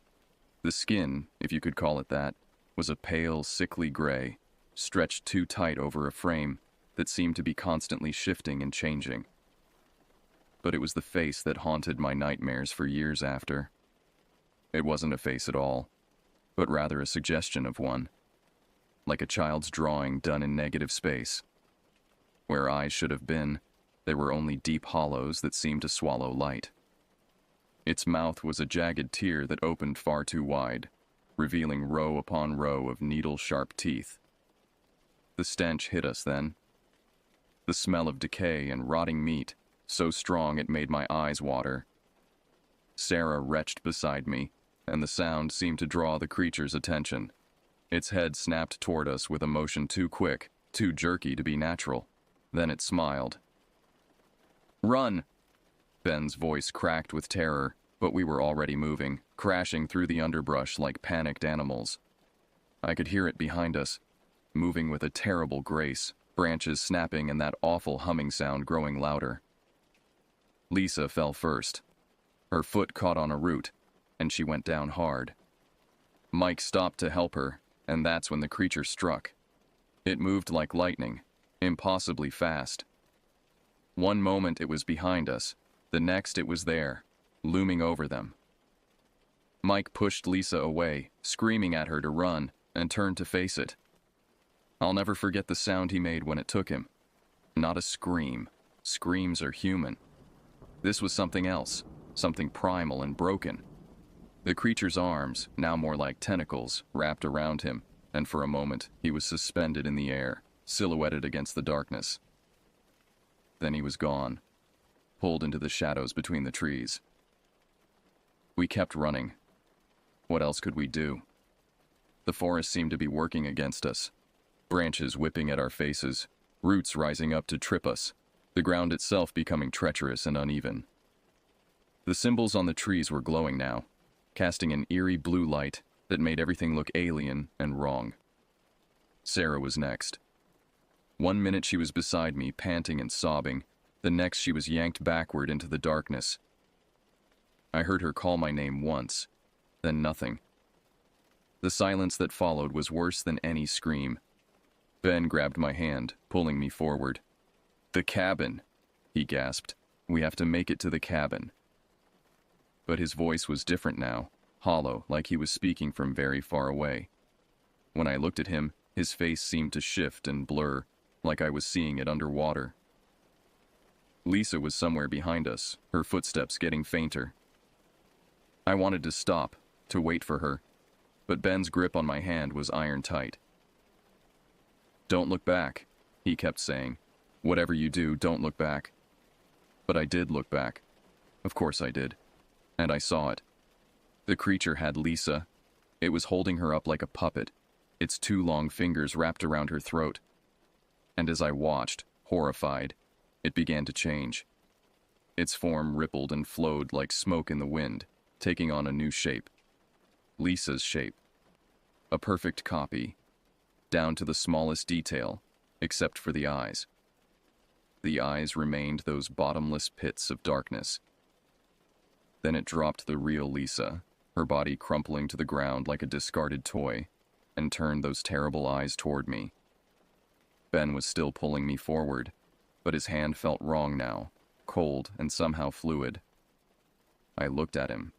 The skin, if you could call it that, was a pale, sickly gray, stretched too tight over a frame that seemed to be constantly shifting and changing. But it was the face that haunted my nightmares for years after. It wasn't a face at all, but rather a suggestion of one, like a child's drawing done in negative space. Where eyes should have been, there were only deep hollows that seemed to swallow light. Its mouth was a jagged tear that opened far too wide, revealing row upon row of needle-sharp teeth. The stench hit us then. The smell of decay and rotting meat, so strong it made my eyes water. Sarah retched beside me, and the sound seemed to draw the creature's attention. Its head snapped toward us with a motion too quick, too jerky to be natural. Then it smiled. "Run!" Ben's voice cracked with terror, but we were already moving, crashing through the underbrush like panicked animals. I could hear it behind us, moving with a terrible grace, branches snapping and that awful humming sound growing louder. Lisa fell first. Her foot caught on a root, and she went down hard. Mike stopped to help her, and that's when the creature struck. It moved like lightning, impossibly fast. One moment it was behind us, the next it was there, looming over them. Mike pushed Lisa away, screaming at her to run, and turned to face it. I'll never forget the sound he made when it took him. Not a scream. Screams are human. This was something else, something primal and broken. The creature's arms, now more like tentacles, wrapped around him, and for a moment he was suspended in the air, silhouetted against the darkness. Then he was gone, pulled into the shadows between the trees. We kept running. What else could we do? The forest seemed to be working against us. Branches whipping at our faces, roots rising up to trip us, the ground itself becoming treacherous and uneven. The symbols on the trees were glowing now, casting an eerie blue light that made everything look alien and wrong. Sarah was next. 1 minute she was beside me, panting and sobbing. The next she was yanked backward into the darkness. I heard her call my name once, then nothing. The silence that followed was worse than any scream. Ben grabbed my hand, pulling me forward. "The cabin," he gasped. "We have to make it to the cabin." But his voice was different now, hollow, like he was speaking from very far away. When I looked at him, his face seemed to shift and blur, like I was seeing it underwater. Lisa was somewhere behind us, her footsteps getting fainter. I wanted to stop, to wait for her, but Ben's grip on my hand was iron tight. "Don't look back," he kept saying. "Whatever you do, don't look back." But I did look back. Of course I did. And I saw it. The creature had Lisa. It was holding her up like a puppet, its 2 long fingers wrapped around her throat. And as I watched, horrified, it began to change. Its form rippled and flowed like smoke in the wind, taking on a new shape. Lisa's shape. A perfect copy, down to the smallest detail, except for the eyes. The eyes remained those bottomless pits of darkness. Then it dropped the real Lisa, her body crumpling to the ground like a discarded toy, and turned those terrible eyes toward me. Ben was still pulling me forward, but his hand felt wrong now, cold and somehow fluid. I looked at him,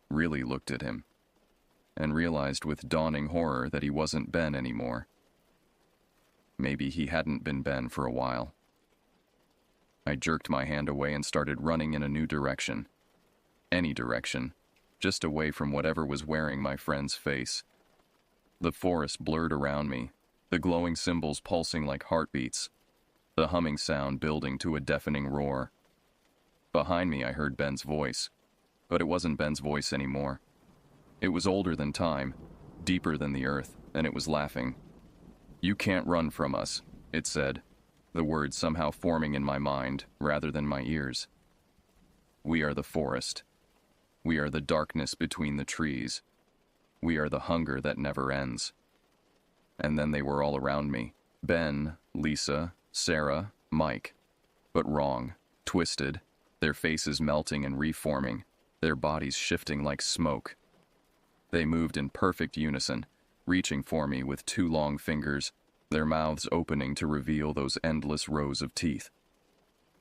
really looked at him, and realized with dawning horror that he wasn't Ben anymore. Maybe he hadn't been Ben for a while. I jerked my hand away and started running in a new direction. Any direction, just away from whatever was wearing my friend's face. The forest blurred around me, the glowing symbols pulsing like heartbeats, the humming sound building to a deafening roar. Behind me I heard Ben's voice, but it wasn't Ben's voice anymore. It was older than time, deeper than the earth, and it was laughing. "You can't run from us," it said, the words somehow forming in my mind rather than my ears. "We are the forest. We are the darkness between the trees. We are the hunger that never ends." And then they were all around me. Ben, Lisa, Sarah, Mike. But wrong, twisted, their faces melting and reforming, their bodies shifting like smoke. They moved in perfect unison, reaching for me with 2 long fingers, their mouths opening to reveal those endless rows of teeth.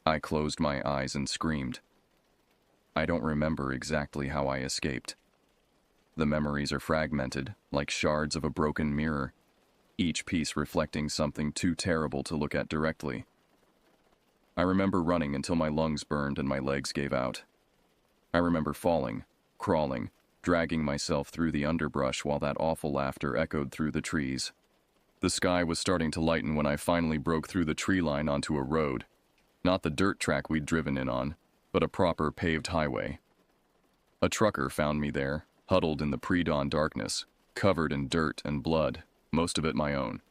I closed my eyes and screamed. I don't remember exactly how I escaped. The memories are fragmented, like shards of a broken mirror, each piece reflecting something too terrible to look at directly. I remember running until my lungs burned and my legs gave out. I remember falling, crawling, dragging myself through the underbrush while that awful laughter echoed through the trees. The sky was starting to lighten when I finally broke through the tree line onto a road. Not the dirt track we'd driven in on, but a proper paved highway. A trucker found me there, huddled in the pre-dawn darkness, covered in dirt and blood, most of it my own.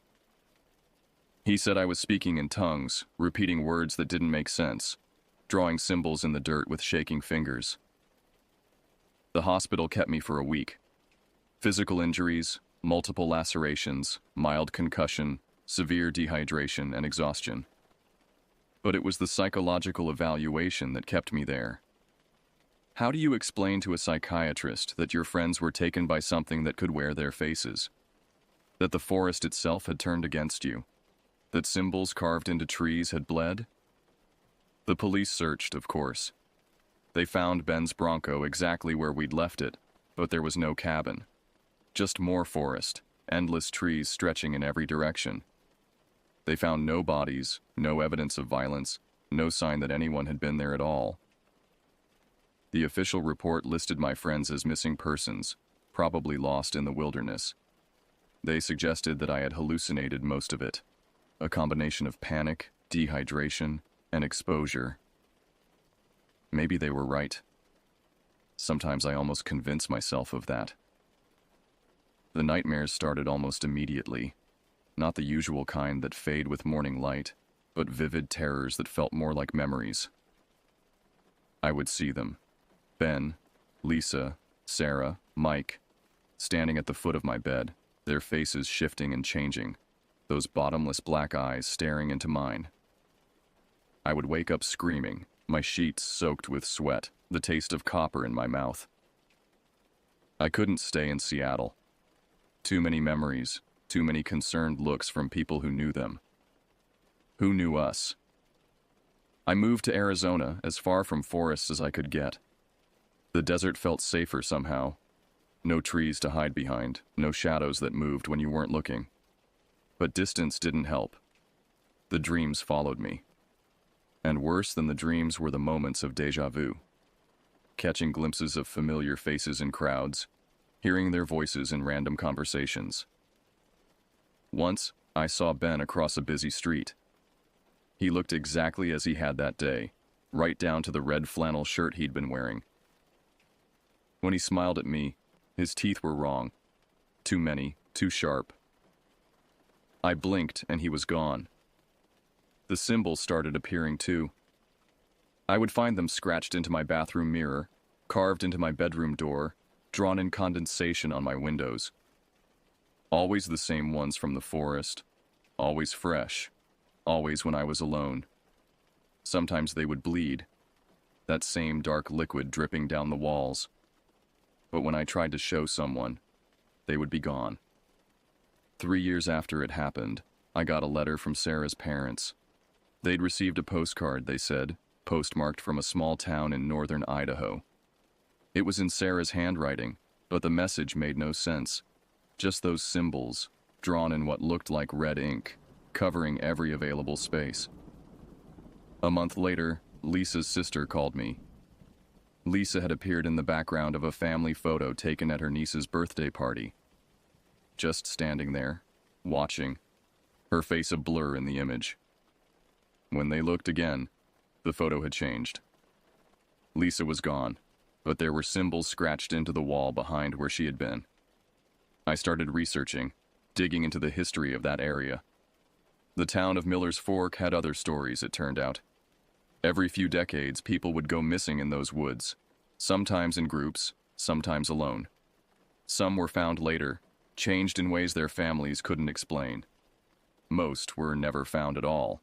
He said I was speaking in tongues, repeating words that didn't make sense, drawing symbols in the dirt with shaking fingers. The hospital kept me for a week. Physical injuries, multiple lacerations, mild concussion, severe dehydration, and exhaustion. But it was the psychological evaluation that kept me there. How do you explain to a psychiatrist that your friends were taken by something that could wear their faces? That the forest itself had turned against you? That symbols carved into trees had bled? The police searched, of course. They found Ben's Bronco exactly where we'd left it, but there was no cabin. Just more forest, endless trees stretching in every direction. They found no bodies, no evidence of violence, no sign that anyone had been there at all. The official report listed my friends as missing persons, probably lost in the wilderness. They suggested that I had hallucinated most of it, a combination of panic, dehydration, and exposure. Maybe they were right. Sometimes I almost convince myself of that. The nightmares started almost immediately, not the usual kind that fade with morning light, but vivid terrors that felt more like memories. I would see them. Ben, Lisa, Sarah, Mike, standing at the foot of my bed, their faces shifting and changing, those bottomless black eyes staring into mine. I would wake up screaming, my sheets soaked with sweat, the taste of copper in my mouth. I couldn't stay in Seattle. Too many memories, too many concerned looks from people who knew them. Who knew us? I moved to Arizona, as far from forests as I could get. The desert felt safer somehow. No trees to hide behind, no shadows that moved when you weren't looking. But distance didn't help. The dreams followed me. And worse than the dreams were the moments of déjà vu. Catching glimpses of familiar faces in crowds, hearing their voices in random conversations. Once, I saw Ben across a busy street. He looked exactly as he had that day, right down to the red flannel shirt he'd been wearing. When he smiled at me, his teeth were wrong. Too many, too sharp. I blinked and he was gone. The symbols started appearing too. I would find them scratched into my bathroom mirror, carved into my bedroom door, drawn in condensation on my windows. Always the same ones from the forest, always fresh, always when I was alone. Sometimes they would bleed, that same dark liquid dripping down the walls. But when I tried to show someone, they would be gone. 3 years after it happened, I got a letter from Sarah's parents. They'd received a postcard, they said, postmarked from a small town in northern Idaho. It was in Sarah's handwriting, but the message made no sense. Just those symbols, drawn in what looked like red ink, covering every available space. A month later, Lisa's sister called me. Lisa had appeared in the background of a family photo taken at her niece's birthday party. Just standing there, watching, her face a blur in the image. When they looked again, the photo had changed. Lisa was gone, but there were symbols scratched into the wall behind where she had been. I started researching, digging into the history of that area. The town of Miller's Fork had other stories, it turned out. Every few decades, people would go missing in those woods, sometimes in groups, sometimes alone. Some were found later, changed in ways their families couldn't explain. Most were never found at all.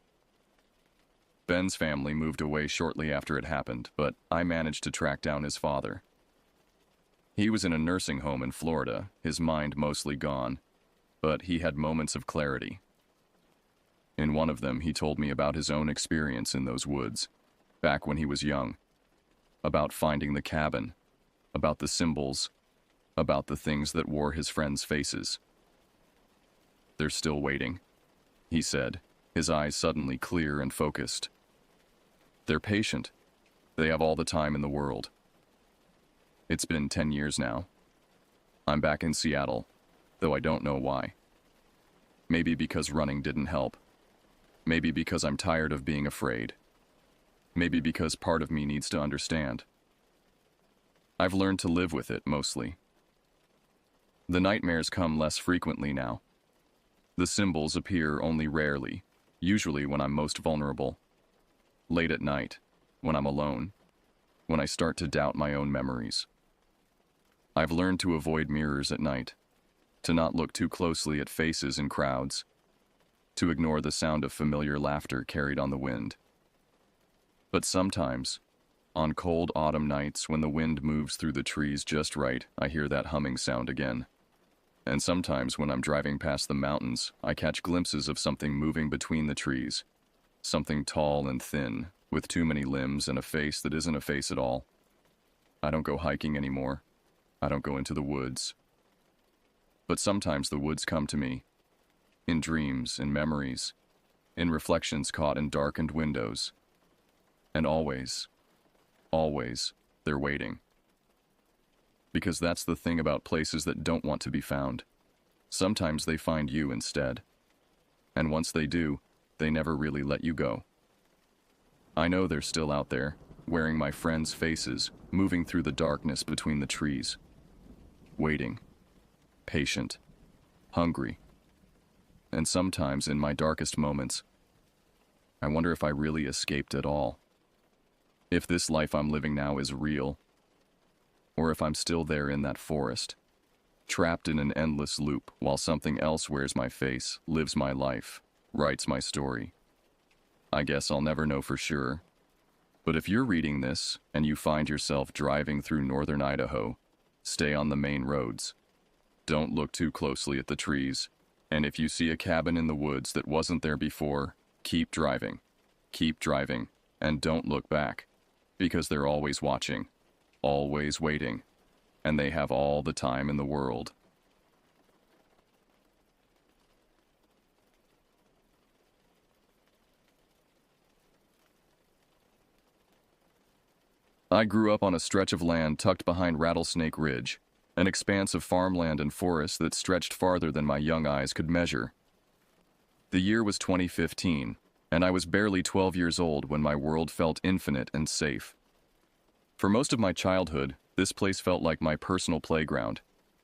Ben's family moved away shortly after it happened, but I managed to track down his father. He was in a nursing home in Florida, his mind mostly gone, but he had moments of clarity. In one of them, he told me about his own experience in those woods, back when he was young, about finding the cabin, about the symbols, about the things that wore his friends' faces. "They're still waiting," he said, his eyes suddenly clear and focused. "They're patient. They have all the time in the world." It's been 10 years now. I'm back in Seattle, though I don't know why. Maybe because running didn't help. Maybe because I'm tired of being afraid. Maybe because part of me needs to understand. I've learned to live with it, mostly. The nightmares come less frequently now. The symbols appear only rarely, usually when I'm most vulnerable. Late at night, when I'm alone, when I start to doubt my own memories. I've learned to avoid mirrors at night, to not look too closely at faces in crowds, to ignore the sound of familiar laughter carried on the wind. But sometimes, on cold autumn nights when the wind moves through the trees just right, I hear that humming sound again. And sometimes when I'm driving past the mountains, I catch glimpses of something moving between the trees. Something tall and thin, with too many limbs and a face that isn't a face at all. I don't go hiking anymore. I don't go into the woods. But sometimes the woods come to me. In dreams, in memories, in reflections caught in darkened windows. And always, they're waiting. Because that's the thing about places that don't want to be found. Sometimes they find you instead. And once they do, they never really let you go. I know they're still out there, wearing my friends' faces, moving through the darkness between the trees. Waiting. Patient. Hungry. And sometimes in my darkest moments, I wonder if I really escaped at all. If this life I'm living now is real, or if I'm still there in that forest, trapped in an endless loop while something else wears my face, lives my life, writes my story. I guess I'll never know for sure. But if you're reading this and you find yourself driving through northern Idaho, stay on the main roads. Don't look too closely at the trees. And if you see a cabin in the woods that wasn't there before, keep driving. Keep driving, and don't look back. Because they're always watching, always waiting, and they have all the time in the world. I grew up on a stretch of land tucked behind Rattlesnake Ridge, an expanse of farmland and forest that stretched farther than my young eyes could measure. The year was 2015, and I was barely 12 years old when my world felt infinite and safe. For most of my childhood, this place felt like my personal playground,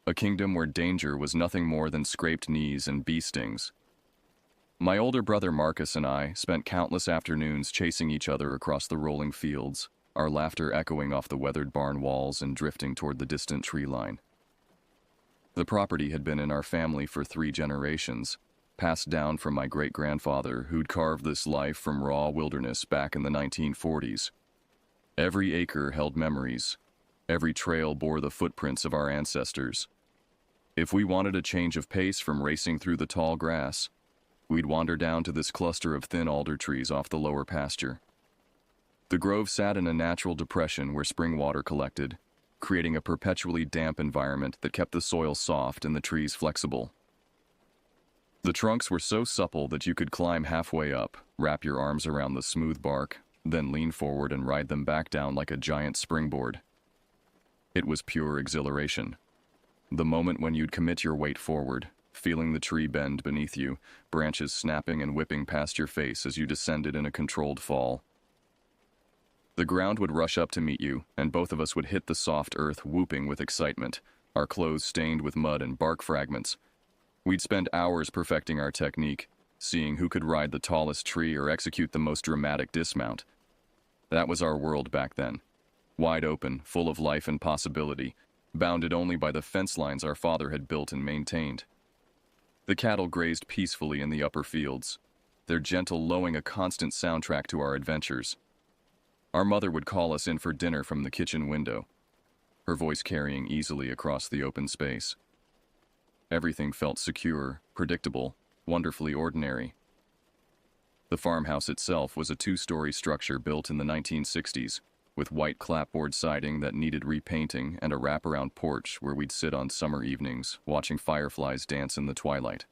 a kingdom where danger was nothing more than scraped knees and bee stings. My older brother Marcus and I spent countless afternoons chasing each other across the rolling fields, our laughter echoing off the weathered barn walls and drifting toward the distant tree line. The property had been in our family for 3 generations, passed down from my great-grandfather who'd carved this life from raw wilderness back in the 1940s. Every acre held memories. Every trail bore the footprints of our ancestors. If we wanted a change of pace from racing through the tall grass, we'd wander down to this cluster of thin alder trees off the lower pasture. The grove sat in a natural depression where spring water collected, creating a perpetually damp environment that kept the soil soft and the trees flexible. The trunks were so supple that you could climb halfway up, wrap your arms around the smooth bark, then lean forward and ride them back down like a giant springboard. It was pure exhilaration. The moment when you'd commit your weight forward, feeling the tree bend beneath you, branches snapping and whipping past your face as you descended in a controlled fall. The ground would rush up to meet you, and both of us would hit the soft earth whooping with excitement, our clothes stained with mud and bark fragments. We'd spend hours perfecting our technique, seeing who could ride the tallest tree or execute the most dramatic dismount. That was our world back then. Wide open, full of life and possibility, bounded only by the fence lines our father had built and maintained. The cattle grazed peacefully in the upper fields, their gentle lowing a constant soundtrack to our adventures. Our mother would call us in for dinner from the kitchen window, her voice carrying easily across the open space. Everything felt secure, predictable, wonderfully ordinary. The farmhouse itself was a 2-story structure built in the 1960s, with white clapboard siding that needed repainting and a wraparound porch where we'd sit on summer evenings, watching fireflies dance in the twilight.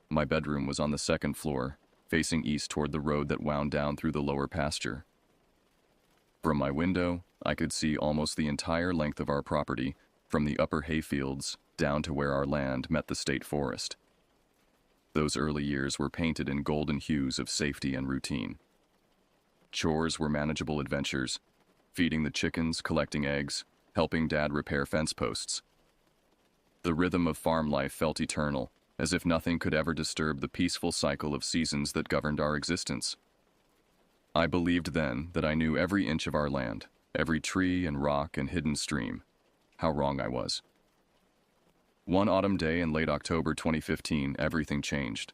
My bedroom was on the 2nd floor, facing east toward the road that wound down through the lower pasture. From my window, I could see almost the entire length of our property, from the upper hayfields down to where our land met the state forest. Those early years were painted in golden hues of safety and routine. Chores were manageable adventures, feeding the chickens, collecting eggs, helping Dad repair fence posts. The rhythm of farm life felt eternal, as if nothing could ever disturb the peaceful cycle of seasons that governed our existence. I believed then that I knew every inch of our land, every tree and rock and hidden stream. How wrong I was. One autumn day in late October 2015, everything changed.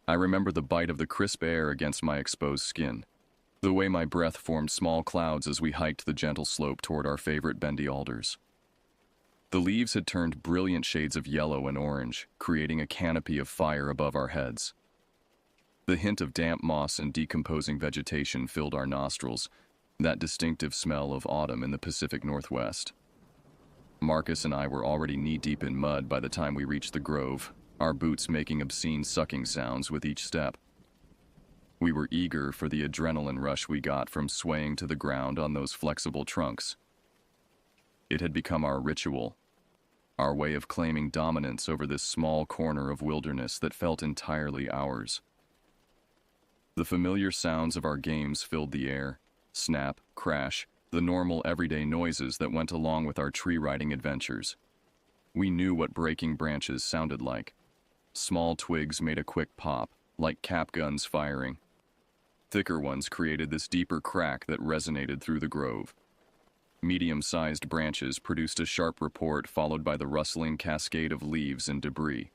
I remember the bite of the crisp air against my exposed skin, the way my breath formed small clouds as we hiked the gentle slope toward our favorite bendy alders. The leaves had turned brilliant shades of yellow and orange, creating a canopy of fire above our heads. The hint of damp moss and decomposing vegetation filled our nostrils, that distinctive smell of autumn in the Pacific Northwest. Marcus and I were already knee-deep in mud by the time we reached the grove, our boots making obscene sucking sounds with each step. We were eager for the adrenaline rush we got from swaying to the ground on those flexible trunks. It had become our ritual, our way of claiming dominance over this small corner of wilderness that felt entirely ours. The familiar sounds of our games filled the air: snap, crash, the normal everyday noises that went along with our tree-riding adventures. We knew what breaking branches sounded like. Small twigs made a quick pop, like cap guns firing. Thicker ones created this deeper crack that resonated through the grove. Medium-sized branches produced a sharp report followed by the rustling cascade of leaves and debris.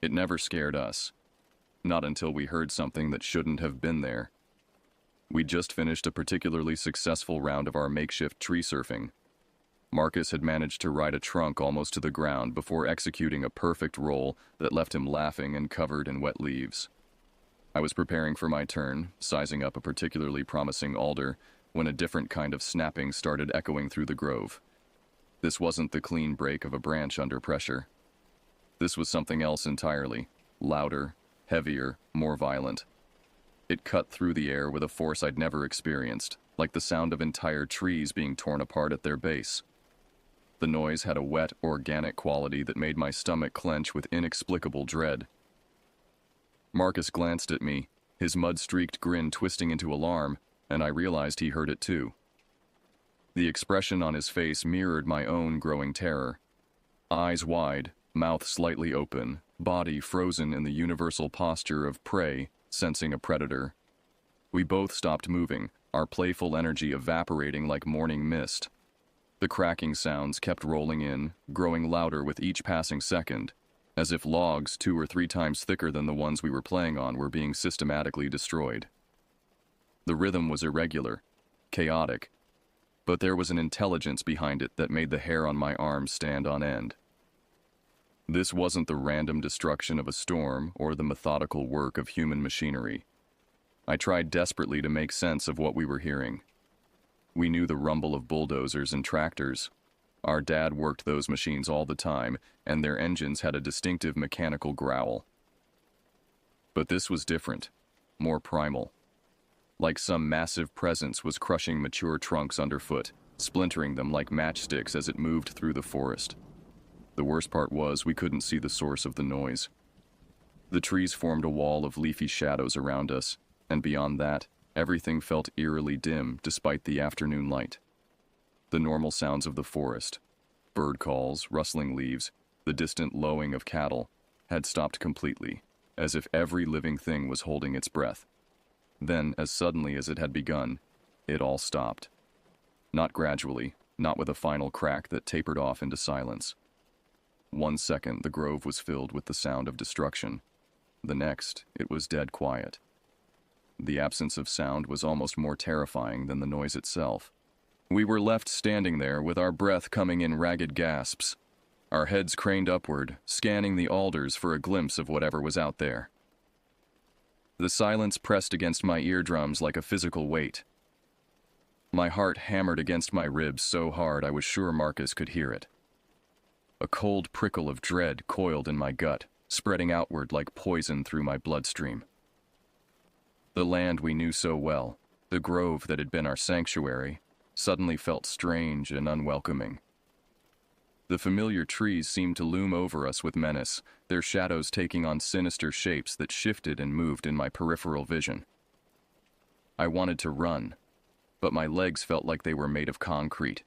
It never scared us. Not until we heard something that shouldn't have been there. We'd just finished a particularly successful round of our makeshift tree surfing. Marcus had managed to ride a trunk almost to the ground before executing a perfect roll that left him laughing and covered in wet leaves. I was preparing for my turn, sizing up a particularly promising alder, when a different kind of snapping started echoing through the grove. This wasn't the clean break of a branch under pressure. This was something else entirely, louder, heavier, more violent. It cut through the air with a force I'd never experienced, like the sound of entire trees being torn apart at their base. The noise had a wet, organic quality that made my stomach clench with inexplicable dread. Marcus glanced at me, his mud-streaked grin twisting into alarm, and I realized he heard it too. The expression on his face mirrored my own growing terror. Eyes wide, mouth slightly open, body frozen in the universal posture of prey, sensing a predator. We both stopped moving, our playful energy evaporating like morning mist. The cracking sounds kept rolling in, growing louder with each passing second, as if logs 2 or 3 times thicker than the ones we were playing on were being systematically destroyed. The rhythm was irregular, chaotic, but there was an intelligence behind it that made the hair on my arms stand on end. This wasn't the random destruction of a storm or the methodical work of human machinery. I tried desperately to make sense of what we were hearing. We knew the rumble of bulldozers and tractors. Our dad worked those machines all the time, and their engines had a distinctive mechanical growl. But this was different, more primal. Like some massive presence was crushing mature trunks underfoot, splintering them like matchsticks as it moved through the forest. The worst part was we couldn't see the source of the noise. The trees formed a wall of leafy shadows around us, and beyond that, everything felt eerily dim despite the afternoon light. The normal sounds of the forest, bird calls, rustling leaves, the distant lowing of cattle, had stopped completely, as if every living thing was holding its breath. Then, as suddenly as it had begun, it all stopped. Not gradually, not with a final crack that tapered off into silence. 1 second, the grove was filled with the sound of destruction. The next, it was dead quiet. The absence of sound was almost more terrifying than the noise itself. We were left standing there with our breath coming in ragged gasps, our heads craned upward, scanning the alders for a glimpse of whatever was out there. The silence pressed against my eardrums like a physical weight. My heart hammered against my ribs so hard I was sure Marcus could hear it. A cold prickle of dread coiled in my gut, spreading outward like poison through my bloodstream. The land we knew so well, the grove that had been our sanctuary, suddenly felt strange and unwelcoming. The familiar trees seemed to loom over us with menace, their shadows taking on sinister shapes that shifted and moved in my peripheral vision. I wanted to run, but my legs felt like they were made of concrete.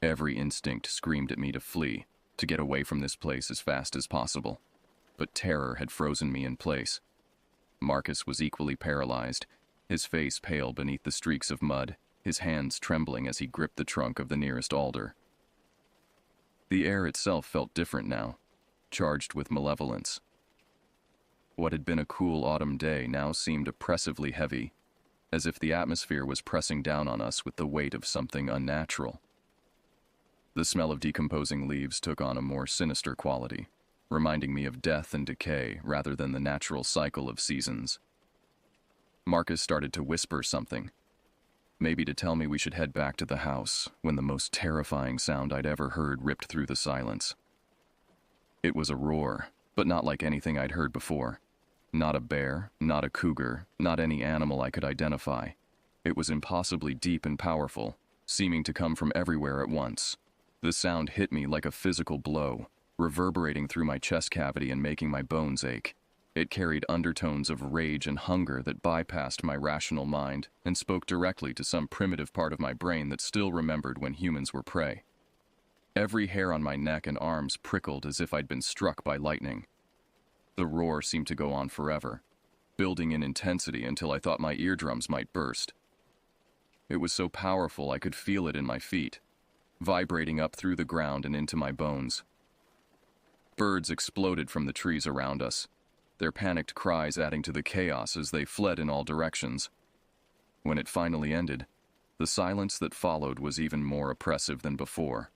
Every instinct screamed at me to flee, to get away from this place as fast as possible. but terror had frozen me in place. Marcus was equally paralyzed, his face pale beneath the streaks of mud, his hands trembling as he gripped the trunk of the nearest alder. The air itself felt different now, charged with malevolence. What had been a cool autumn day now seemed oppressively heavy, as if the atmosphere was pressing down on us with the weight of something unnatural. The smell of decomposing leaves took on a more sinister quality, reminding me of death and decay rather than the natural cycle of seasons. Marcus started to whisper something, maybe to tell me we should head back to the house, when the most terrifying sound I'd ever heard ripped through the silence. It was a roar, but not like anything I'd heard before. Not a bear, not a cougar, not any animal I could identify. It was impossibly deep and powerful, seeming to come from everywhere at once. The sound hit me like a physical blow, reverberating through my chest cavity and making my bones ache. It carried undertones of rage and hunger that bypassed my rational mind and spoke directly to some primitive part of my brain that still remembered when humans were prey. Every hair on my neck and arms prickled as if I'd been struck by lightning. The roar seemed to go on forever, building in intensity until I thought my eardrums might burst. It was so powerful I could feel it in my feet, vibrating up through the ground and into my bones. Birds exploded from the trees around us, their panicked cries adding to the chaos as they fled in all directions. When it finally ended, the silence that followed was even more oppressive than before.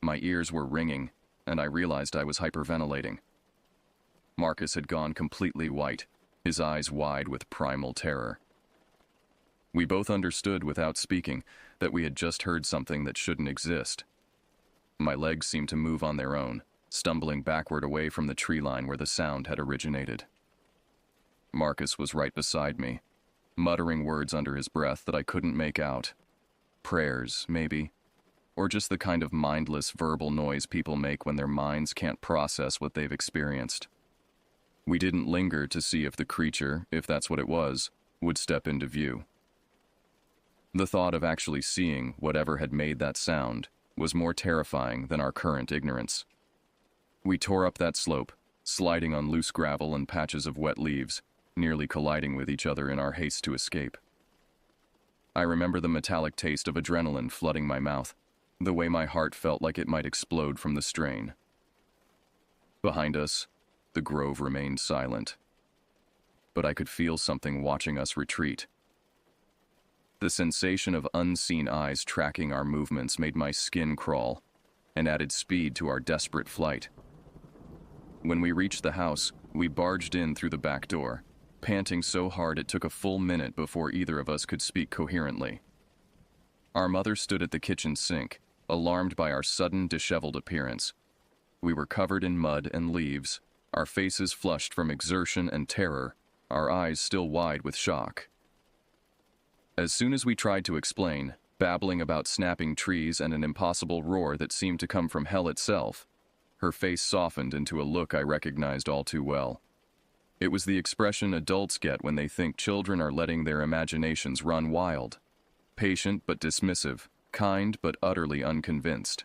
My ears were ringing, and I realized I was hyperventilating. Marcus had gone completely white, his eyes wide with primal terror. We both understood without speaking that we had just heard something that shouldn't exist. My legs seemed to move on their own, stumbling backward away from the tree line where the sound had originated. Marcus was right beside me, muttering words under his breath that I couldn't make out. Prayers, maybe, or just the kind of mindless verbal noise people make when their minds can't process what they've experienced. We didn't linger to see if the creature, if that's what it was, would step into view. The thought of actually seeing whatever had made that sound was more terrifying than our current ignorance. We tore up that slope, sliding on loose gravel and patches of wet leaves, nearly colliding with each other in our haste to escape. I remember the metallic taste of adrenaline flooding my mouth, the way my heart felt like it might explode from the strain. Behind us, the grove remained silent, but I could feel something watching us retreat. The sensation of unseen eyes tracking our movements made my skin crawl and added speed to our desperate flight. When we reached the house, we barged in through the back door, panting so hard it took a full minute before either of us could speak coherently. Our mother stood at the kitchen sink, alarmed by our sudden, disheveled appearance. We were covered in mud and leaves, our faces flushed from exertion and terror, our eyes still wide with shock. As soon as we tried to explain, babbling about snapping trees and an impossible roar that seemed to come from hell itself, her face softened into a look I recognized all too well. It was the expression adults get when they think children are letting their imaginations run wild. Patient but dismissive, kind but utterly unconvinced.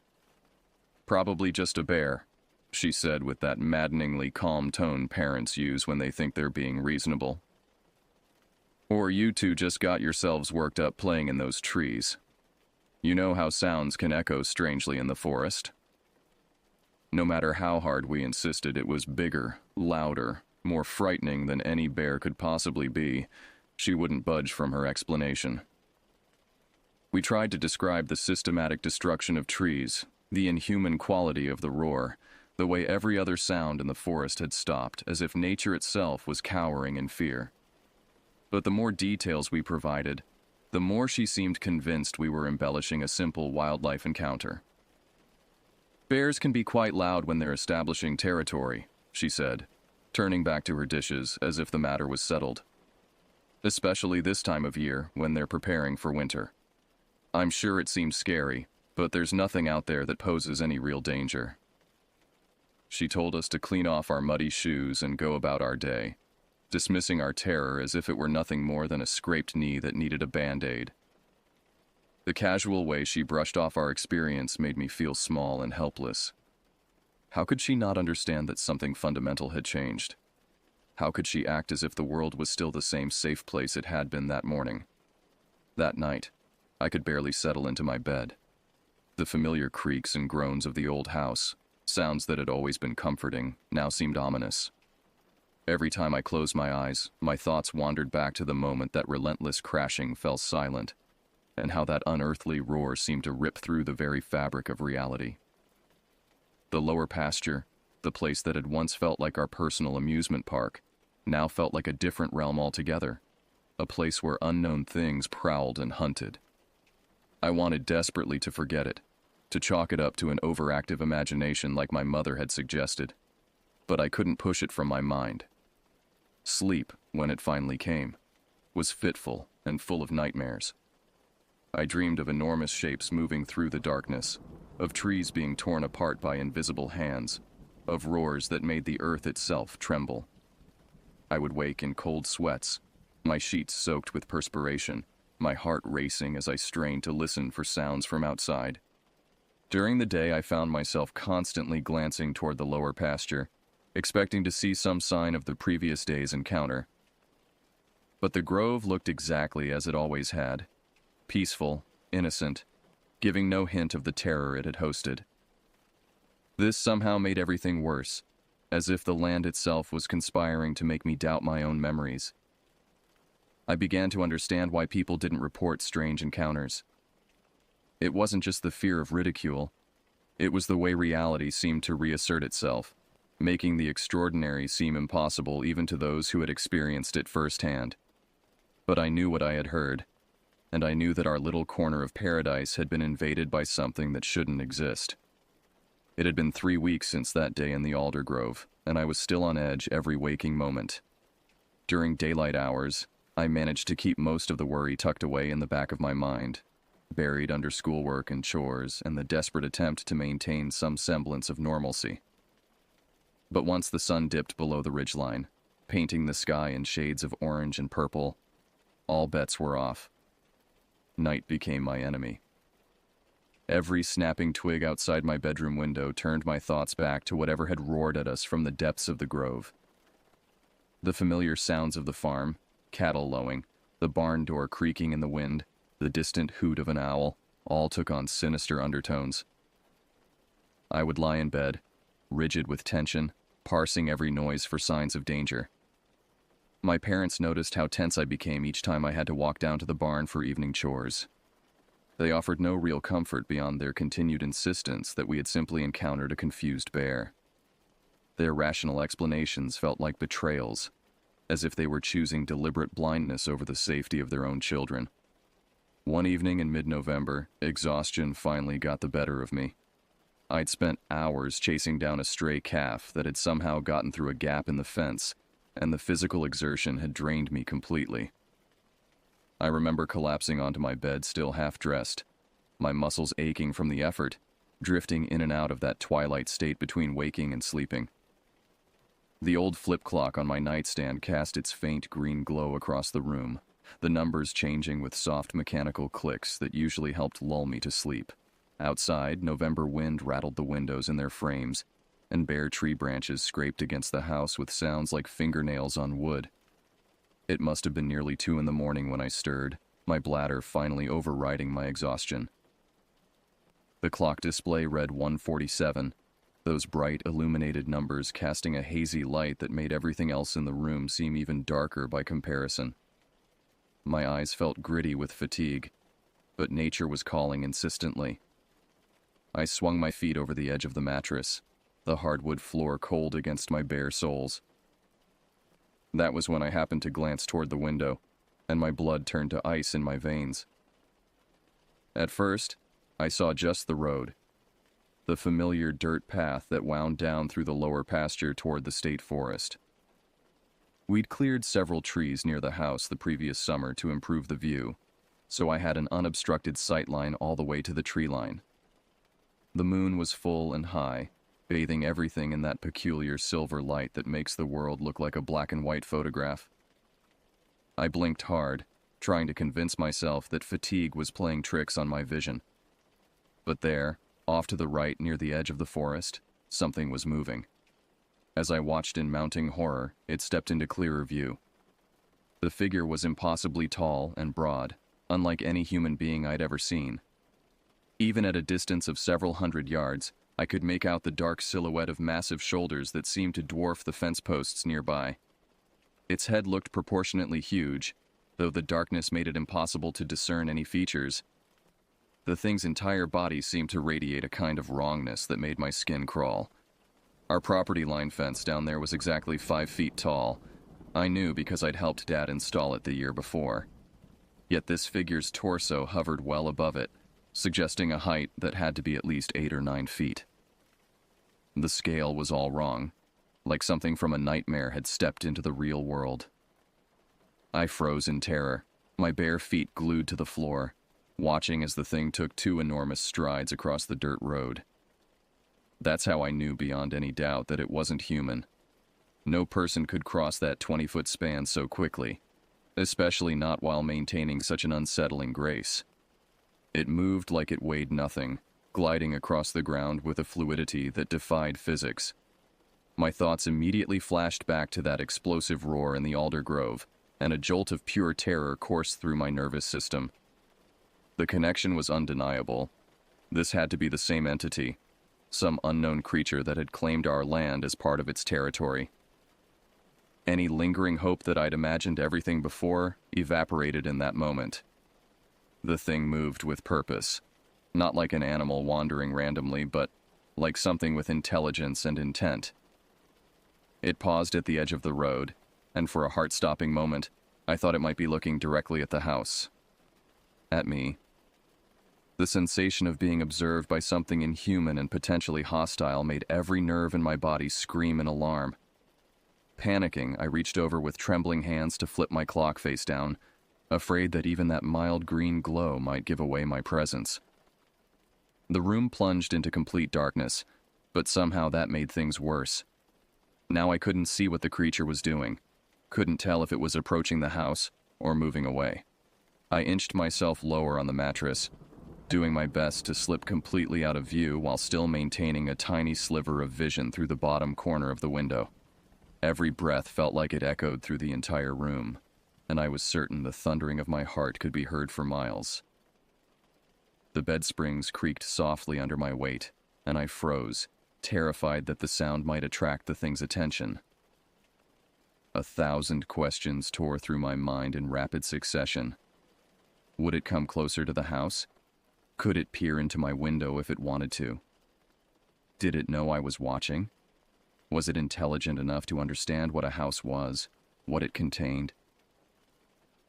"Probably just a bear," she said with that maddeningly calm tone parents use when they think they're being reasonable. "Or you two just got yourselves worked up playing in those trees. You know how sounds can echo strangely in the forest." No matter how hard we insisted it was bigger, louder, more frightening than any bear could possibly be, she wouldn't budge from her explanation. We tried to describe the systematic destruction of trees, the inhuman quality of the roar, the way every other sound in the forest had stopped, as if nature itself was cowering in fear. But the more details we provided, the more she seemed convinced we were embellishing a simple wildlife encounter. "Bears can be quite loud when they're establishing territory," she said, turning back to her dishes as if the matter was settled. "Especially this time of year when they're preparing for winter. I'm sure it seems scary, but there's nothing out there that poses any real danger." She told us to clean off our muddy shoes and go about our day, dismissing our terror as if it were nothing more than a scraped knee that needed a band-aid. The casual way she brushed off our experience made me feel small and helpless. How could she not understand that something fundamental had changed? How could she act as if the world was still the same safe place it had been that morning? That night, I could barely settle into my bed. The familiar creaks and groans of the old house, sounds that had always been comforting, now seemed ominous. Every time I closed my eyes, my thoughts wandered back to the moment that relentless crashing fell silent, and how that unearthly roar seemed to rip through the very fabric of reality. The lower pasture, the place that had once felt like our personal amusement park, now felt like a different realm altogether, a place where unknown things prowled and hunted. I wanted desperately to forget it, to chalk it up to an overactive imagination like my mother had suggested, but I couldn't push it from my mind. Sleep, when it finally came, was fitful and full of nightmares. I dreamed of enormous shapes moving through the darkness, of trees being torn apart by invisible hands, of roars that made the earth itself tremble. I would wake in cold sweats, my sheets soaked with perspiration, my heart racing as I strained to listen for sounds from outside. During the day, I found myself constantly glancing toward the lower pasture, expecting to see some sign of the previous day's encounter. But the grove looked exactly as it always had, peaceful, innocent, giving no hint of the terror it had hosted. This somehow made everything worse, as if the land itself was conspiring to make me doubt my own memories. I began to understand why people didn't report strange encounters. It wasn't just the fear of ridicule, it was the way reality seemed to reassert itself, making the extraordinary seem impossible even to those who had experienced it firsthand. But I knew what I had heard, and I knew that our little corner of paradise had been invaded by something that shouldn't exist. It had been 3 weeks since that day in the alder grove, and I was still on edge every waking moment. During daylight hours, I managed to keep most of the worry tucked away in the back of my mind, buried under schoolwork and chores and the desperate attempt to maintain some semblance of normalcy. But once the sun dipped below the ridgeline, painting the sky in shades of orange and purple, all bets were off. Night became my enemy. Every snapping twig outside my bedroom window turned my thoughts back to whatever had roared at us from the depths of the grove. The familiar sounds of the farm, cattle lowing, the barn door creaking in the wind, the distant hoot of an owl, all took on sinister undertones. I would lie in bed, rigid with tension, parsing every noise for signs of danger. My parents noticed how tense I became each time I had to walk down to the barn for evening chores. They offered no real comfort beyond their continued insistence that we had simply encountered a confused bear. Their rational explanations felt like betrayals, as if they were choosing deliberate blindness over the safety of their own children. One evening in mid-November, exhaustion finally got the better of me. I'd spent hours chasing down a stray calf that had somehow gotten through a gap in the fence, and the physical exertion had drained me completely. I remember collapsing onto my bed still half-dressed, my muscles aching from the effort, drifting in and out of that twilight state between waking and sleeping. The old flip clock on my nightstand cast its faint green glow across the room, the numbers changing with soft mechanical clicks that usually helped lull me to sleep. Outside, November wind rattled the windows in their frames, and bare tree branches scraped against the house with sounds like fingernails on wood. It must have been nearly 2 in the morning when I stirred, my bladder finally overriding my exhaustion. The clock display read 1:47, those bright illuminated numbers casting a hazy light that made everything else in the room seem even darker by comparison. My eyes felt gritty with fatigue, but nature was calling insistently. I swung my feet over the edge of the mattress, the hardwood floor cold against my bare soles. That was when I happened to glance toward the window, and my blood turned to ice in my veins. At first, I saw just the road, the familiar dirt path that wound down through the lower pasture toward the state forest. We'd cleared several trees near the house the previous summer to improve the view, so I had an unobstructed sight line all the way to the tree line. The moon was full and high, bathing everything in that peculiar silver light that makes the world look like a black and white photograph. I blinked hard, trying to convince myself that fatigue was playing tricks on my vision. But there, off to the right near the edge of the forest, something was moving. As I watched in mounting horror, it stepped into clearer view. The figure was impossibly tall and broad, unlike any human being I'd ever seen. Even at a distance of several hundred yards, I could make out the dark silhouette of massive shoulders that seemed to dwarf the fence posts nearby. Its head looked proportionately huge, though the darkness made it impossible to discern any features. The thing's entire body seemed to radiate a kind of wrongness that made my skin crawl. Our property line fence down there was exactly 5 feet tall. I knew because I'd helped Dad install it the year before. Yet this figure's torso hovered well above it, suggesting a height that had to be at least 8 or 9 feet. The scale was all wrong, like something from a nightmare had stepped into the real world. I froze in terror, my bare feet glued to the floor, watching as the thing took 2 enormous strides across the dirt road. That's how I knew beyond any doubt that it wasn't human. No person could cross that 20-foot span so quickly, especially not while maintaining such an unsettling grace. It moved like it weighed nothing, gliding across the ground with a fluidity that defied physics. My thoughts immediately flashed back to that explosive roar in the alder grove, and a jolt of pure terror coursed through my nervous system. The connection was undeniable. This had to be the same entity, some unknown creature that had claimed our land as part of its territory. Any lingering hope that I'd imagined everything before evaporated in that moment. The thing moved with purpose, not like an animal wandering randomly, but like something with intelligence and intent. It paused at the edge of the road, and for a heart-stopping moment, I thought it might be looking directly at the house. At me. The sensation of being observed by something inhuman and potentially hostile made every nerve in my body scream in alarm. Panicking, I reached over with trembling hands to flip my clock face down, afraid that even that mild green glow might give away my presence. The room plunged into complete darkness, but somehow that made things worse. Now I couldn't see what the creature was doing, couldn't tell if it was approaching the house or moving away. I inched myself lower on the mattress, doing my best to slip completely out of view while still maintaining a tiny sliver of vision through the bottom corner of the window. Every breath felt like it echoed through the entire room, and I was certain the thundering of my heart could be heard for miles. The bed springs creaked softly under my weight, and I froze, terrified that the sound might attract the thing's attention. 1,000 questions tore through my mind in rapid succession. Would it come closer to the house? Could it peer into my window if it wanted to? Did it know I was watching? Was it intelligent enough to understand what a house was, what it contained?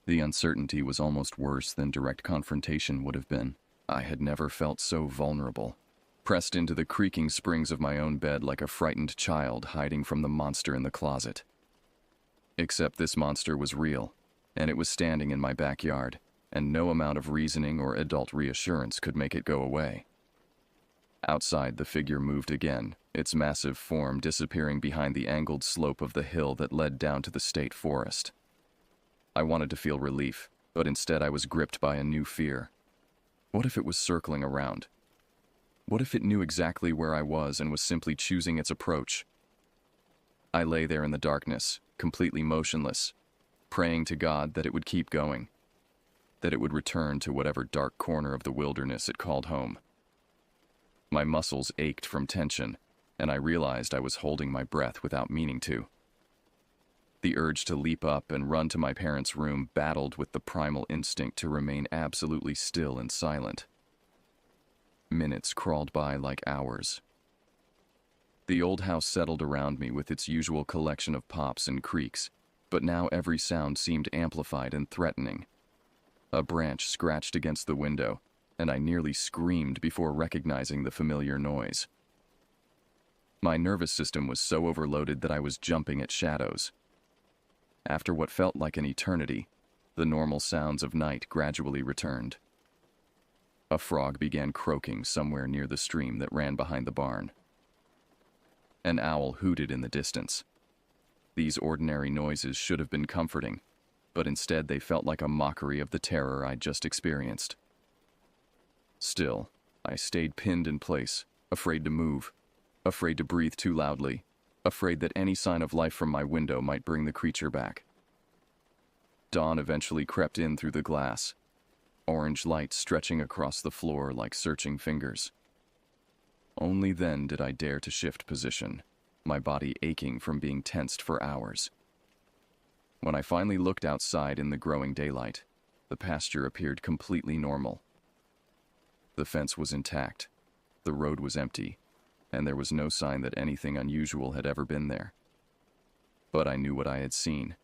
The uncertainty was almost worse than direct confrontation would have been. I had never felt so vulnerable, pressed into the creaking springs of my own bed like a frightened child hiding from the monster in the closet. Except this monster was real, and it was standing in my backyard, and no amount of reasoning or adult reassurance could make it go away. Outside, the figure moved again, its massive form disappearing behind the angled slope of the hill that led down to the state forest. I wanted to feel relief, but instead I was gripped by a new fear. What if it was circling around? What if it knew exactly where I was and was simply choosing its approach? I lay there in the darkness, completely motionless, praying to God that it would keep going, that it would return to whatever dark corner of the wilderness it called home. My muscles ached from tension, and I realized I was holding my breath without meaning to. The urge to leap up and run to my parents' room battled with the primal instinct to remain absolutely still and silent. Minutes crawled by like hours. The old house settled around me with its usual collection of pops and creaks, but now every sound seemed amplified and threatening. A branch scratched against the window, and I nearly screamed before recognizing the familiar noise. My nervous system was so overloaded that I was jumping at shadows. After what felt like an eternity, the normal sounds of night gradually returned. A frog began croaking somewhere near the stream that ran behind the barn. An owl hooted in the distance. These ordinary noises should have been comforting, but instead they felt like a mockery of the terror I'd just experienced. Still, I stayed pinned in place, afraid to move, afraid to breathe too loudly, afraid that any sign of life from my window might bring the creature back. Dawn eventually crept in through the glass, orange light stretching across the floor like searching fingers. Only then did I dare to shift position, my body aching from being tensed for hours. When I finally looked outside in the growing daylight, the pasture appeared completely normal. The fence was intact, the road was empty, and there was no sign that anything unusual had ever been there. But I knew what I had seen,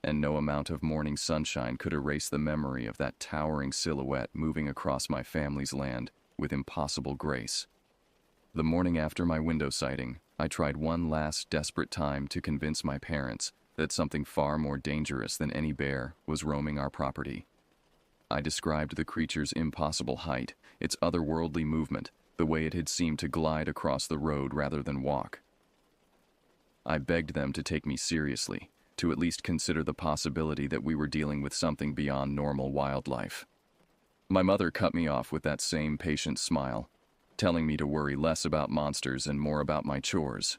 and no amount of morning sunshine could erase the memory of that towering silhouette moving across my family's land with impossible grace. The morning after my window sighting, I tried one last desperate time to convince my parents that something far more dangerous than any bear was roaming our property. I described the creature's impossible height, its otherworldly movement, the way it had seemed to glide across the road rather than walk. I begged them to take me seriously, to at least consider the possibility that we were dealing with something beyond normal wildlife. My mother cut me off with that same patient smile, telling me to worry less about monsters and more about my chores.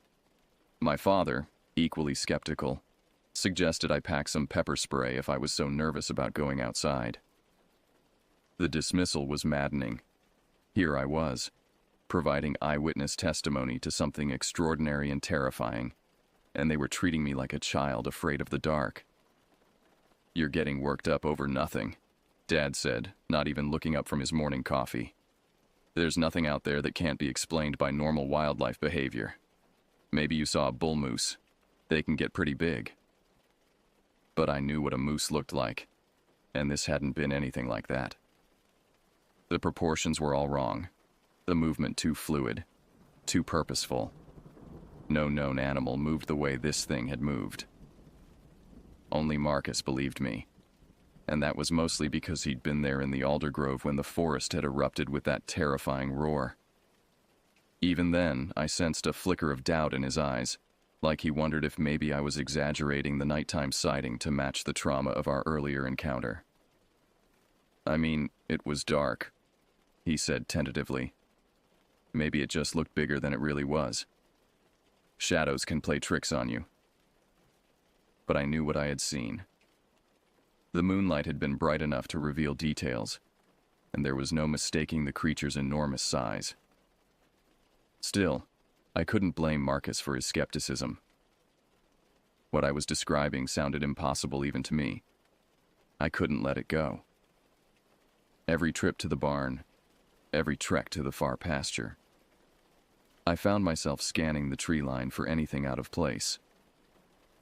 My father, equally skeptical, suggested I pack some pepper spray if I was so nervous about going outside. The dismissal was maddening. Here I was, providing eyewitness testimony to something extraordinary and terrifying, and they were treating me like a child afraid of the dark. "You're getting worked up over nothing," Dad said, not even looking up from his morning coffee. "There's nothing out there that can't be explained by normal wildlife behavior. Maybe you saw a bull moose. They can get pretty big." But I knew what a moose looked like, and this hadn't been anything like that. The proportions were all wrong, the movement too fluid, too purposeful. No known animal moved the way this thing had moved. Only Marcus believed me, and that was mostly because he'd been there in the alder grove when the forest had erupted with that terrifying roar. Even then, I sensed a flicker of doubt in his eyes, like he wondered if maybe I was exaggerating the nighttime sighting to match the trauma of our earlier encounter. "I mean, it was dark," he said tentatively. "Maybe it just looked bigger than it really was. Shadows can play tricks on you." But I knew what I had seen. The moonlight had been bright enough to reveal details, and there was no mistaking the creature's enormous size. Still, I couldn't blame Marcus for his skepticism. What I was describing sounded impossible even to me. I couldn't let it go. Every trip to the barn, every trek to the far pasture, I found myself scanning the tree line for anything out of place.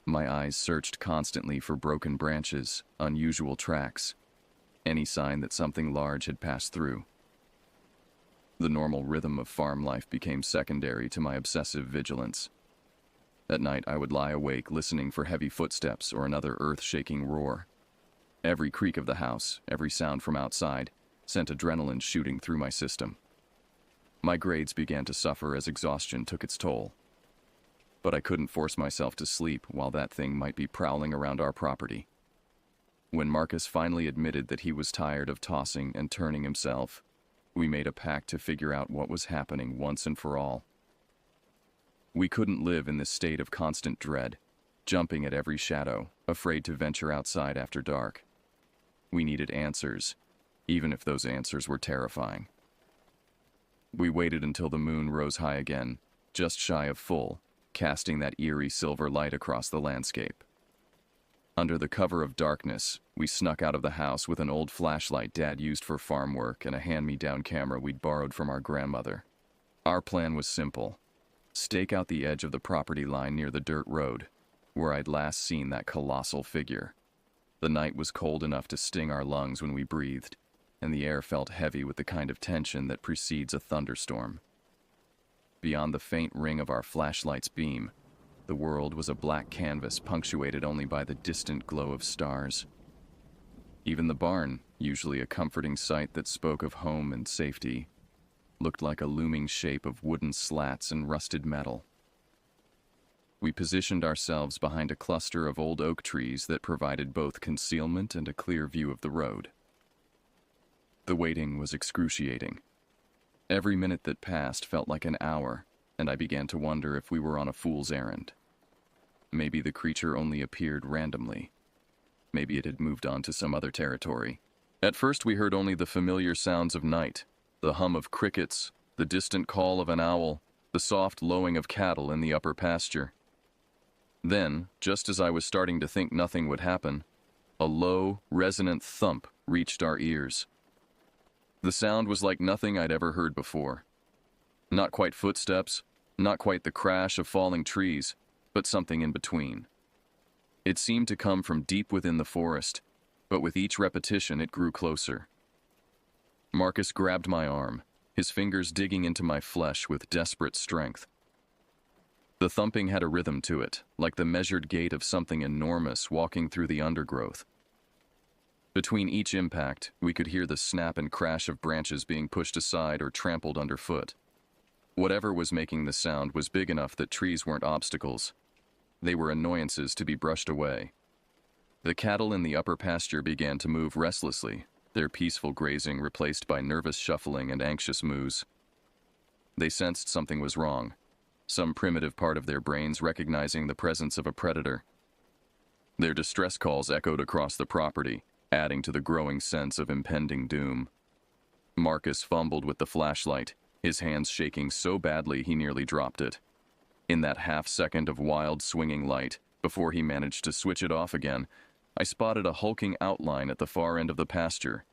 My eyes searched constantly for broken branches, unusual tracks, any sign that something large had passed through. The normal rhythm of farm life became secondary to my obsessive vigilance. At night, I would lie awake listening for heavy footsteps or another earth-shaking roar. Every creak of the house, every sound from outside, sent adrenaline shooting through my system. My grades began to suffer as exhaustion took its toll. But I couldn't force myself to sleep while that thing might be prowling around our property. When Marcus finally admitted that he was tired of tossing and turning himself, we made a pact to figure out what was happening once and for all. We couldn't live in this state of constant dread, jumping at every shadow, afraid to venture outside after dark. We needed answers, even if those answers were terrifying. We waited until the moon rose high again, just shy of full, casting that eerie silver light across the landscape. Under the cover of darkness, we snuck out of the house with an old flashlight Dad used for farm work and a hand-me-down camera we'd borrowed from our grandmother. Our plan was simple: stake out the edge of the property line near the dirt road, where I'd last seen that colossal figure. The night was cold enough to sting our lungs when we breathed, and the air felt heavy with the kind of tension that precedes a thunderstorm. Beyond the faint ring of our flashlight's beam, the world was a black canvas punctuated only by the distant glow of stars. Even the barn, usually a comforting sight that spoke of home and safety, looked like a looming shape of wooden slats and rusted metal. We positioned ourselves behind a cluster of old oak trees that provided both concealment and a clear view of the road. The waiting was excruciating. Every minute that passed felt like an hour, and I began to wonder if we were on a fool's errand. Maybe the creature only appeared randomly. Maybe it had moved on to some other territory. At first we heard only the familiar sounds of night, the hum of crickets, the distant call of an owl, the soft lowing of cattle in the upper pasture. Then, just as I was starting to think nothing would happen, a low, resonant thump reached our ears. The sound was like nothing I'd ever heard before. Not quite footsteps, not quite the crash of falling trees, but something in between. It seemed to come from deep within the forest, but with each repetition it grew closer. Marcus grabbed my arm, his fingers digging into my flesh with desperate strength. The thumping had a rhythm to it, like the measured gait of something enormous walking through the undergrowth. Between each impact, we could hear the snap and crash of branches being pushed aside or trampled underfoot. Whatever was making the sound was big enough that trees weren't obstacles. They were annoyances to be brushed away. The cattle in the upper pasture began to move restlessly, their peaceful grazing replaced by nervous shuffling and anxious moos. They sensed something was wrong, some primitive part of their brains recognizing the presence of a predator. Their distress calls echoed across the property, adding to the growing sense of impending doom. Marcus fumbled with the flashlight, his hands shaking so badly he nearly dropped it. In that half-second of wild, swinging light, before he managed to switch it off again, I spotted a hulking outline at the far end of the pasture.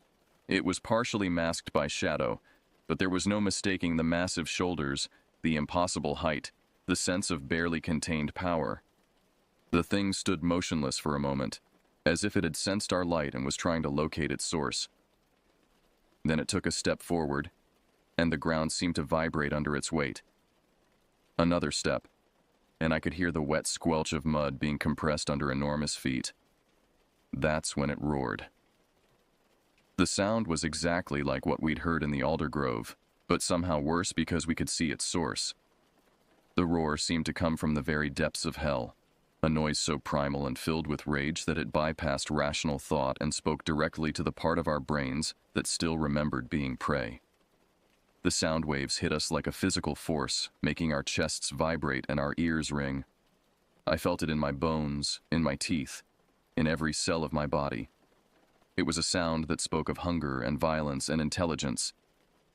It was partially masked by shadow, but there was no mistaking the massive shoulders, the impossible height, the sense of barely contained power. The thing stood motionless for a moment, as if it had sensed our light and was trying to locate its source. Then it took a step forward, and the ground seemed to vibrate under its weight. Another step, and I could hear the wet squelch of mud being compressed under enormous feet. That's when it roared. The sound was exactly like what we'd heard in the alder grove, but somehow worse because we could see its source. The roar seemed to come from the very depths of hell, a noise so primal and filled with rage that it bypassed rational thought and spoke directly to the part of our brains that still remembered being prey. The sound waves hit us like a physical force, making our chests vibrate and our ears ring. I felt it in my bones, in my teeth, in every cell of my body. It was a sound that spoke of hunger and violence and intelligence,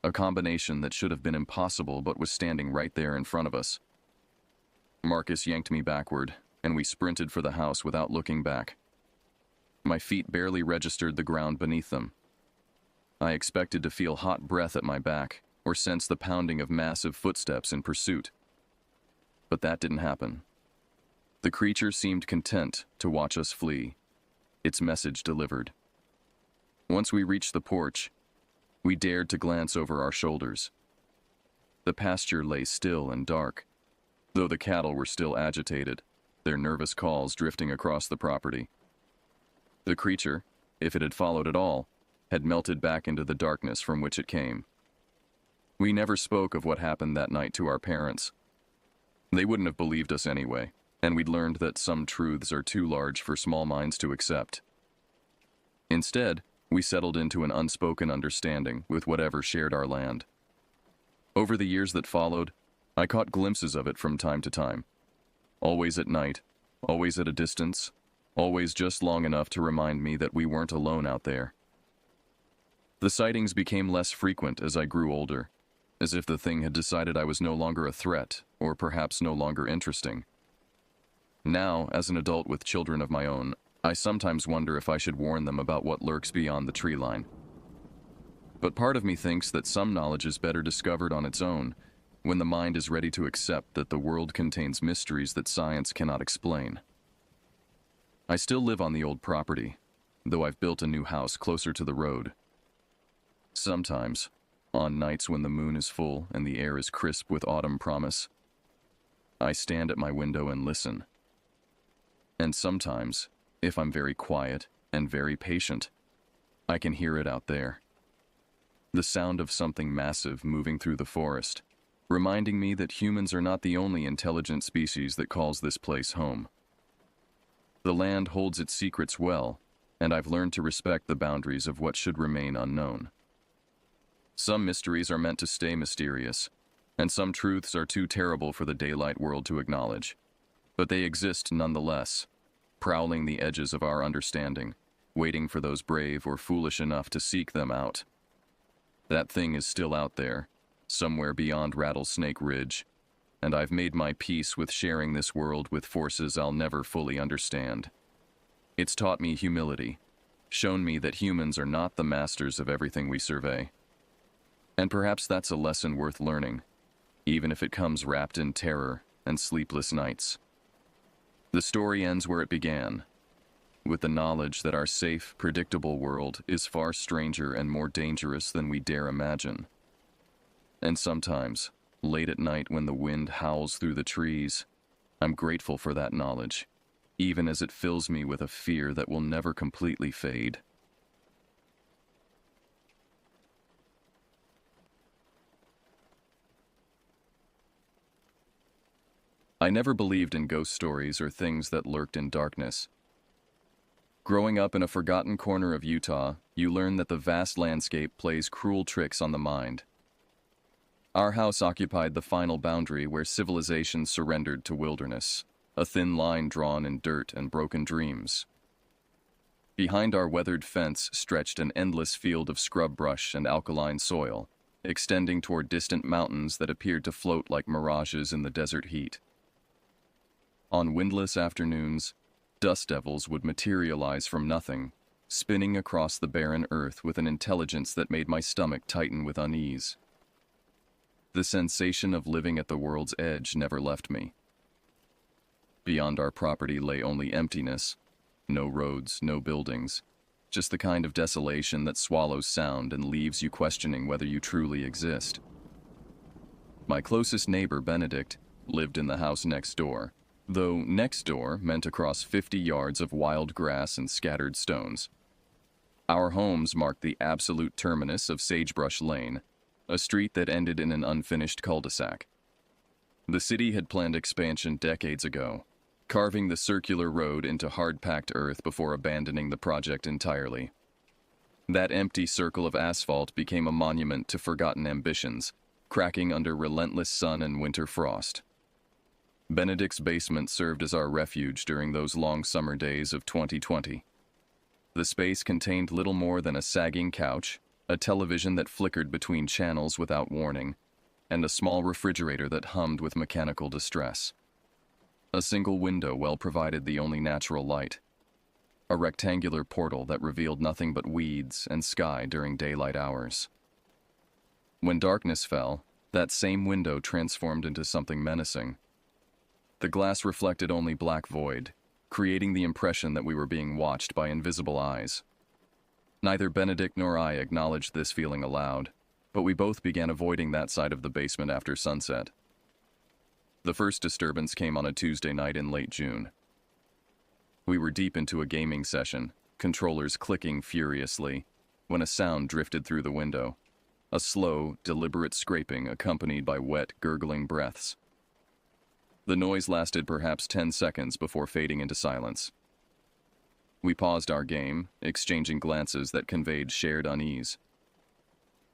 a combination that should have been impossible but was standing right there in front of us. Marcus yanked me backward, and we sprinted for the house without looking back. My feet barely registered the ground beneath them. I expected to feel hot breath at my back, or sense the pounding of massive footsteps in pursuit. But that didn't happen. The creature seemed content to watch us flee, its message delivered. Once we reached the porch, we dared to glance over our shoulders. The pasture lay still and dark, though the cattle were still agitated, their nervous calls drifting across the property. The creature, if it had followed at all, had melted back into the darkness from which it came. We never spoke of what happened that night to our parents. They wouldn't have believed us anyway, and we'd learned that some truths are too large for small minds to accept. Instead, we settled into an unspoken understanding with whatever shared our land. Over the years that followed, I caught glimpses of it from time to time. Always at night, always at a distance, always just long enough to remind me that we weren't alone out there. The sightings became less frequent as I grew older, as if the thing had decided I was no longer a threat, or perhaps no longer interesting. Now, as an adult with children of my own, I sometimes wonder if I should warn them about what lurks beyond the tree line. But part of me thinks that some knowledge is better discovered on its own, when the mind is ready to accept that the world contains mysteries that science cannot explain. I still live on the old property, though I've built a new house closer to the road. Sometimes, on nights when the moon is full and the air is crisp with autumn promise, I stand at my window and listen. And sometimes, if I'm very quiet and very patient, I can hear it out there. The sound of something massive moving through the forest, reminding me that humans are not the only intelligent species that calls this place home. The land holds its secrets well, and I've learned to respect the boundaries of what should remain unknown. Some mysteries are meant to stay mysterious, and some truths are too terrible for the daylight world to acknowledge. But they exist nonetheless, prowling the edges of our understanding, waiting for those brave or foolish enough to seek them out. That thing is still out there, somewhere beyond Rattlesnake Ridge, and I've made my peace with sharing this world with forces I'll never fully understand. It's taught me humility, shown me that humans are not the masters of everything we survey. And perhaps that's a lesson worth learning, even if it comes wrapped in terror and sleepless nights. The story ends where it began, with the knowledge that our safe, predictable world is far stranger and more dangerous than we dare imagine. And sometimes, late at night when the wind howls through the trees, I'm grateful for that knowledge, even as it fills me with a fear that will never completely fade. I never believed in ghost stories or things that lurked in darkness. Growing up in a forgotten corner of Utah, you learn that the vast landscape plays cruel tricks on the mind. Our house occupied the final boundary where civilization surrendered to wilderness, a thin line drawn in dirt and broken dreams. Behind our weathered fence stretched an endless field of scrub brush and alkaline soil, extending toward distant mountains that appeared to float like mirages in the desert heat. On windless afternoons, dust devils would materialize from nothing, spinning across the barren earth with an intelligence that made my stomach tighten with unease. The sensation of living at the world's edge never left me. Beyond our property lay only emptiness, no roads, no buildings, just the kind of desolation that swallows sound and leaves you questioning whether you truly exist. My closest neighbor, Benedict, lived in the house next door, though next door meant across 50 yards of wild grass and scattered stones. Our homes marked the absolute terminus of Sagebrush Lane, a street that ended in an unfinished cul-de-sac. The city had planned expansion decades ago, carving the circular road into hard-packed earth before abandoning the project entirely. That empty circle of asphalt became a monument to forgotten ambitions, cracking under relentless sun and winter frost. Benedict's basement served as our refuge during those long summer days of 2020. The space contained little more than a sagging couch, a television that flickered between channels without warning, and a small refrigerator that hummed with mechanical distress. A single window well provided the only natural light, a rectangular portal that revealed nothing but weeds and sky during daylight hours. When darkness fell, that same window transformed into something menacing. The glass reflected only black void, creating the impression that we were being watched by invisible eyes. Neither Benedict nor I acknowledged this feeling aloud, but we both began avoiding that side of the basement after sunset. The first disturbance came on a Tuesday night in late June. We were deep into a gaming session, controllers clicking furiously, when a sound drifted through the window, a slow, deliberate scraping accompanied by wet, gurgling breaths. The noise lasted perhaps 10 seconds before fading into silence. We paused our game, exchanging glances that conveyed shared unease.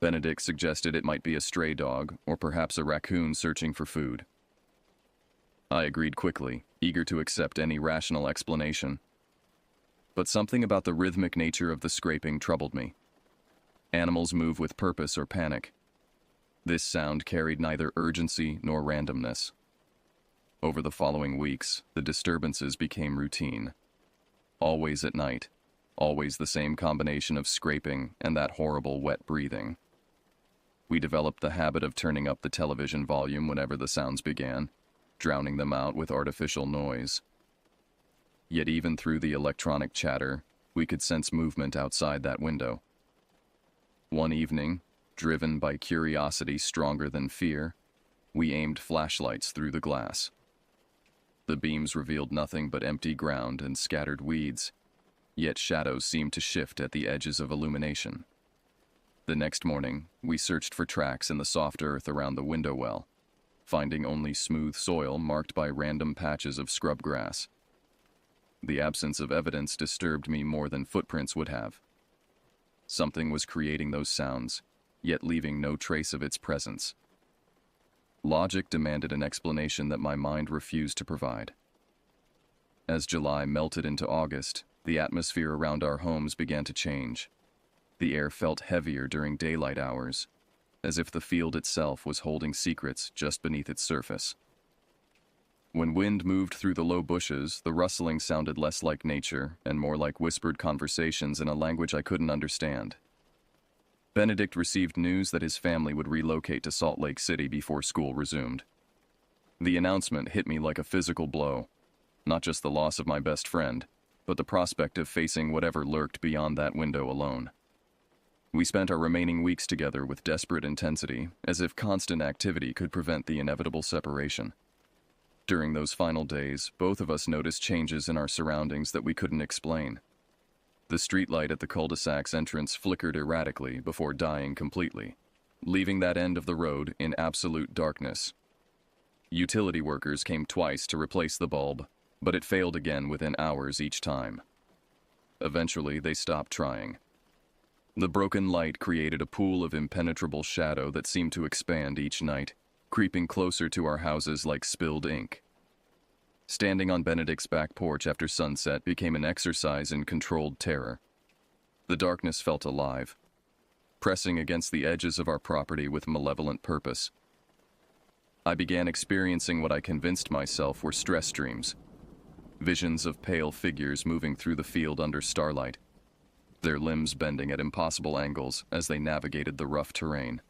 Benedict suggested it might be a stray dog, or perhaps a raccoon searching for food. I agreed quickly, eager to accept any rational explanation. But something about the rhythmic nature of the scraping troubled me. Animals move with purpose or panic. This sound carried neither urgency nor randomness. Over the following weeks, the disturbances became routine. Always at night, always the same combination of scraping and that horrible wet breathing. We developed the habit of turning up the television volume whenever the sounds began, drowning them out with artificial noise. Yet even through the electronic chatter, we could sense movement outside that window. One evening, driven by curiosity stronger than fear, we aimed flashlights through the glass. The beams revealed nothing but empty ground and scattered weeds, yet shadows seemed to shift at the edges of illumination. The next morning, we searched for tracks in the soft earth around the window well, finding only smooth soil marked by random patches of scrub grass. The absence of evidence disturbed me more than footprints would have. Something was creating those sounds, yet leaving no trace of its presence. Logic demanded an explanation that my mind refused to provide. As July melted into August, the atmosphere around our homes began to change. The air felt heavier during daylight hours, as if the field itself was holding secrets just beneath its surface. When wind moved through the low bushes, the rustling sounded less like nature and more like whispered conversations in a language I couldn't understand. Benedict received news that his family would relocate to Salt Lake City before school resumed. The announcement hit me like a physical blow, not just the loss of my best friend, but the prospect of facing whatever lurked beyond that window alone. We spent our remaining weeks together with desperate intensity, as if constant activity could prevent the inevitable separation. During those final days, both of us noticed changes in our surroundings that we couldn't explain. The streetlight at the cul-de-sac's entrance flickered erratically before dying completely, leaving that end of the road in absolute darkness. Utility workers came twice to replace the bulb, but it failed again within hours each time. Eventually, they stopped trying. The broken light created a pool of impenetrable shadow that seemed to expand each night, creeping closer to our houses like spilled ink. Standing on Benedict's back porch after sunset became an exercise in controlled terror. The darkness felt alive, pressing against the edges of our property with malevolent purpose. I began experiencing what I convinced myself were stress dreams, visions of pale figures moving through the field under starlight, their limbs bending at impossible angles as they navigated the rough terrain.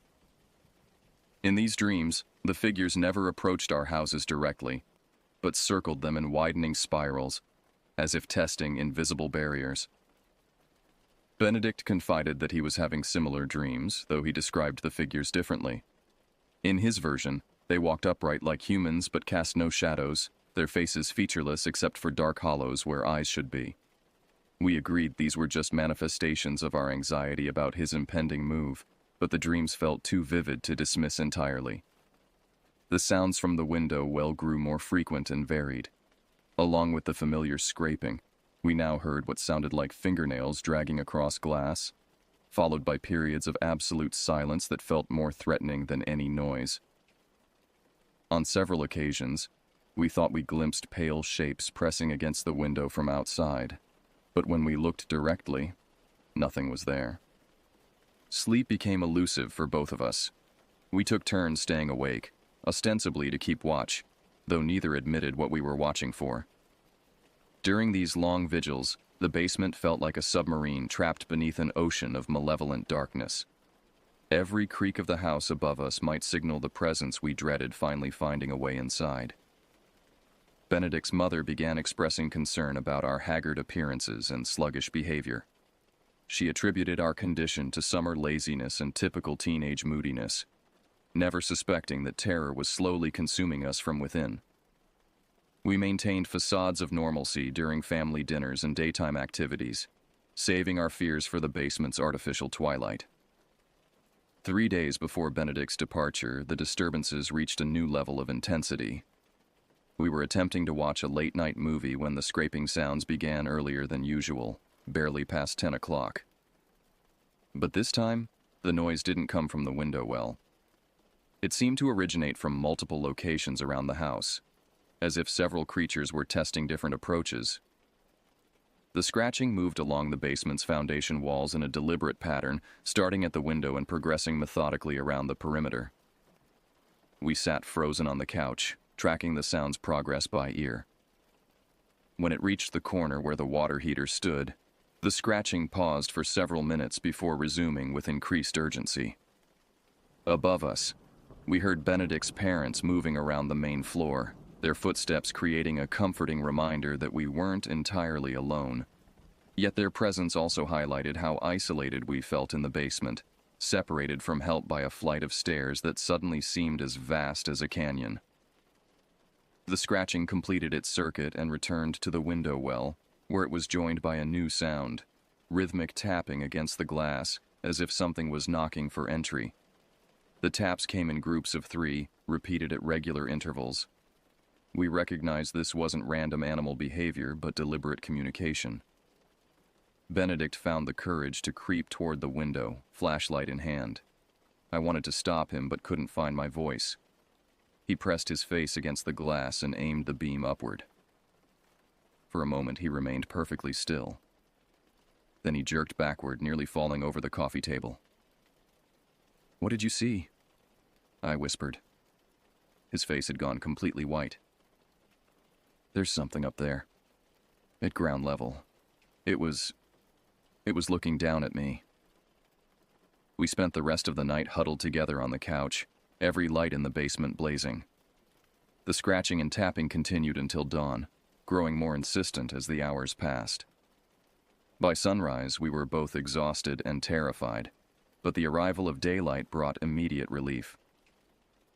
In these dreams, the figures never approached our houses directly, but circled them in widening spirals, as if testing invisible barriers. Benedict confided that he was having similar dreams, though he described the figures differently. In his version, they walked upright like humans but cast no shadows, their faces featureless except for dark hollows where eyes should be. We agreed these were just manifestations of our anxiety about his impending move, but the dreams felt too vivid to dismiss entirely. The sounds from the window well grew more frequent and varied. Along with the familiar scraping, we now heard what sounded like fingernails dragging across glass, followed by periods of absolute silence that felt more threatening than any noise. On several occasions, we thought we glimpsed pale shapes pressing against the window from outside, but when we looked directly, nothing was there. Sleep became elusive for both of us. We took turns staying awake, ostensibly to keep watch, though neither admitted what we were watching for. During these long vigils, the basement felt like a submarine trapped beneath an ocean of malevolent darkness. Every creak of the house above us might signal the presence we dreaded finally finding a way inside. Benedict's mother began expressing concern about our haggard appearances and sluggish behavior. She attributed our condition to summer laziness and typical teenage moodiness, never suspecting that terror was slowly consuming us from within. We maintained facades of normalcy during family dinners and daytime activities, saving our fears for the basement's artificial twilight. 3 days before Benedict's departure, the disturbances reached a new level of intensity. We were attempting to watch a late-night movie when the scraping sounds began earlier than usual, barely past 10 o'clock. But this time, the noise didn't come from the window well. It seemed to originate from multiple locations around the house, as if several creatures were testing different approaches. The scratching moved along the basement's foundation walls in a deliberate pattern, starting at the window and progressing methodically around the perimeter. We sat frozen on the couch, tracking the sound's progress by ear. When it reached the corner where the water heater stood, the scratching paused for several minutes before resuming with increased urgency. Above us, we heard Benedict's parents moving around the main floor, their footsteps creating a comforting reminder that we weren't entirely alone. Yet their presence also highlighted how isolated we felt in the basement, separated from help by a flight of stairs that suddenly seemed as vast as a canyon. The scratching completed its circuit and returned to the window well, where it was joined by a new sound, rhythmic tapping against the glass, as if something was knocking for entry. The taps came in groups of 3, repeated at regular intervals. We recognized this wasn't random animal behavior, but deliberate communication. Benedict found the courage to creep toward the window, flashlight in hand. I wanted to stop him, but couldn't find my voice. He pressed his face against the glass and aimed the beam upward. For a moment he remained perfectly still. Then he jerked backward, nearly falling over the coffee table. "What did you see?" I whispered. His face had gone completely white. "There's something up there. At ground level. It was looking down at me." We spent the rest of the night huddled together on the couch, every light in the basement blazing. The scratching and tapping continued until dawn, growing more insistent as the hours passed. By sunrise, we were both exhausted and terrified, but the arrival of daylight brought immediate relief.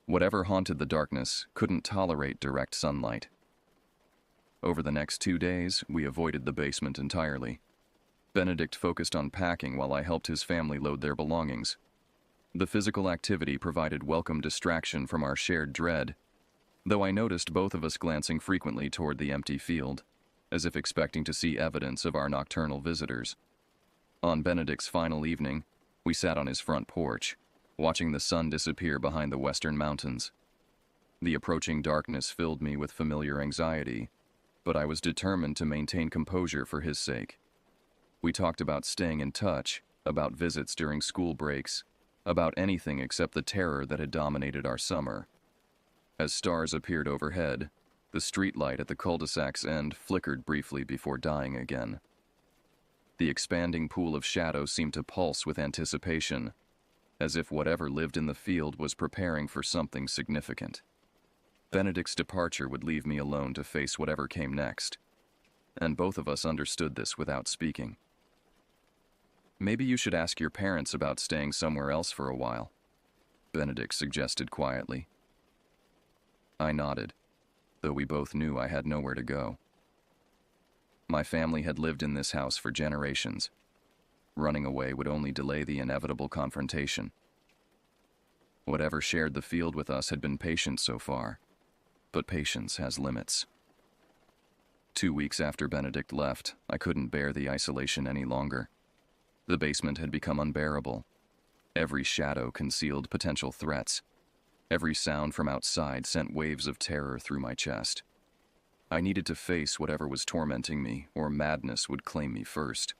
Whatever haunted the darkness couldn't tolerate direct sunlight. Over the next 2 days, we avoided the basement entirely. Benedict focused on packing while I helped his family load their belongings. The physical activity provided welcome distraction from our shared dread, though I noticed both of us glancing frequently toward the empty field, as if expecting to see evidence of our nocturnal visitors. On Benedict's final evening, we sat on his front porch, watching the sun disappear behind the western mountains. The approaching darkness filled me with familiar anxiety, but I was determined to maintain composure for his sake. We talked about staying in touch, about visits during school breaks, about anything except the terror that had dominated our summer. As stars appeared overhead, the streetlight at the cul-de-sac's end flickered briefly before dying again. The expanding pool of shadow seemed to pulse with anticipation, as if whatever lived in the field was preparing for something significant. Benedict's departure would leave me alone to face whatever came next, and both of us understood this without speaking. "Maybe you should ask your parents about staying somewhere else for a while," Benedict suggested quietly. I nodded, though we both knew I had nowhere to go. My family had lived in this house for generations. Running away would only delay the inevitable confrontation. Whatever shared the field with us had been patient so far, but patience has limits. 2 weeks after Benedict left, I couldn't bear the isolation any longer. The basement had become unbearable. Every shadow concealed potential threats. Every sound from outside sent waves of terror through my chest. I needed to face whatever was tormenting me, or madness would claim me first.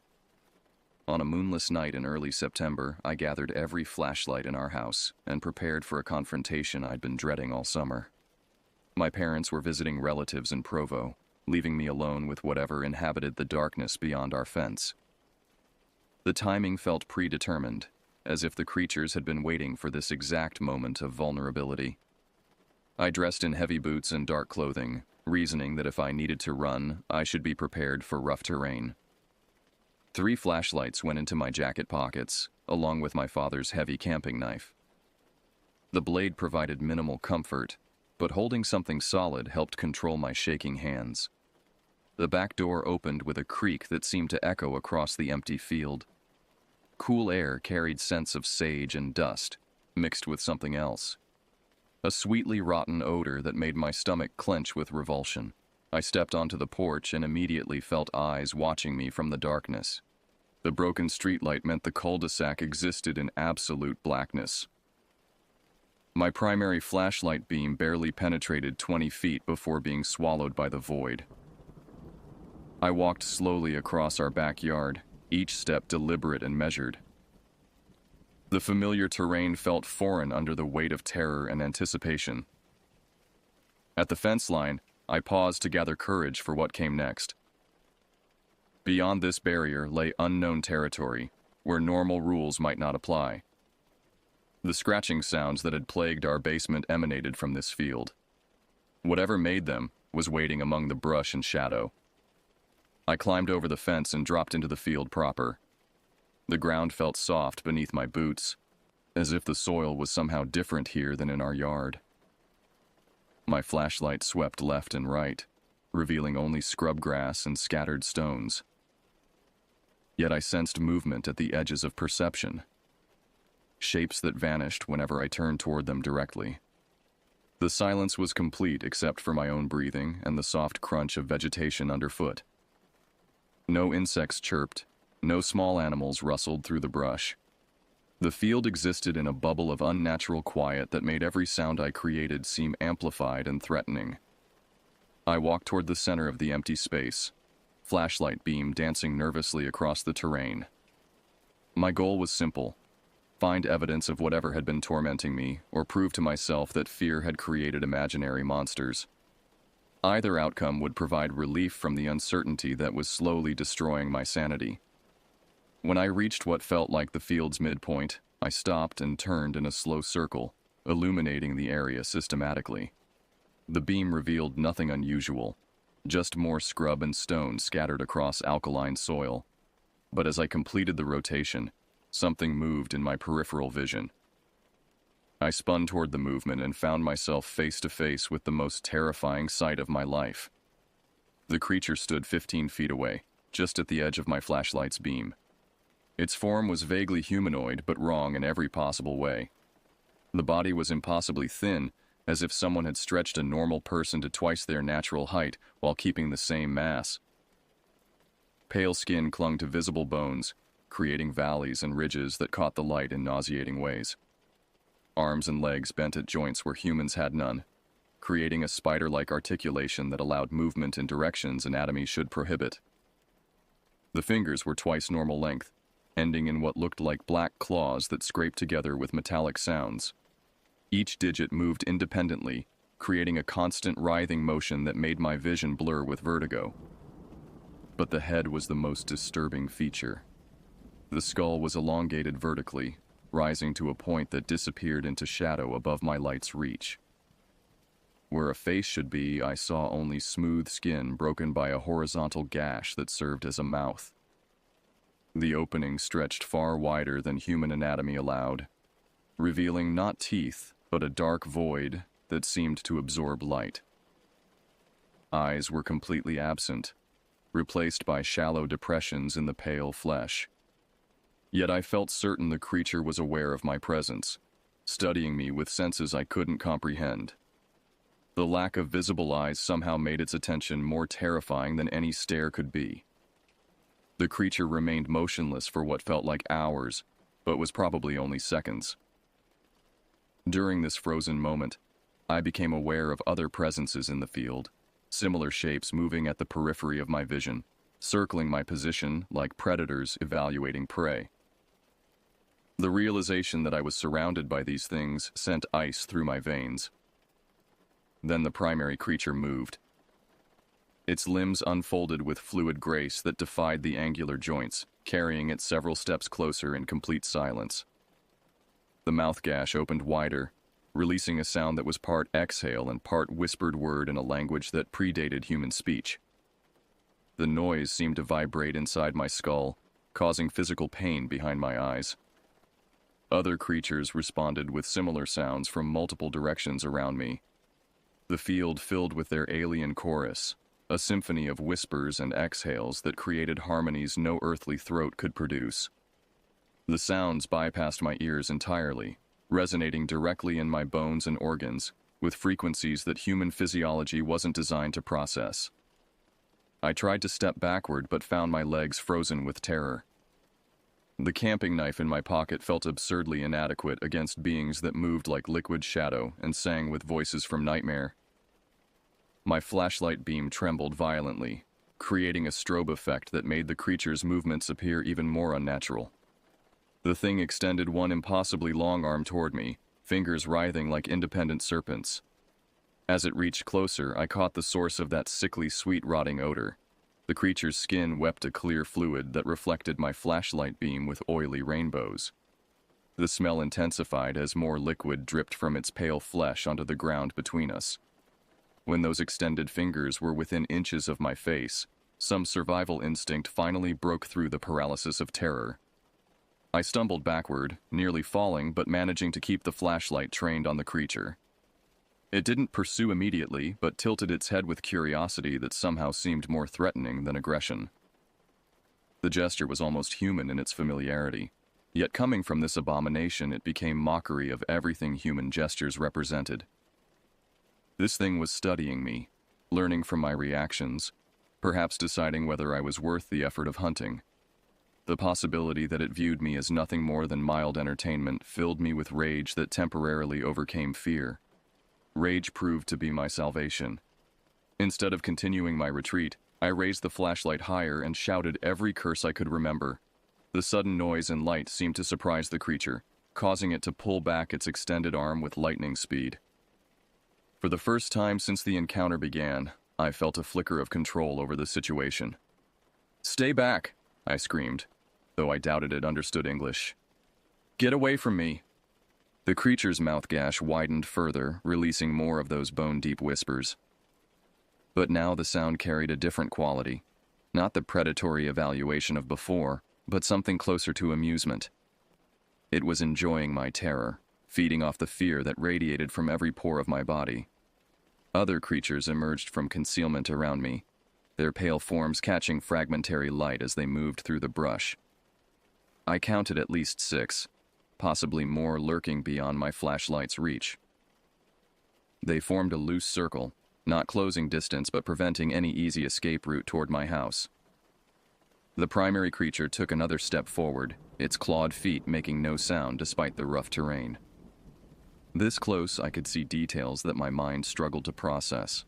On a moonless night in early September, I gathered every flashlight in our house and prepared for a confrontation I'd been dreading all summer. My parents were visiting relatives in Provo, leaving me alone with whatever inhabited the darkness beyond our fence. The timing felt predetermined, as if the creatures had been waiting for this exact moment of vulnerability. I dressed in heavy boots and dark clothing, reasoning that if I needed to run, I should be prepared for rough terrain. 3 flashlights went into my jacket pockets, along with my father's heavy camping knife. The blade provided minimal comfort, but holding something solid helped control my shaking hands. The back door opened with a creak that seemed to echo across the empty field. Cool air carried scents of sage and dust, mixed with something else. A sweetly rotten odor that made my stomach clench with revulsion. I stepped onto the porch and immediately felt eyes watching me from the darkness. The broken streetlight meant the cul-de-sac existed in absolute blackness. My primary flashlight beam barely penetrated 20 feet before being swallowed by the void. I walked slowly across our backyard, each step deliberate and measured. The familiar terrain felt foreign under the weight of terror and anticipation. At the fence line, I paused to gather courage for what came next. Beyond this barrier lay unknown territory, where normal rules might not apply. The scratching sounds that had plagued our basement emanated from this field. Whatever made them was waiting among the brush and shadow. I climbed over the fence and dropped into the field proper. The ground felt soft beneath my boots, as if the soil was somehow different here than in our yard. My flashlight swept left and right, revealing only scrub grass and scattered stones. Yet I sensed movement at the edges of perception, shapes that vanished whenever I turned toward them directly. The silence was complete except for my own breathing and the soft crunch of vegetation underfoot. No insects chirped, no small animals rustled through the brush. The field existed in a bubble of unnatural quiet that made every sound I created seem amplified and threatening. I walked toward the center of the empty space, flashlight beam dancing nervously across the terrain. My goal was simple: find evidence of whatever had been tormenting me, or prove to myself that fear had created imaginary monsters. Either outcome would provide relief from the uncertainty that was slowly destroying my sanity. When I reached what felt like the field's midpoint, I stopped and turned in a slow circle, illuminating the area systematically. The beam revealed nothing unusual, just more scrub and stone scattered across alkaline soil. But as I completed the rotation, something moved in my peripheral vision. I spun toward the movement and found myself face to face with the most terrifying sight of my life. The creature stood 15 feet away, just at the edge of my flashlight's beam. Its form was vaguely humanoid, but wrong in every possible way. The body was impossibly thin, as if someone had stretched a normal person to twice their natural height while keeping the same mass. Pale skin clung to visible bones, creating valleys and ridges that caught the light in nauseating ways. Arms and legs bent at joints where humans had none, creating a spider-like articulation that allowed movement in directions anatomy should prohibit. The fingers were twice normal length, ending in what looked like black claws that scraped together with metallic sounds. Each digit moved independently, creating a constant writhing motion that made my vision blur with vertigo. But the head was the most disturbing feature. The skull was elongated vertically, rising to a point that disappeared into shadow above my light's reach. Where a face should be, I saw only smooth skin broken by a horizontal gash that served as a mouth. The opening stretched far wider than human anatomy allowed, revealing not teeth, but a dark void that seemed to absorb light. Eyes were completely absent, replaced by shallow depressions in the pale flesh. Yet I felt certain the creature was aware of my presence, studying me with senses I couldn't comprehend. The lack of visible eyes somehow made its attention more terrifying than any stare could be. The creature remained motionless for what felt like hours, but was probably only seconds. During this frozen moment, I became aware of other presences in the field, similar shapes moving at the periphery of my vision, circling my position like predators evaluating prey. The realization that I was surrounded by these things sent ice through my veins. Then the primary creature moved. Its limbs unfolded with fluid grace that defied the angular joints, carrying it several steps closer in complete silence. The mouth gash opened wider, releasing a sound that was part exhale and part whispered word in a language that predated human speech. The noise seemed to vibrate inside my skull, causing physical pain behind my eyes. Other creatures responded with similar sounds from multiple directions around me. The field filled with their alien chorus, a symphony of whispers and exhales that created harmonies no earthly throat could produce. The sounds bypassed my ears entirely, resonating directly in my bones and organs, with frequencies that human physiology wasn't designed to process. I tried to step backward but found my legs frozen with terror. The camping knife in my pocket felt absurdly inadequate against beings that moved like liquid shadow and sang with voices from nightmare. My flashlight beam trembled violently, creating a strobe effect that made the creature's movements appear even more unnatural. The thing extended one impossibly long arm toward me, fingers writhing like independent serpents. As it reached closer, I caught the source of that sickly sweet rotting odor. The creature's skin wept a clear fluid that reflected my flashlight beam with oily rainbows. The smell intensified as more liquid dripped from its pale flesh onto the ground between us. When those extended fingers were within inches of my face, some survival instinct finally broke through the paralysis of terror. I stumbled backward, nearly falling but managing to keep the flashlight trained on the creature. It didn't pursue immediately, but tilted its head with curiosity that somehow seemed more threatening than aggression. The gesture was almost human in its familiarity, yet coming from this abomination it became mockery of everything human gestures represented. This thing was studying me, learning from my reactions, perhaps deciding whether I was worth the effort of hunting. The possibility that it viewed me as nothing more than mild entertainment filled me with rage that temporarily overcame fear. Rage proved to be my salvation. Instead of continuing my retreat, I raised the flashlight higher and shouted every curse I could remember. The sudden noise and light seemed to surprise the creature, causing it to pull back its extended arm with lightning speed. For the first time since the encounter began, I felt a flicker of control over the situation. "Stay back," I screamed, though I doubted it understood English. "Get away from me." The creature's mouth gash widened further, releasing more of those bone-deep whispers. But now the sound carried a different quality. Not the predatory evaluation of before, but something closer to amusement. It was enjoying my terror, feeding off the fear that radiated from every pore of my body. Other creatures emerged from concealment around me, their pale forms catching fragmentary light as they moved through the brush. I counted at least 6, possibly more lurking beyond my flashlight's reach. They formed a loose circle, not closing distance but preventing any easy escape route toward my house. The primary creature took another step forward, its clawed feet making no sound despite the rough terrain. This close, I could see details that my mind struggled to process.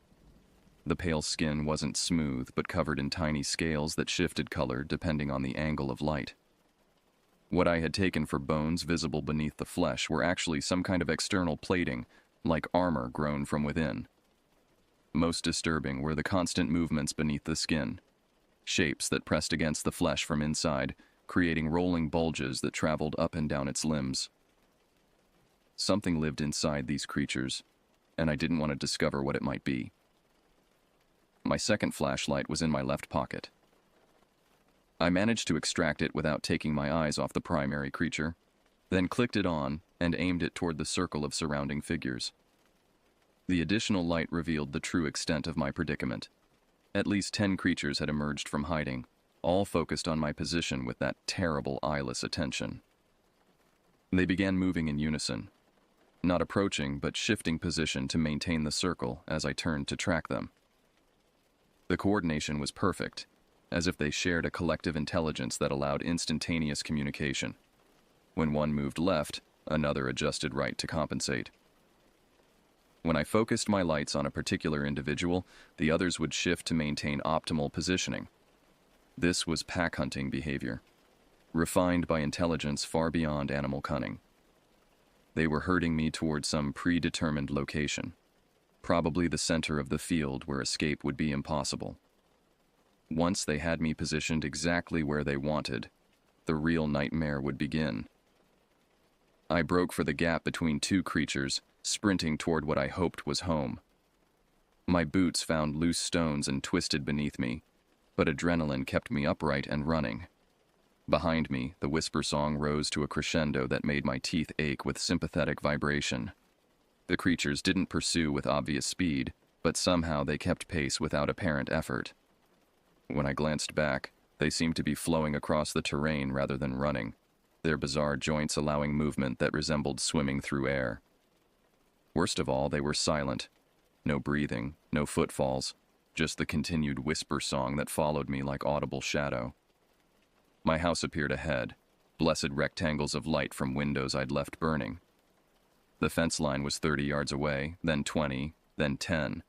The pale skin wasn't smooth but covered in tiny scales that shifted color depending on the angle of light. What I had taken for bones visible beneath the flesh were actually some kind of external plating, like armor grown from within. Most disturbing were the constant movements beneath the skin, shapes that pressed against the flesh from inside, creating rolling bulges that traveled up and down its limbs. Something lived inside these creatures, and I didn't want to discover what it might be. My second flashlight was in my left pocket. I managed to extract it without taking my eyes off the primary creature, then clicked it on and aimed it toward the circle of surrounding figures. The additional light revealed the true extent of my predicament. At least 10 creatures had emerged from hiding, all focused on my position with that terrible eyeless attention. They began moving in unison, not approaching but shifting position to maintain the circle as I turned to track them. The coordination was perfect, as if they shared a collective intelligence that allowed instantaneous communication. When one moved left, another adjusted right to compensate. When I focused my lights on a particular individual, the others would shift to maintain optimal positioning. This was pack hunting behavior, refined by intelligence far beyond animal cunning. They were herding me toward some predetermined location, probably the center of the field where escape would be impossible. Once they had me positioned exactly where they wanted, the real nightmare would begin. I broke for the gap between 2 creatures, sprinting toward what I hoped was home. My boots found loose stones and twisted beneath me, but adrenaline kept me upright and running. Behind me, the whisper song rose to a crescendo that made my teeth ache with sympathetic vibration. The creatures didn't pursue with obvious speed, but somehow they kept pace without apparent effort. When I glanced back, they seemed to be flowing across the terrain rather than running, their bizarre joints allowing movement that resembled swimming through air. Worst of all, they were silent. No breathing, no footfalls, just the continued whisper song that followed me like audible shadow. My house appeared ahead, blessed rectangles of light from windows I'd left burning. The fence line was 30 yards away, then 20, then 10.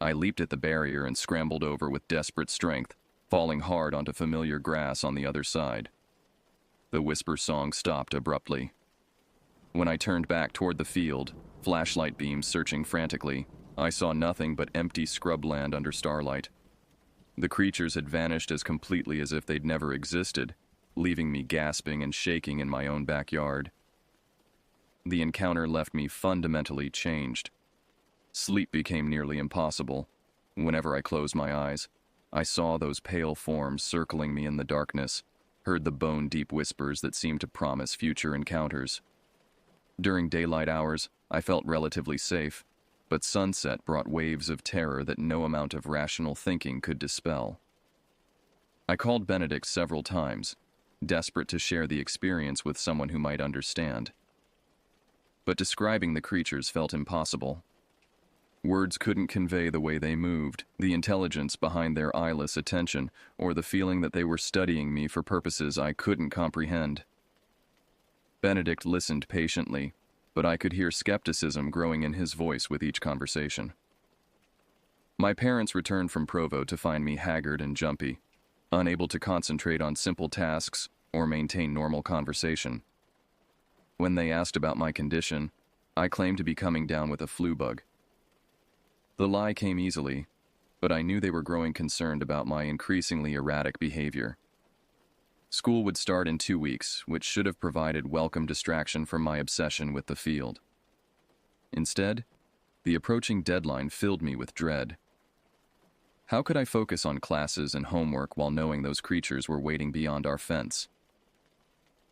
I leaped at the barrier and scrambled over with desperate strength, falling hard onto familiar grass on the other side. The whisper song stopped abruptly. When I turned back toward the field, flashlight beams searching frantically, I saw nothing but empty scrubland under starlight. The creatures had vanished as completely as if they'd never existed, leaving me gasping and shaking in my own backyard. The encounter left me fundamentally changed. Sleep became nearly impossible. Whenever I closed my eyes, I saw those pale forms circling me in the darkness, heard the bone-deep whispers that seemed to promise future encounters. During daylight hours, I felt relatively safe, but sunset brought waves of terror that no amount of rational thinking could dispel. I called Benedict several times, desperate to share the experience with someone who might understand. But describing the creatures felt impossible. Words couldn't convey the way they moved, the intelligence behind their eyeless attention, or the feeling that they were studying me for purposes I couldn't comprehend. Benedict listened patiently, but I could hear skepticism growing in his voice with each conversation. My parents returned from Provo to find me haggard and jumpy, unable to concentrate on simple tasks or maintain normal conversation. When they asked about my condition, I claimed to be coming down with a flu bug. The lie came easily, but I knew they were growing concerned about my increasingly erratic behavior. School would start in 2 weeks, which should have provided welcome distraction from my obsession with the field. Instead, the approaching deadline filled me with dread. How could I focus on classes and homework while knowing those creatures were waiting beyond our fence?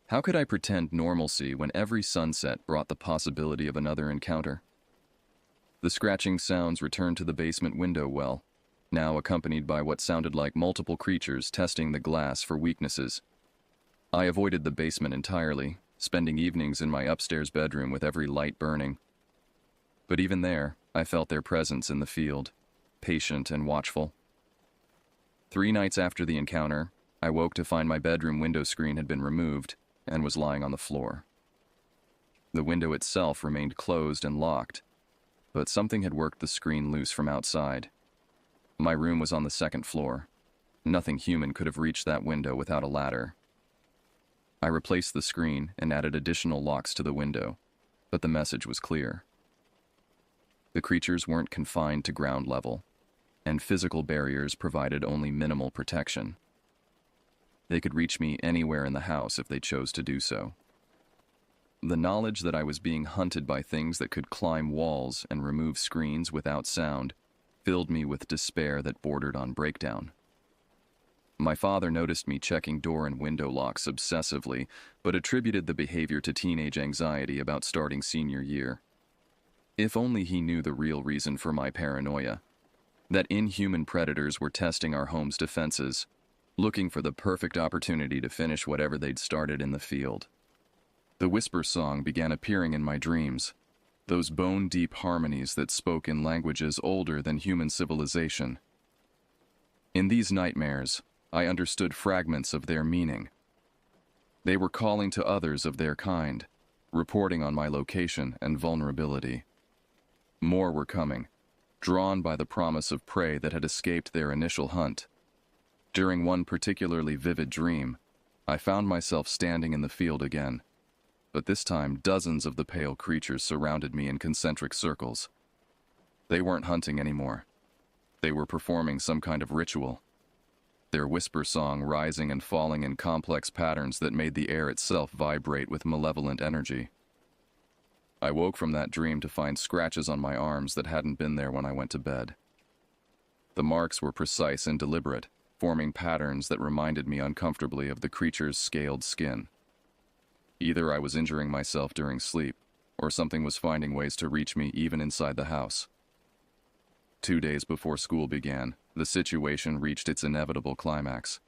How could I pretend normalcy when every sunset brought the possibility of another encounter? The scratching sounds returned to the basement window well, now accompanied by what sounded like multiple creatures testing the glass for weaknesses. I avoided the basement entirely, spending evenings in my upstairs bedroom with every light burning. But even there, I felt their presence in the field, patient and watchful. 3 nights after the encounter, I woke to find my bedroom window screen had been removed and was lying on the floor. The window itself remained closed and locked, but something had worked the screen loose from outside. My room was on the 2nd floor. Nothing human could have reached that window without a ladder. I replaced the screen and added additional locks to the window, but the message was clear. The creatures weren't confined to ground level, and physical barriers provided only minimal protection. They could reach me anywhere in the house if they chose to do so. The knowledge that I was being hunted by things that could climb walls and remove screens without sound filled me with despair that bordered on breakdown. My father noticed me checking door and window locks obsessively, but attributed the behavior to teenage anxiety about starting senior year. If only he knew the real reason for my paranoia, that inhuman predators were testing our home's defenses, looking for the perfect opportunity to finish whatever they'd started in the field. The whisper song began appearing in my dreams, those bone-deep harmonies that spoke in languages older than human civilization. In these nightmares, I understood fragments of their meaning. They were calling to others of their kind, reporting on my location and vulnerability. More were coming, drawn by the promise of prey that had escaped their initial hunt. During one particularly vivid dream, I found myself standing in the field again, but this time dozens of the pale creatures surrounded me in concentric circles. They weren't hunting anymore. They were performing some kind of ritual, their whisper song rising and falling in complex patterns that made the air itself vibrate with malevolent energy. I woke from that dream to find scratches on my arms that hadn't been there when I went to bed. The marks were precise and deliberate, forming patterns that reminded me uncomfortably of the creature's scaled skin. Either I was injuring myself during sleep, or something was finding ways to reach me even inside the house. 2 days before school began, the situation reached its inevitable climax.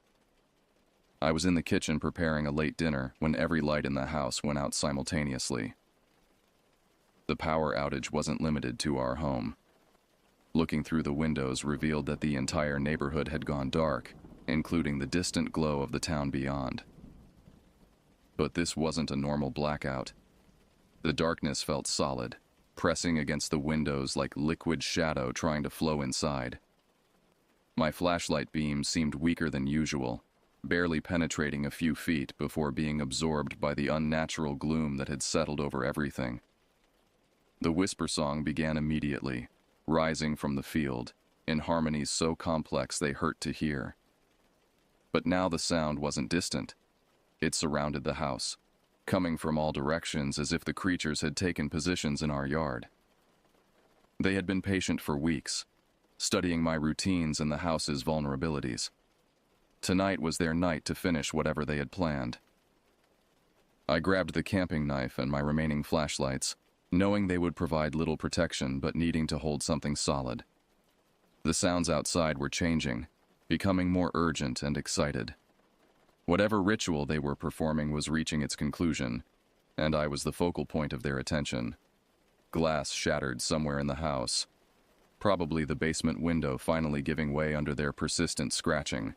I was in the kitchen preparing a late dinner when every light in the house went out simultaneously. The power outage wasn't limited to our home. Looking through the windows revealed that the entire neighborhood had gone dark, including the distant glow of the town beyond. But this wasn't a normal blackout. The darkness felt solid, pressing against the windows like liquid shadow trying to flow inside. My flashlight beam seemed weaker than usual, barely penetrating a few feet before being absorbed by the unnatural gloom that had settled over everything. The whisper song began immediately, rising from the field, in harmonies so complex they hurt to hear. But now the sound wasn't distant. It surrounded the house, coming from all directions as if the creatures had taken positions in our yard. They had been patient for weeks, studying my routines and the house's vulnerabilities. Tonight was their night to finish whatever they had planned. I grabbed the camping knife and my remaining flashlights, knowing they would provide little protection but needing to hold something solid. The sounds outside were changing, becoming more urgent and excited. Whatever ritual they were performing was reaching its conclusion, and I was the focal point of their attention. Glass shattered somewhere in the house. probably the basement window finally giving way under their persistent scratching.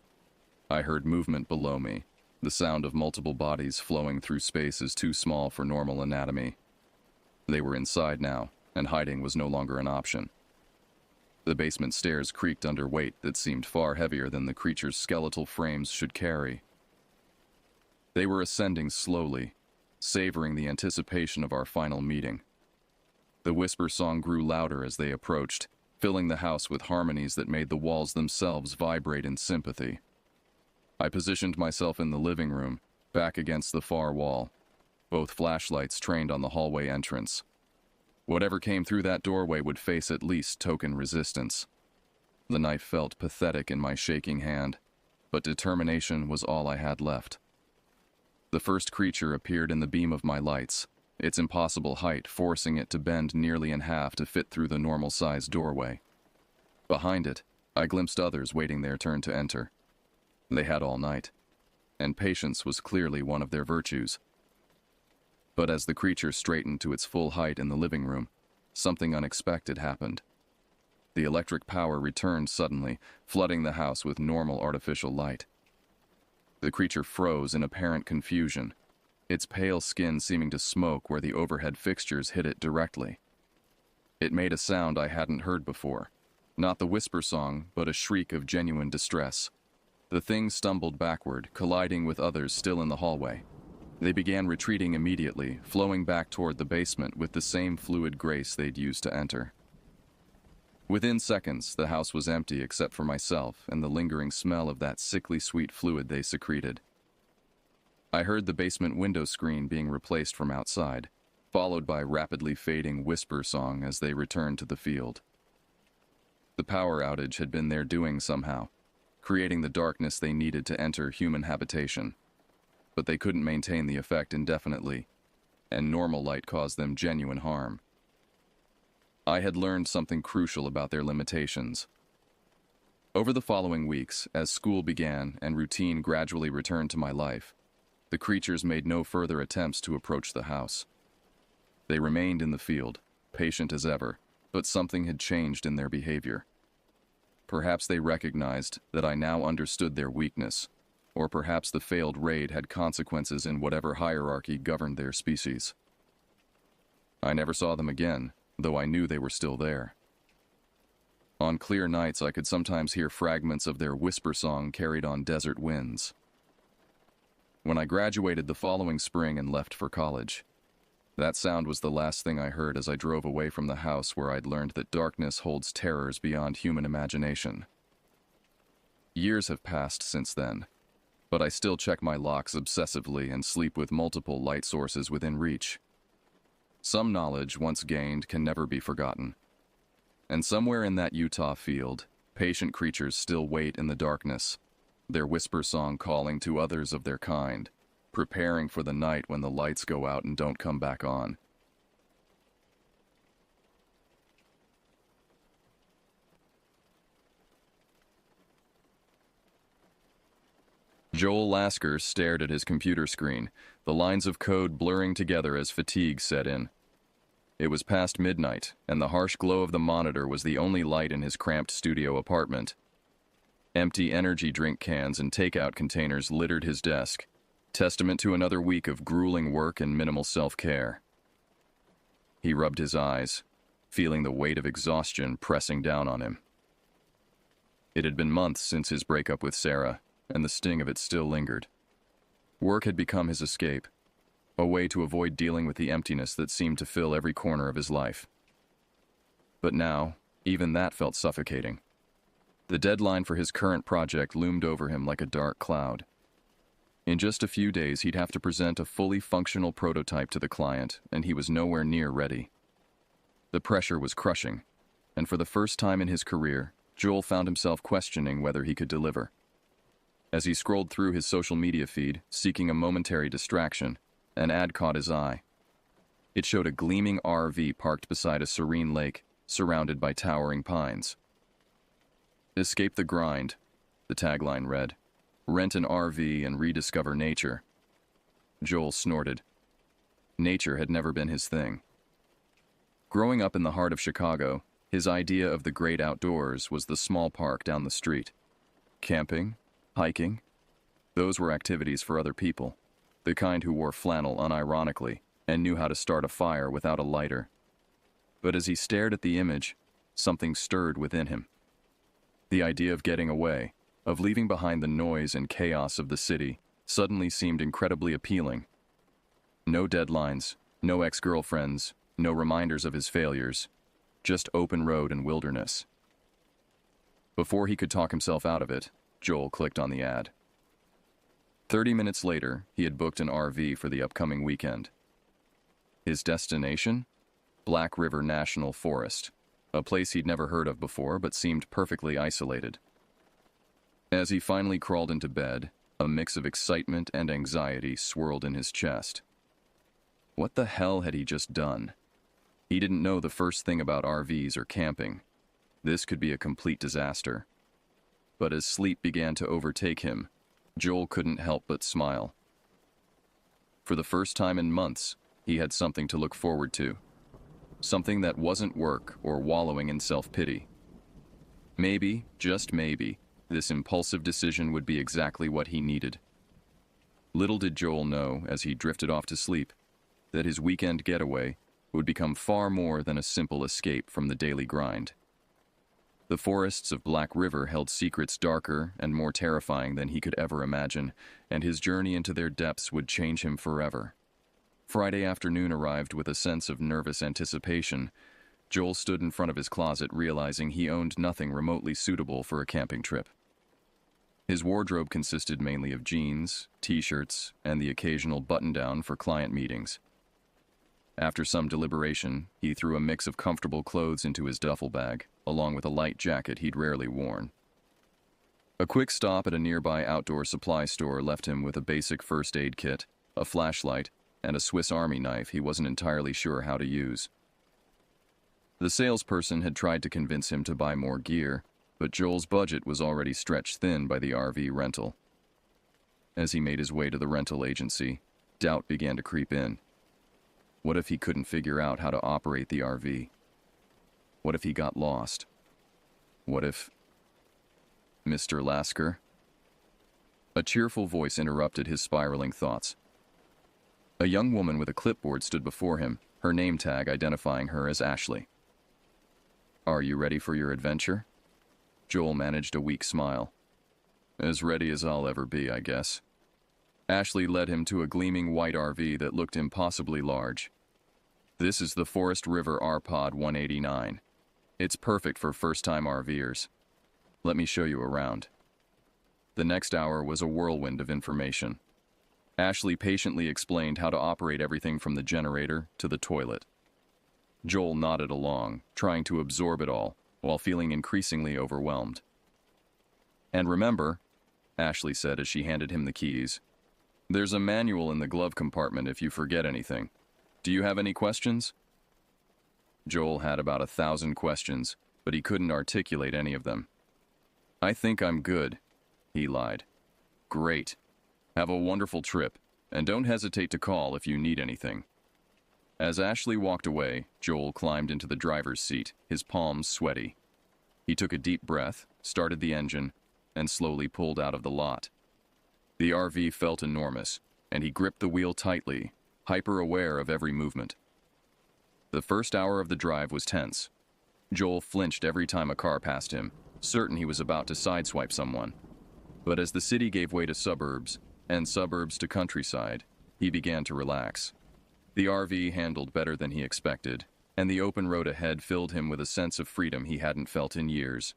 I heard movement below me. The sound of multiple bodies flowing through space is too small for normal anatomy. They were inside now, and hiding was no longer an option. The basement stairs creaked under weight that seemed far heavier than the creature's skeletal frames should carry. They were ascending slowly, savoring the anticipation of our final meeting. The whisper song grew louder as they approached, filling the house with harmonies that made the walls themselves vibrate in sympathy. I positioned myself in the living room, back against the far wall, both flashlights trained on the hallway entrance. Whatever came through that doorway would face at least token resistance. The knife felt pathetic in my shaking hand, but determination was all I had left. The first creature appeared in the beam of my lights, its impossible height forcing it to bend nearly in half to fit through the normal-sized doorway. Behind it, I glimpsed others waiting their turn to enter. They had all night, and patience was clearly one of their virtues. But as the creature straightened to its full height in the living room, something unexpected happened. The electric power returned suddenly, flooding the house with normal artificial light. The creature froze in apparent confusion, its pale skin seeming to smoke where the overhead fixtures hit it directly. It made a sound I hadn't heard before, not the whisper song, but a shriek of genuine distress. The thing stumbled backward, colliding with others still in the hallway. They began retreating immediately, flowing back toward the basement with the same fluid grace they'd used to enter. Within seconds, the house was empty except for myself and the lingering smell of that sickly sweet fluid they secreted. I heard the basement window screen being replaced from outside, followed by rapidly fading whisper song as they returned to the field. The power outage had been their doing somehow, creating the darkness they needed to enter human habitation. But they couldn't maintain the effect indefinitely, and normal light caused them genuine harm. I had learned something crucial about their limitations. Over the following weeks, as school began and routine gradually returned to my life, the creatures made no further attempts to approach the house. They remained in the field, patient as ever, but something had changed in their behavior. Perhaps they recognized that I now understood their weakness, or perhaps the failed raid had consequences in whatever hierarchy governed their species. I never saw them again, though I knew they were still there. On clear nights, I could sometimes hear fragments of their whisper song carried on desert winds. When I graduated the following spring and left for college, that sound was the last thing I heard as I drove away from the house where I'd learned that darkness holds terrors beyond human imagination. Years have passed since then, but I still check my locks obsessively and sleep with multiple light sources within reach. Some knowledge once gained can never be forgotten. And somewhere in that Utah field, patient creatures still wait in the darkness, their whisper song calling to others of their kind, preparing for the night when the lights go out and don't come back on. Joel Lasker stared at his computer screen, the lines of code blurring together as fatigue set in. It was past midnight, and the harsh glow of the monitor was the only light in his cramped studio apartment. Empty energy drink cans and takeout containers littered his desk, testament to another week of grueling work and minimal self-care. He rubbed his eyes, feeling the weight of exhaustion pressing down on him. It had been months since his breakup with Sarah, and the sting of it still lingered. Work had become his escape, a way to avoid dealing with the emptiness that seemed to fill every corner of his life. But now, even that felt suffocating. The deadline for his current project loomed over him like a dark cloud. In just a few days, he'd have to present a fully functional prototype to the client, and he was nowhere near ready. The pressure was crushing, and for the first time in his career, Joel found himself questioning whether he could deliver. As he scrolled through his social media feed, seeking a momentary distraction, an ad caught his eye. It showed a gleaming RV parked beside a serene lake, surrounded by towering pines. "Escape the grind," the tagline read. "Rent an RV and rediscover nature." Joel snorted. Nature had never been his thing. Growing up in the heart of Chicago, His idea of the great outdoors was the small park down the street. Camping, hiking, those were activities for other people, the kind who wore flannel unironically and knew how to start a fire without a lighter. But as he stared at the image, something stirred within him. The idea of getting away, of leaving behind the noise and chaos of the city, suddenly seemed incredibly appealing. No deadlines, no ex-girlfriends, no reminders of his failures, just open road and wilderness. Before he could talk himself out of it, Joel clicked on the ad. 30 minutes later, he had booked an RV for the upcoming weekend. His destination? Black River National Forest, a place he'd never heard of before but seemed perfectly isolated. As he finally crawled into bed, a mix of excitement and anxiety swirled in his chest. What the hell had he just done? He didn't know the first thing about RVs or camping. This could be a complete disaster. But as sleep began to overtake him, Joel couldn't help but smile. For the first time in months, he had something to look forward to. Something that wasn't work or wallowing in self-pity. Maybe, just maybe, this impulsive decision would be exactly what he needed. Little did Joel know, as he drifted off to sleep, that his weekend getaway would become far more than a simple escape from the daily grind. The forests of Black River held secrets darker and more terrifying than he could ever imagine, and his journey into their depths would change him forever. Friday afternoon arrived with a sense of nervous anticipation. Joel stood in front of his closet, realizing he owned nothing remotely suitable for a camping trip. His wardrobe consisted mainly of jeans, t-shirts, and the occasional button-down for client meetings. After some deliberation, he threw a mix of comfortable clothes into his duffel bag, along with a light jacket he'd rarely worn. A quick stop at a nearby outdoor supply store left him with a basic first aid kit, a flashlight, and a Swiss Army knife he wasn't entirely sure how to use. The salesperson had tried to convince him to buy more gear, but Joel's budget was already stretched thin by the RV rental. As he made his way to the rental agency, doubt began to creep in. What if he couldn't figure out how to operate the RV? What if he got lost? What if... Mr. Lasker? A cheerful voice interrupted his spiraling thoughts. A young woman with a clipboard stood before him, her name tag identifying her as Ashley. Are you ready for your adventure? Joel managed a weak smile. As ready as I'll ever be, I guess. Ashley led him to a gleaming white RV that looked impossibly large. This is the Forest River RPod 189. It's perfect for first-time RVers. Let me show you around. The next hour was a whirlwind of information. Ashley patiently explained how to operate everything from the generator to the toilet. Joel nodded along, trying to absorb it all, while feeling increasingly overwhelmed. And remember, Ashley said as she handed him the keys, there's a manual in the glove compartment if you forget anything. Do you have any questions? Joel had about 1,000 questions, but he couldn't articulate any of them. I think I'm good, he lied. Great. Have a wonderful trip, and don't hesitate to call if you need anything. As Ashley walked away, Joel climbed into the driver's seat, his palms sweaty. He took a deep breath, started the engine, and slowly pulled out of the lot. The RV felt enormous, and he gripped the wheel tightly, hyper-aware of every movement. The first hour of the drive was tense. Joel flinched every time a car passed him, certain he was about to sideswipe someone. But as the city gave way to suburbs, and suburbs to countryside, he began to relax. The RV handled better than he expected, and the open road ahead filled him with a sense of freedom he hadn't felt in years.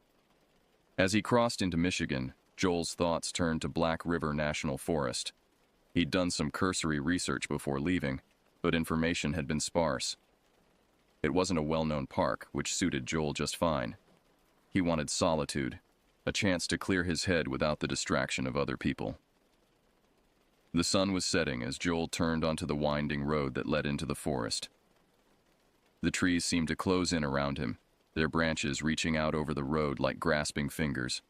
As he crossed into Michigan, Joel's thoughts turned to Black River National Forest. He'd done some cursory research before leaving, but information had been sparse. It wasn't a well-known park, which suited Joel just fine. He wanted solitude, a chance to clear his head without the distraction of other people. The sun was setting as Joel turned onto the winding road that led into the forest. The trees seemed to close in around him, their branches reaching out over the road like grasping fingers.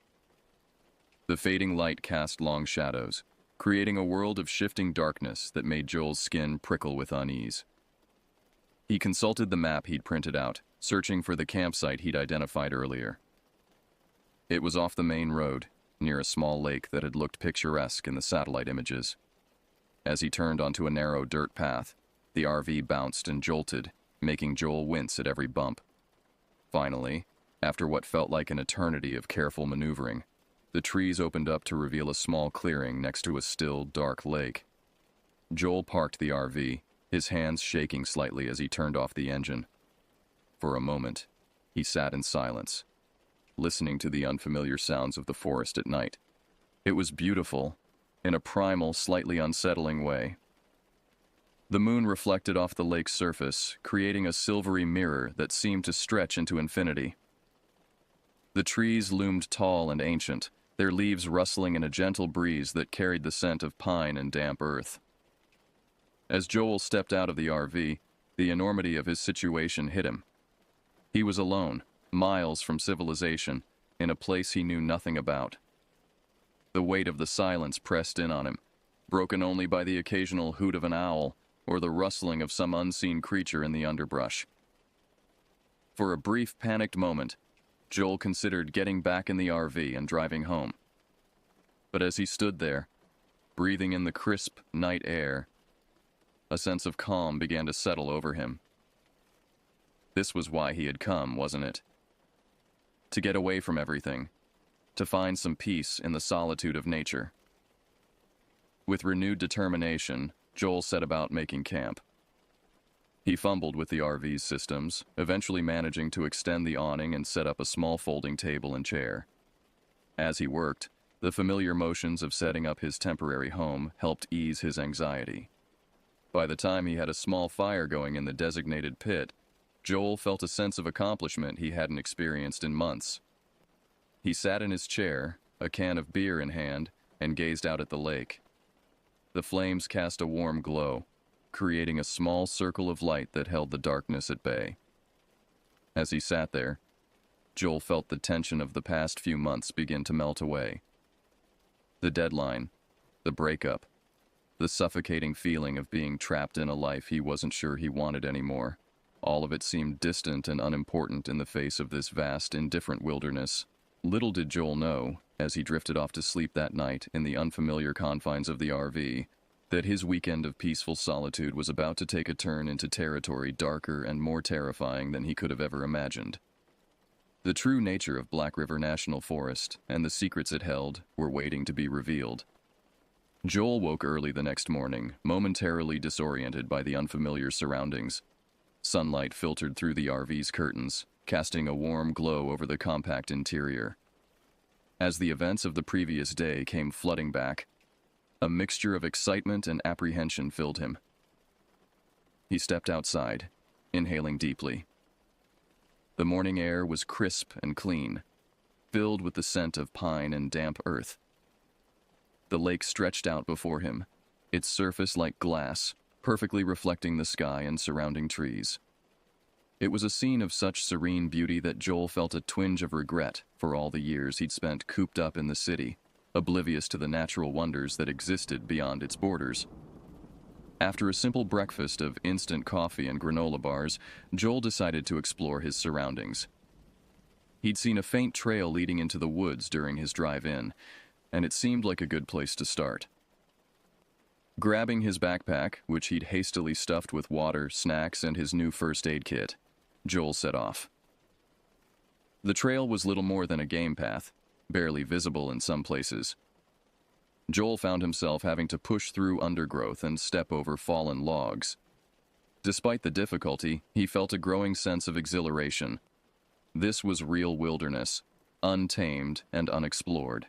The fading light cast long shadows, creating a world of shifting darkness that made Joel's skin prickle with unease. He consulted the map he'd printed out, searching for the campsite he'd identified earlier. It was off the main road, near a small lake that had looked picturesque in the satellite images. As he turned onto a narrow dirt path, the RV bounced and jolted, making Joel wince at every bump. Finally, after what felt like an eternity of careful maneuvering, the trees opened up to reveal a small clearing next to a still, dark lake. Joel parked the RV, his hands shaking slightly as he turned off the engine. For a moment, he sat in silence, listening to the unfamiliar sounds of the forest at night. It was beautiful, in a primal, slightly unsettling way. The moon reflected off the lake's surface, creating a silvery mirror that seemed to stretch into infinity. The trees loomed tall and ancient, their leaves rustling in a gentle breeze that carried the scent of pine and damp earth. As Joel stepped out of the RV, the enormity of his situation hit him. He was alone, miles from civilization, in a place he knew nothing about. The weight of the silence pressed in on him, broken only by the occasional hoot of an owl or the rustling of some unseen creature in the underbrush. For a brief, panicked moment, Joel considered getting back in the RV and driving home. But as he stood there, breathing in the crisp night air, a sense of calm began to settle over him. This was why he had come, wasn't it? To get away from everything, to find some peace in the solitude of nature. With renewed determination, Joel set about making camp. He fumbled with the RV's systems, eventually managing to extend the awning and set up a small folding table and chair. As he worked, the familiar motions of setting up his temporary home helped ease his anxiety. By the time he had a small fire going in the designated pit, Joel felt a sense of accomplishment he hadn't experienced in months. He sat in his chair, a can of beer in hand, and gazed out at the lake. The flames cast a warm glow, creating a small circle of light that held the darkness at bay. As he sat there, Joel felt the tension of the past few months begin to melt away. The deadline, the breakup, the suffocating feeling of being trapped in a life he wasn't sure he wanted anymore. All of it seemed distant and unimportant in the face of this vast, indifferent wilderness. Little did Joel know, as he drifted off to sleep that night in the unfamiliar confines of the RV, that his weekend of peaceful solitude was about to take a turn into territory darker and more terrifying than he could have ever imagined. The true nature of Black River National Forest and the secrets it held were waiting to be revealed. Joel woke early the next morning, momentarily disoriented by the unfamiliar surroundings. Sunlight filtered through the RV's curtains, casting a warm glow over the compact interior. As the events of the previous day came flooding back, a mixture of excitement and apprehension filled him. He stepped outside, inhaling deeply. The morning air was crisp and clean, filled with the scent of pine and damp earth. The lake stretched out before him, its surface like glass, perfectly reflecting the sky and surrounding trees. It was a scene of such serene beauty that Joel felt a twinge of regret for all the years he'd spent cooped up in the city, oblivious to the natural wonders that existed beyond its borders. After a simple breakfast of instant coffee and granola bars, Joel decided to explore his surroundings. He'd seen a faint trail leading into the woods during his drive in, and it seemed like a good place to start. Grabbing his backpack, which he'd hastily stuffed with water, snacks, and his new first aid kit, Joel set off. The trail was little more than a game path, barely visible in some places. Joel found himself having to push through undergrowth and step over fallen logs. Despite the difficulty, he felt a growing sense of exhilaration. This was real wilderness, untamed and unexplored.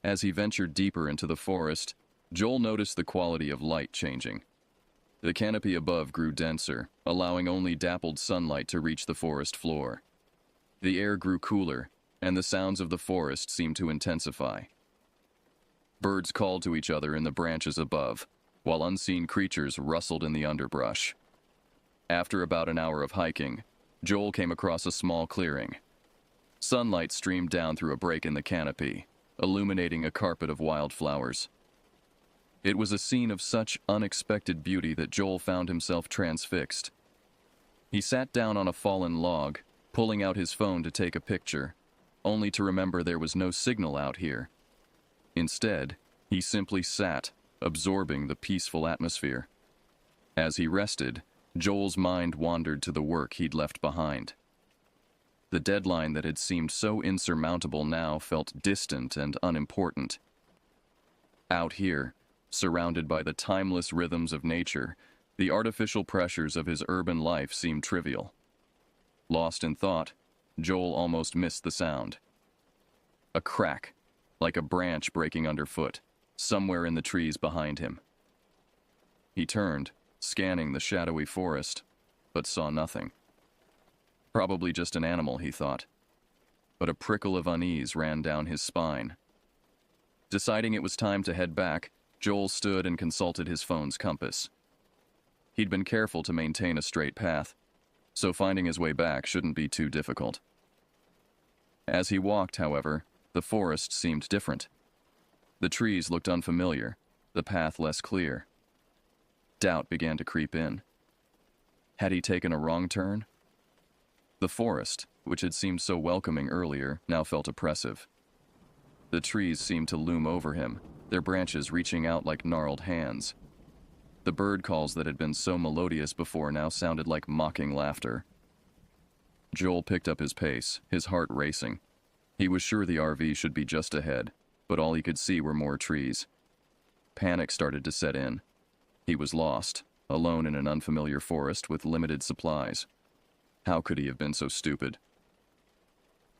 As he ventured deeper into the forest, Joel noticed the quality of light changing. The canopy above grew denser, allowing only dappled sunlight to reach the forest floor. The air grew cooler, and the sounds of the forest seemed to intensify. Birds called to each other in the branches above, while unseen creatures rustled in the underbrush. After about an hour of hiking, Joel came across a small clearing. Sunlight streamed down through a break in the canopy, illuminating a carpet of wildflowers. It was a scene of such unexpected beauty that Joel found himself transfixed. He sat down on a fallen log, pulling out his phone to take a picture, only to remember there was no signal out here. Instead, he simply sat, absorbing the peaceful atmosphere. As he rested, Joel's mind wandered to the work he'd left behind. The deadline that had seemed so insurmountable now felt distant and unimportant. Out here, surrounded by the timeless rhythms of nature, the artificial pressures of his urban life seemed trivial. Lost in thought, Joel almost missed the sound. A crack, like a branch breaking underfoot, somewhere in the trees behind him. He turned, scanning the shadowy forest, but saw nothing. Probably just an animal, he thought. But a prickle of unease ran down his spine. Deciding it was time to head back, Joel stood and consulted his phone's compass. He'd been careful to maintain a straight path, so finding his way back shouldn't be too difficult. As he walked, however, the forest seemed different. The trees looked unfamiliar, the path less clear. Doubt began to creep in. Had he taken a wrong turn? The forest, which had seemed so welcoming earlier, now felt oppressive. The trees seemed to loom over him, their branches reaching out like gnarled hands. The bird calls that had been so melodious before now sounded like mocking laughter. Joel picked up his pace, his heart racing. He was sure the RV should be just ahead, but all he could see were more trees. Panic started to set in. He was lost, alone in an unfamiliar forest with limited supplies. How could he have been so stupid?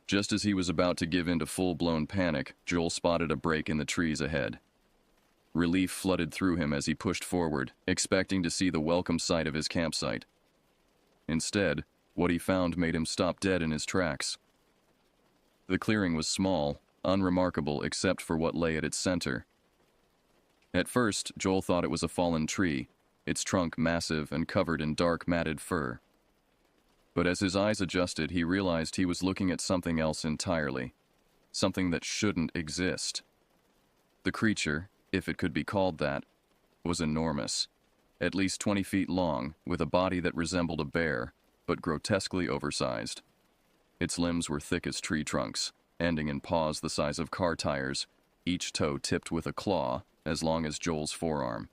Just as he was about to give in to full-blown panic, Joel spotted a break in the trees ahead. Relief flooded through him as he pushed forward, expecting to see the welcome sight of his campsite. Instead, what he found made him stop dead in his tracks. The clearing was small, unremarkable except for what lay at its center. At first, Joel thought it was a fallen tree, its trunk massive and covered in dark matted fur. But as his eyes adjusted, he realized he was looking at something else entirely, something that shouldn't exist. The creature, if it could be called that, was enormous, at least 20 feet long, with a body that resembled a bear, but grotesquely oversized. Its limbs were thick as tree trunks, ending in paws the size of car tires, each toe tipped with a claw, as long as Joel's forearm.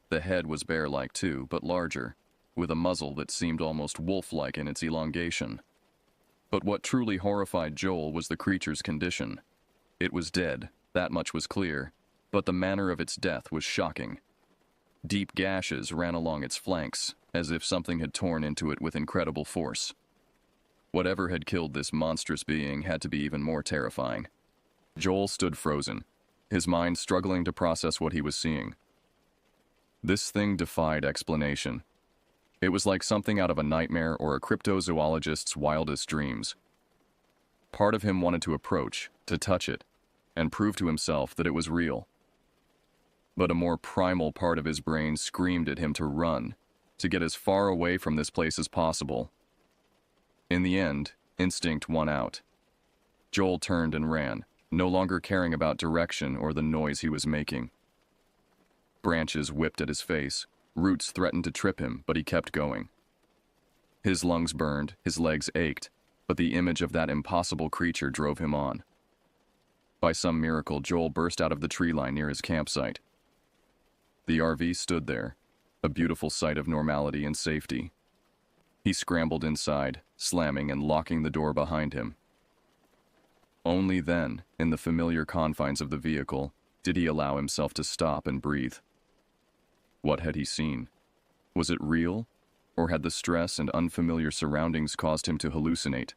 The head was bear-like too, but larger, with a muzzle that seemed almost wolf-like in its elongation. But what truly horrified Joel was the creature's condition. It was dead, that much was clear, but the manner of its death was shocking. Deep gashes ran along its flanks, as if something had torn into it with incredible force. Whatever had killed this monstrous being had to be even more terrifying. Joel stood frozen, his mind struggling to process what he was seeing. This thing defied explanation. It was like something out of a nightmare or a cryptozoologist's wildest dreams. Part of him wanted to approach, to touch it, and prove to himself that it was real. But a more primal part of his brain screamed at him to run, to get as far away from this place as possible. In the end, instinct won out. Joel turned and ran, no longer caring about direction or the noise he was making. Branches whipped at his face, roots threatened to trip him, but he kept going. His lungs burned, his legs ached, but the image of that impossible creature drove him on. By some miracle, Joel burst out of the tree line near his campsite. The RV stood there, a beautiful sight of normality and safety. He scrambled inside, slamming and locking the door behind him. Only then, in the familiar confines of the vehicle, did he allow himself to stop and breathe. What had he seen? Was it real, or had the stress and unfamiliar surroundings caused him to hallucinate?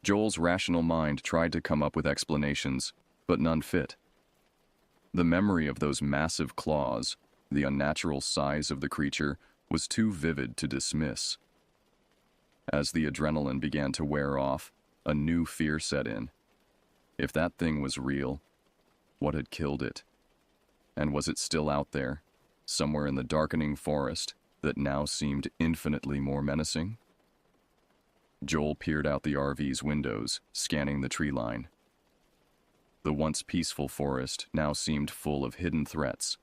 Joel's rational mind tried to come up with explanations, but none fit. The memory of those massive claws, the unnatural size of the creature, was too vivid to dismiss. As the adrenaline began to wear off, a new fear set in. If that thing was real, what had killed it? And was it still out there, somewhere in the darkening forest that now seemed infinitely more menacing? Joel peered out the RV's windows, scanning the tree line. The once peaceful forest now seemed full of hidden threats.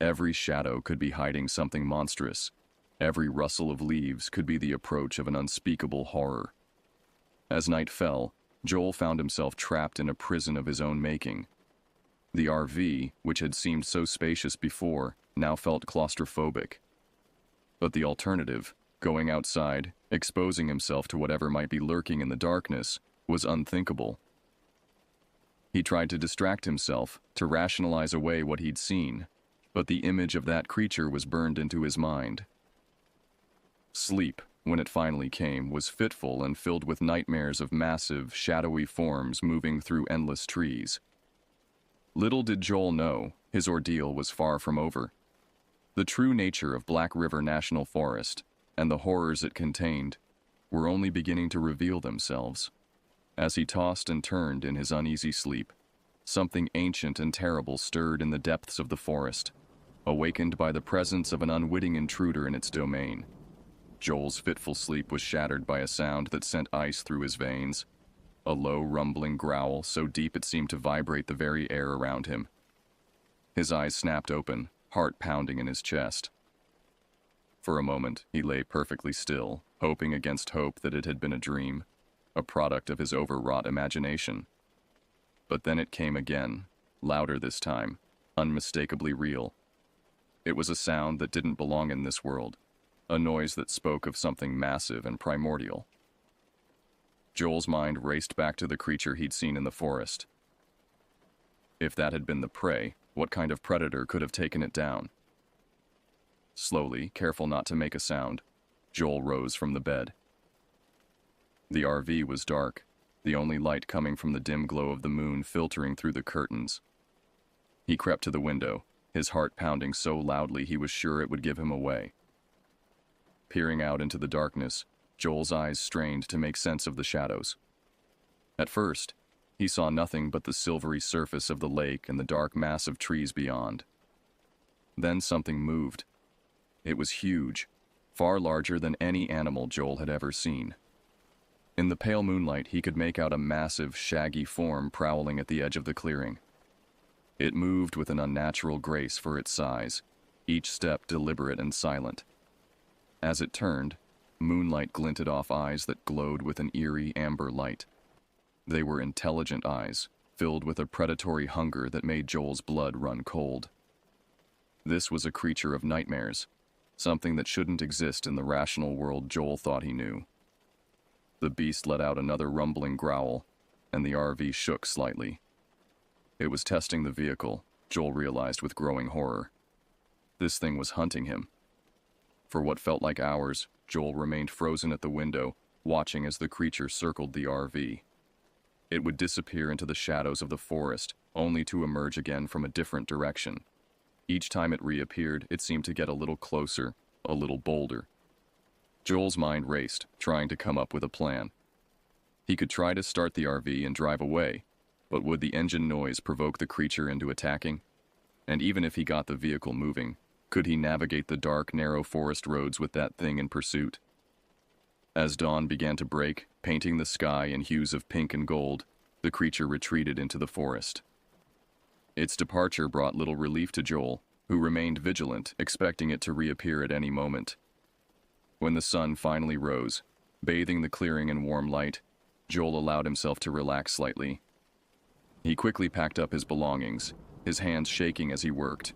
Every shadow could be hiding something monstrous, Every rustle of leaves could be the approach of an unspeakable horror. As night fell, Joel found himself trapped in a prison of his own making. The RV, which had seemed so spacious before, now felt claustrophobic. But the alternative, going outside, exposing himself to whatever might be lurking in the darkness, was unthinkable. He tried to distract himself, to rationalize away what he'd seen, but the image of that creature was burned into his mind. Sleep, when it finally came, was fitful and filled with nightmares of massive, shadowy forms moving through endless trees. Little did Joel know, his ordeal was far from over. The true nature of Black River National Forest, and the horrors it contained, were only beginning to reveal themselves. As he tossed and turned in his uneasy sleep, something ancient and terrible stirred in the depths of the forest, awakened by the presence of an unwitting intruder in its domain. Joel's fitful sleep was shattered by a sound that sent ice through his veins, a low, rumbling growl so deep it seemed to vibrate the very air around him. His eyes snapped open, heart pounding in his chest. For a moment, he lay perfectly still, hoping against hope that it had been a dream, a product of his overwrought imagination. But then it came again, louder this time, unmistakably real. It was a sound that didn't belong in this world, a noise that spoke of something massive and primordial. Joel's mind raced back to the creature he'd seen in the forest. If that had been the prey, what kind of predator could have taken it down? Slowly, careful not to make a sound, Joel rose from the bed. The RV was dark, the only light coming from the dim glow of the moon filtering through the curtains. He crept to the window, his heart pounding so loudly he was sure it would give him away. Peering out into the darkness, Joel's eyes strained to make sense of the shadows. At first, he saw nothing but the silvery surface of the lake and the dark mass of trees beyond. Then something moved. It was huge, far larger than any animal Joel had ever seen. In the pale moonlight, he could make out a massive, shaggy form prowling at the edge of the clearing. It moved with an unnatural grace for its size, each step deliberate and silent. As it turned, moonlight glinted off eyes that glowed with an eerie amber light. They were intelligent eyes, filled with a predatory hunger that made Joel's blood run cold. This was a creature of nightmares, something that shouldn't exist in the rational world Joel thought he knew. The beast let out another rumbling growl, and the RV shook slightly. It was testing the vehicle, Joel realized with growing horror. This thing was hunting him. For what felt like hours, Joel remained frozen at the window, watching as the creature circled the RV. It would disappear into the shadows of the forest, only to emerge again from a different direction. Each time it reappeared, it seemed to get a little closer, a little bolder. Joel's mind raced, trying to come up with a plan. He could try to start the RV and drive away, but would the engine noise provoke the creature into attacking? And even if he got the vehicle moving, could he navigate the dark, narrow forest roads with that thing in pursuit? As dawn began to break, painting the sky in hues of pink and gold, the creature retreated into the forest. Its departure brought little relief to Joel, who remained vigilant, expecting it to reappear at any moment. When the sun finally rose, bathing the clearing in warm light, Joel allowed himself to relax slightly. He quickly packed up his belongings, his hands shaking as he worked.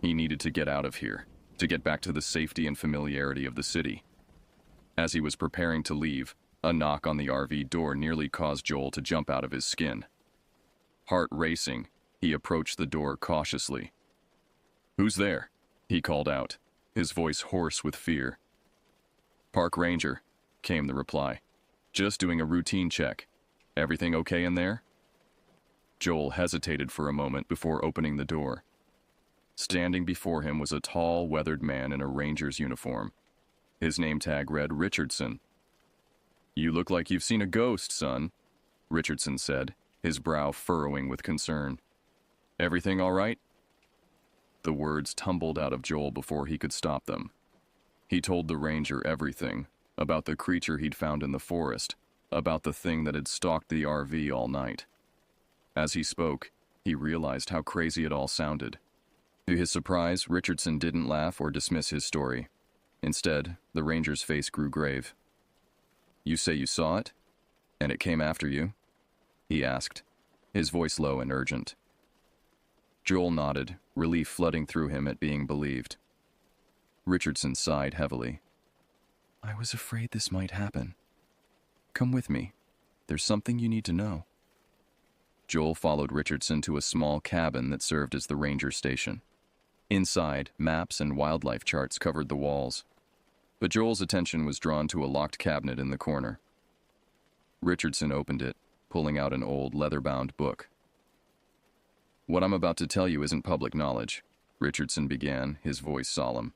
He needed to get out of here, to get back to the safety and familiarity of the city. As he was preparing to leave, a knock on the RV door nearly caused Joel to jump out of his skin. Heart racing, he approached the door cautiously. "Who's there?" he called out, his voice hoarse with fear. "Park Ranger," came the reply. "Just doing a routine check. Everything okay in there?" Joel hesitated for a moment before opening the door. Standing before him was a tall, weathered man in a ranger's uniform. His name tag read Richardson. "You look like you've seen a ghost, son," Richardson said, his brow furrowing with concern. "Everything all right?" The words tumbled out of Joel before he could stop them. He told the ranger everything, about the creature he'd found in the forest, about the thing that had stalked the RV all night. As he spoke, he realized how crazy it all sounded. To his surprise, Richardson didn't laugh or dismiss his story. Instead, the ranger's face grew grave. "You say you saw it? And it came after you?" he asked, his voice low and urgent. Joel nodded, relief flooding through him at being believed. Richardson sighed heavily. "I was afraid this might happen. Come with me. There's something you need to know." Joel followed Richardson to a small cabin that served as the ranger station. Inside, maps and wildlife charts covered the walls, but Joel's attention was drawn to a locked cabinet in the corner. Richardson opened it, pulling out an old leather-bound book. "What I'm about to tell you isn't public knowledge," Richardson began, his voice solemn.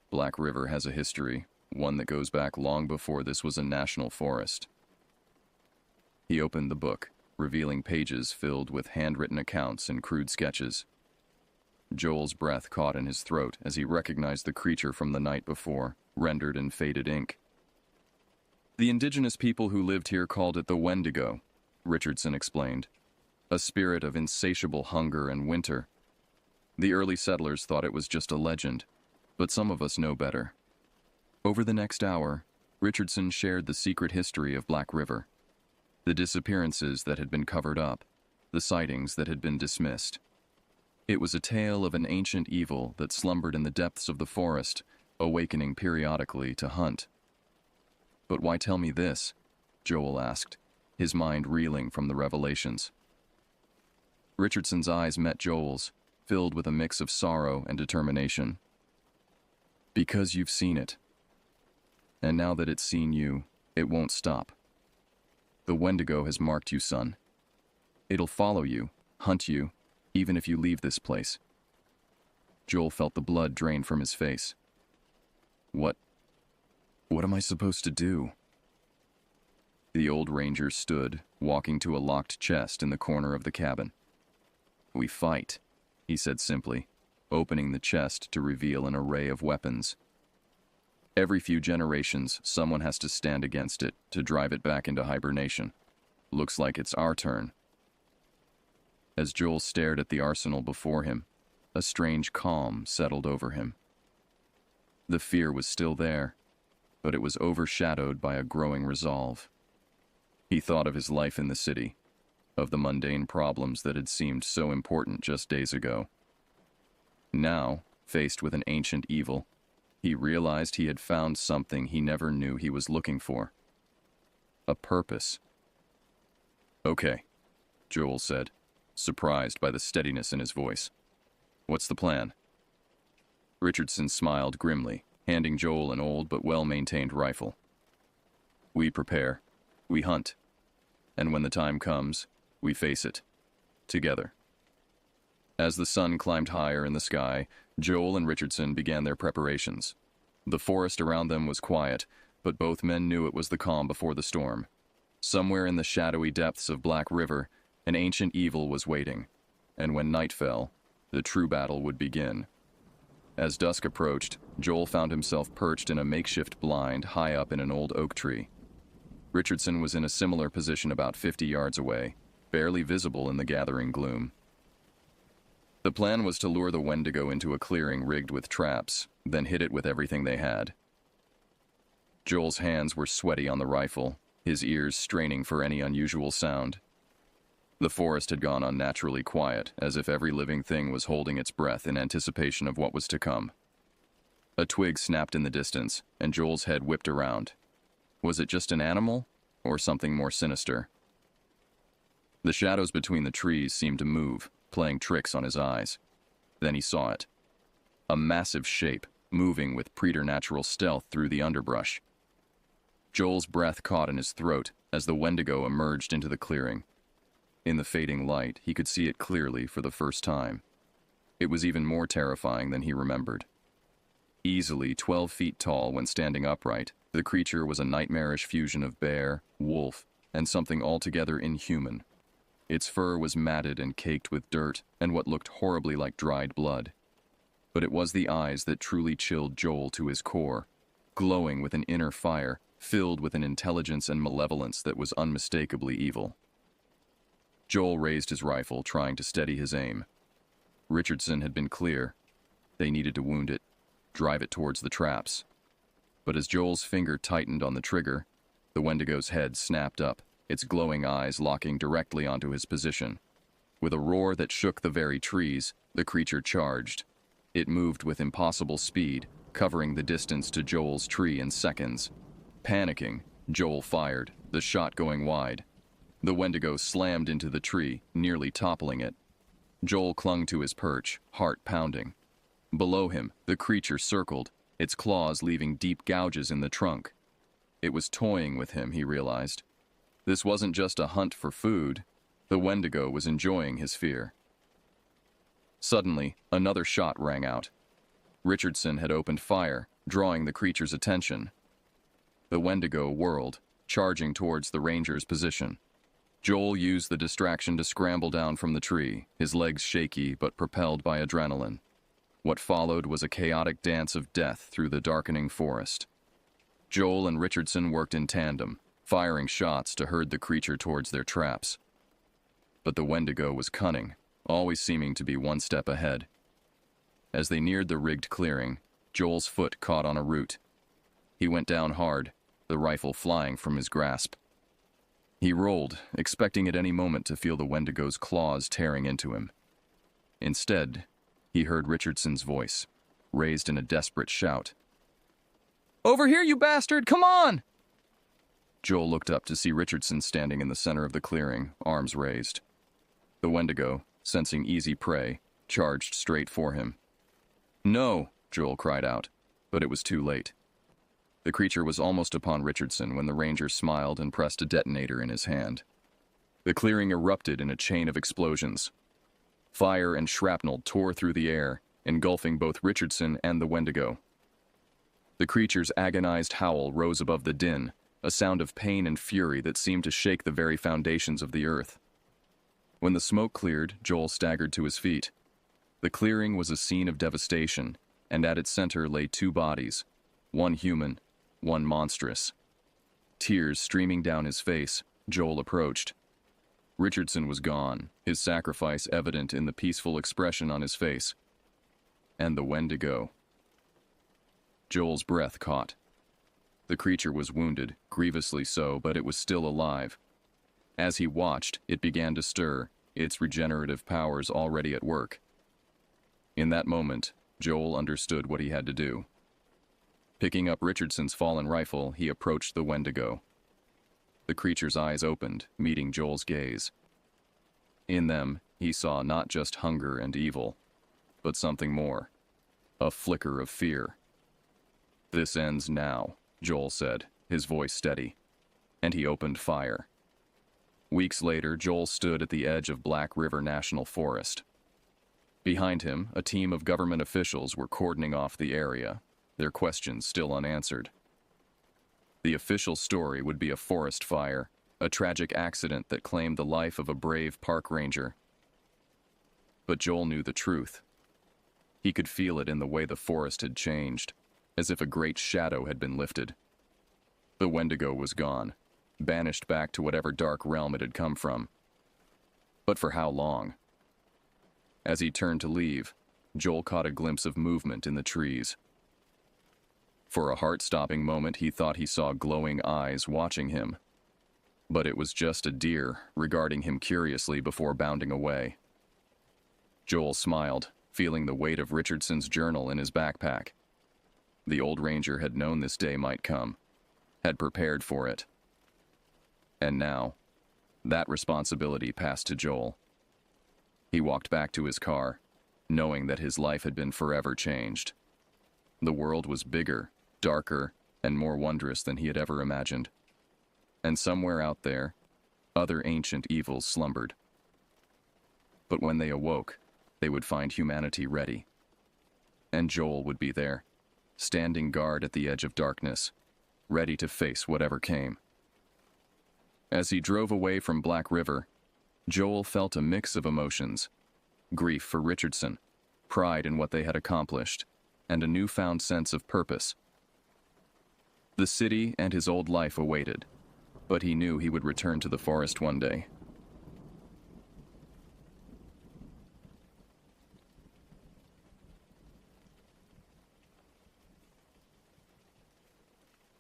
"Black River has a history, one that goes back long before this was a national forest." He opened the book, revealing pages filled with handwritten accounts and crude sketches. Joel's breath caught in his throat as he recognized the creature from the night before, rendered in faded ink. "The indigenous people who lived here called it the Wendigo," Richardson explained, "a spirit of insatiable hunger and winter. The early settlers thought it was just a legend, but some of us know better." Over the next hour, Richardson shared the secret history of Black River, the disappearances that had been covered up, the sightings that had been dismissed. It was a tale of an ancient evil that slumbered in the depths of the forest, awakening periodically to hunt. "But why tell me this?" Joel asked, his mind reeling from the revelations. Richardson's eyes met Joel's, filled with a mix of sorrow and determination. "Because you've seen it. And now that it's seen you, it won't stop. The Wendigo has marked you, son. It'll follow you, hunt you, even if you leave this place." Joel felt the blood drain from his face. What am I supposed to do?" The old ranger stood, walking to a locked chest in the corner of the cabin. "We fight," he said simply, opening the chest to reveal an array of weapons. "Every few generations, someone has to stand against it to drive it back into hibernation. Looks like it's our turn." As Joel stared at the arsenal before him, a strange calm settled over him. The fear was still there, but it was overshadowed by a growing resolve. He thought of his life in the city, of the mundane problems that had seemed so important just days ago. Now, faced with an ancient evil, he realized he had found something he never knew he was looking for. A purpose. "Okay," Joel said, surprised by the steadiness in his voice. "What's the plan?" Richardson smiled grimly, handing Joel an old but well-maintained rifle. "We prepare. We hunt. And when the time comes, we face it. Together." As the sun climbed higher in the sky, Joel and Richardson began their preparations. The forest around them was quiet, but both men knew it was the calm before the storm. Somewhere in the shadowy depths of Black River, an ancient evil was waiting, and when night fell, the true battle would begin. As dusk approached, Joel found himself perched in a makeshift blind high up in an old oak tree. Richardson was in a similar position about 50 yards away, barely visible in the gathering gloom. The plan was to lure the Wendigo into a clearing rigged with traps, then hit it with everything they had. Joel's hands were sweaty on the rifle, his ears straining for any unusual sound. The forest had gone unnaturally quiet, as if every living thing was holding its breath in anticipation of what was to come. A twig snapped in the distance, and Joel's head whipped around. Was it just an animal, or something more sinister? The shadows between the trees seemed to move, playing tricks on his eyes. Then he saw it. A massive shape, moving with preternatural stealth through the underbrush. Joel's breath caught in his throat as the Wendigo emerged into the clearing. In the fading light, he could see it clearly for the first time. It was even more terrifying than he remembered. Easily 12 feet tall when standing upright, the creature was a nightmarish fusion of bear, wolf, and something altogether inhuman. Its fur was matted and caked with dirt and what looked horribly like dried blood. But it was the eyes that truly chilled Joel to his core, glowing with an inner fire, filled with an intelligence and malevolence that was unmistakably evil. Joel raised his rifle, trying to steady his aim. Richardson had been clear. They needed to wound it, drive it towards the traps, But as Joel's finger tightened on the trigger, the Wendigo's head snapped up, its glowing eyes locking directly onto his position. With a roar that shook the very trees, the creature charged. It moved with impossible speed, covering the distance to Joel's tree in seconds. Panicking, Joel fired, the shot going wide. The Wendigo slammed into the tree, nearly toppling it. Joel clung to his perch, heart pounding. Below him, the creature circled, its claws leaving deep gouges in the trunk. It was toying with him, he realized. This wasn't just a hunt for food. The Wendigo was enjoying his fear. Suddenly, another shot rang out. Richardson had opened fire, drawing the creature's attention. The Wendigo whirled, charging towards the ranger's position. Joel used the distraction to scramble down from the tree, his legs shaky but propelled by adrenaline. What followed was a chaotic dance of death through the darkening forest. Joel and Richardson worked in tandem, firing shots to herd the creature towards their traps. But the Wendigo was cunning, always seeming to be one step ahead. As they neared the rigged clearing, Joel's foot caught on a root. He went down hard, the rifle flying from his grasp. He rolled, expecting at any moment to feel the Wendigo's claws tearing into him. Instead, he heard Richardson's voice, raised in a desperate shout. "Over here, you bastard! Come on!" Joel looked up to see Richardson standing in the center of the clearing, arms raised. The Wendigo, sensing easy prey, charged straight for him. "No!" Joel cried out, but it was too late. The creature was almost upon Richardson when the ranger smiled and pressed a detonator in his hand. The clearing erupted in a chain of explosions. Fire and shrapnel tore through the air, engulfing both Richardson and the Wendigo. The creature's agonized howl rose above the din, a sound of pain and fury that seemed to shake the very foundations of the earth. When the smoke cleared, Joel staggered to his feet. The clearing was a scene of devastation, and at its center lay two bodies, one human, one monstrous. Tears streaming down his face, Joel approached. Richardson was gone, his sacrifice evident in the peaceful expression on his face. And the Wendigo. Joel's breath caught. The creature was wounded, grievously so, but it was still alive. As he watched, it began to stir, its regenerative powers already at work. In that moment, Joel understood what he had to do. Picking up Richardson's fallen rifle, he approached the Wendigo. The creature's eyes opened, meeting Joel's gaze. In them, he saw not just hunger and evil, but something more. A flicker of fear. "This ends now," Joel said, his voice steady, and he opened fire. Weeks later, Joel stood at the edge of Black River National Forest. Behind him, a team of government officials were cordoning off the area, their questions still unanswered. The official story would be a forest fire, a tragic accident that claimed the life of a brave park ranger. But Joel knew the truth. He could feel it in the way the forest had changed, as if a great shadow had been lifted. The Wendigo was gone, banished back to whatever dark realm it had come from. But for how long? As he turned to leave, Joel caught a glimpse of movement in the trees. For a heart-stopping moment, he thought he saw glowing eyes watching him. But it was just a deer, regarding him curiously before bounding away. Joel smiled, feeling the weight of Richardson's journal in his backpack. The old ranger had known this day might come, had prepared for it. And now, that responsibility passed to Joel. He walked back to his car, knowing that his life had been forever changed. The world was bigger, darker, and more wondrous than he had ever imagined. And somewhere out there, other ancient evils slumbered. But when they awoke, they would find humanity ready. And Joel would be there, standing guard at the edge of darkness, ready to face whatever came. As he drove away from Black River, Joel felt a mix of emotions: grief for Richardson, pride in what they had accomplished, and a newfound sense of purpose. The city and his old life awaited, but he knew he would return to the forest one day.